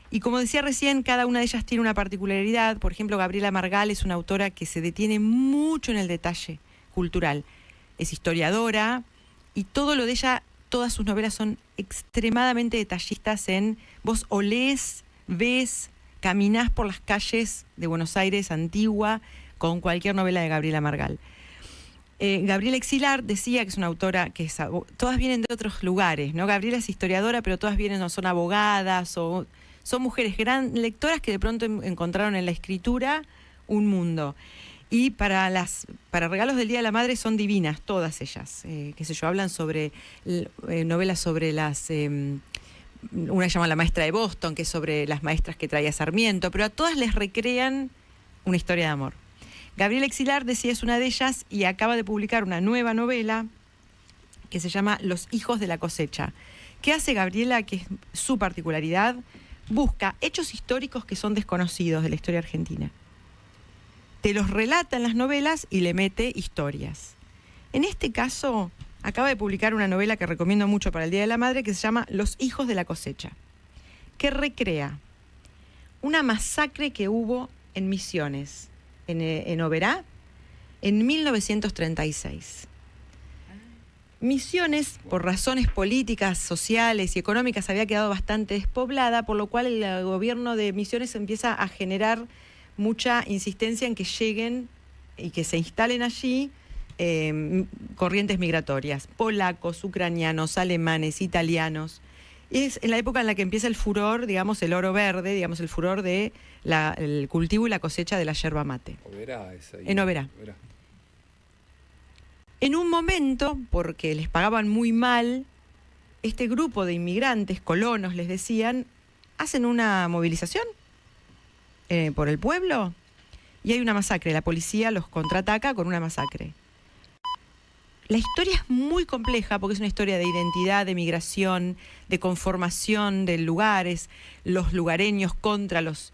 Y como decía recién, cada una de ellas tiene una particularidad. Por ejemplo, Gabriela Margal es una autora que se detiene mucho en el detalle cultural. Es historiadora y todo lo de ella, todas sus novelas son extremadamente detallistas vos olés, ves, caminás por las calles de Buenos Aires antigua con cualquier novela de Gabriela Margal. Gabriela Exilart decía que es una autora que todas vienen de otros lugares, ¿no? Gabriela es historiadora, pero todas no son abogadas o son mujeres lectoras que de pronto encontraron en la escritura un mundo. Y para regalos del Día de la Madre son divinas, todas ellas. Qué sé yo, hablan sobre novelas sobre una se llama La Maestra de Boston, que es sobre las maestras que traía Sarmiento, pero a todas les recrean una historia de amor. Gabriela Exilart decía es una de ellas y acaba de publicar una nueva novela que se llama Los hijos de la cosecha. ¿Qué hace Gabriela? Que es su particularidad. Busca hechos históricos que son desconocidos de la historia argentina. Te los relata en las novelas y le mete historias. En este caso, acaba de publicar una novela que recomiendo mucho para el Día de la Madre que se llama Los hijos de la cosecha, que recrea una masacre que hubo en Misiones, en Oberá, en 1936. Misiones, por razones políticas, sociales y económicas, había quedado bastante despoblada, por lo cual el gobierno de Misiones empieza a generar mucha insistencia en que lleguen y que se instalen allí corrientes migratorias, polacos, ucranianos, alemanes, italianos. Es en la época en la que empieza el furor, digamos, el oro verde, digamos, el furor de el cultivo y la cosecha de la yerba mate.
Oberá es ahí.
En Oberá. En un momento, porque les pagaban muy mal, este grupo de inmigrantes, colonos, les decían, hacen una movilización por el pueblo y hay una masacre. La policía los contraataca con una masacre. La historia es muy compleja porque es una historia de identidad, de migración, de conformación de lugares, los lugareños contra los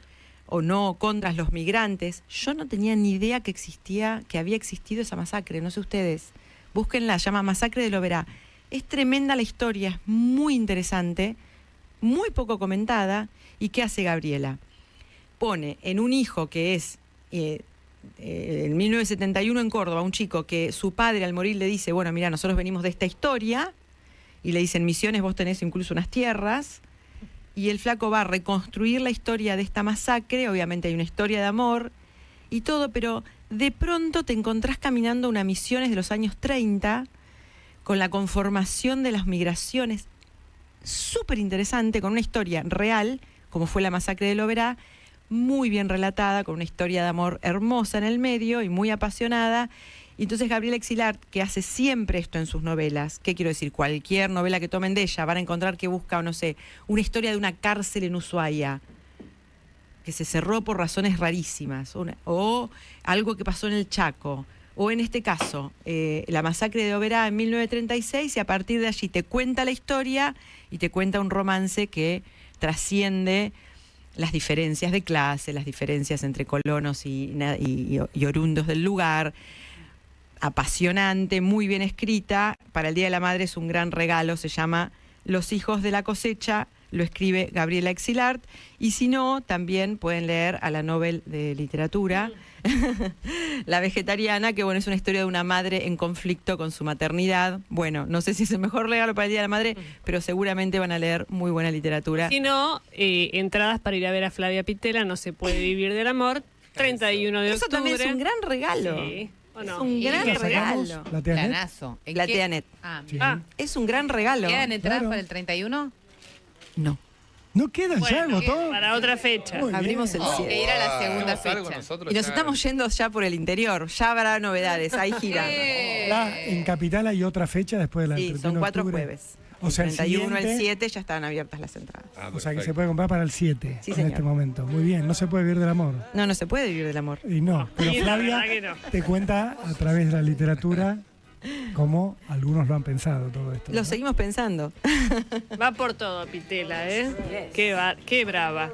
migrantes. Yo no tenía ni idea que había existido esa masacre, no sé ustedes. Búsquenla, se llama Masacre de Loberá. Es tremenda la historia, es muy interesante, muy poco comentada. ¿Y qué hace Gabriela? Pone en un hijo que es... en 1971 en Córdoba, un chico que su padre al morir le dice, bueno, mira, nosotros venimos de esta historia, y le dicen, Misiones, vos tenés incluso unas tierras, y el flaco va a reconstruir la historia de esta masacre. Obviamente hay una historia de amor y todo, pero de pronto te encontrás caminando una Misiones de los años 30, con la conformación de las migraciones, súper interesante, con una historia real, como fue la masacre de Loberá, muy bien relatada, con una historia de amor hermosa en el medio y muy apasionada. Y entonces Gabriela Exilart, que hace siempre esto en sus novelas, ¿qué quiero decir? Cualquier novela que tomen de ella van a encontrar que busca, no sé, una historia de una cárcel en Ushuaia, que se cerró por razones rarísimas, o algo que pasó en el Chaco, o en este caso, la masacre de Loberá en 1936, y a partir de allí te cuenta la historia y te cuenta un romance que trasciende las diferencias de clase, las diferencias entre colonos y orundos del lugar. Apasionante, muy bien escrita. Para el Día de la Madre es un gran regalo, se llama Los hijos de la cosecha, lo escribe Gabriela Exilart, y si no, también pueden leer a la Nobel de Literatura, La vegetariana, que bueno, es una historia de una madre en conflicto con su maternidad. Bueno, no sé si es el mejor regalo para el Día de la Madre, pero seguramente van a leer muy buena literatura.
Si no, entradas para ir a ver a Flavia Pitela, No se puede vivir del amor, 31 de octubre.
Eso también es un gran regalo.
Sí. ¿O no?
Es un gran regalo.
¿La Teanet?
Planazo.
La Teanet. Es un gran regalo.
¿Quedan entradas
Claro.
para el 31?
No.
¿No quedan ya,
Bueno,
agotó?
para otra fecha.
Muy
Abrimos
bien.
el
Hay
7.
que ir a la segunda
Hagamos algo
fecha.
nosotros
Y nos
ya.
estamos yendo ya por el interior. Ya habrá novedades, hay gira.
En Capital hay otra fecha después de la
Sí,
31
son
de
4
octubre.
jueves.
O sea, el
31 al
siguiente-
7 ya están abiertas las entradas.
O sea que se puede comprar para el 7
Sí,
en
señor.
este momento. Muy bien, no se puede vivir del amor.
No, no se puede vivir del amor.
Y no, pero
Sí, la
Flavia
verdad que no.
te cuenta a través de la literatura cómo algunos lo han pensado todo esto.
Lo
¿no?
seguimos pensando.
Va por todo, Pitela, ¿eh? Qué brava.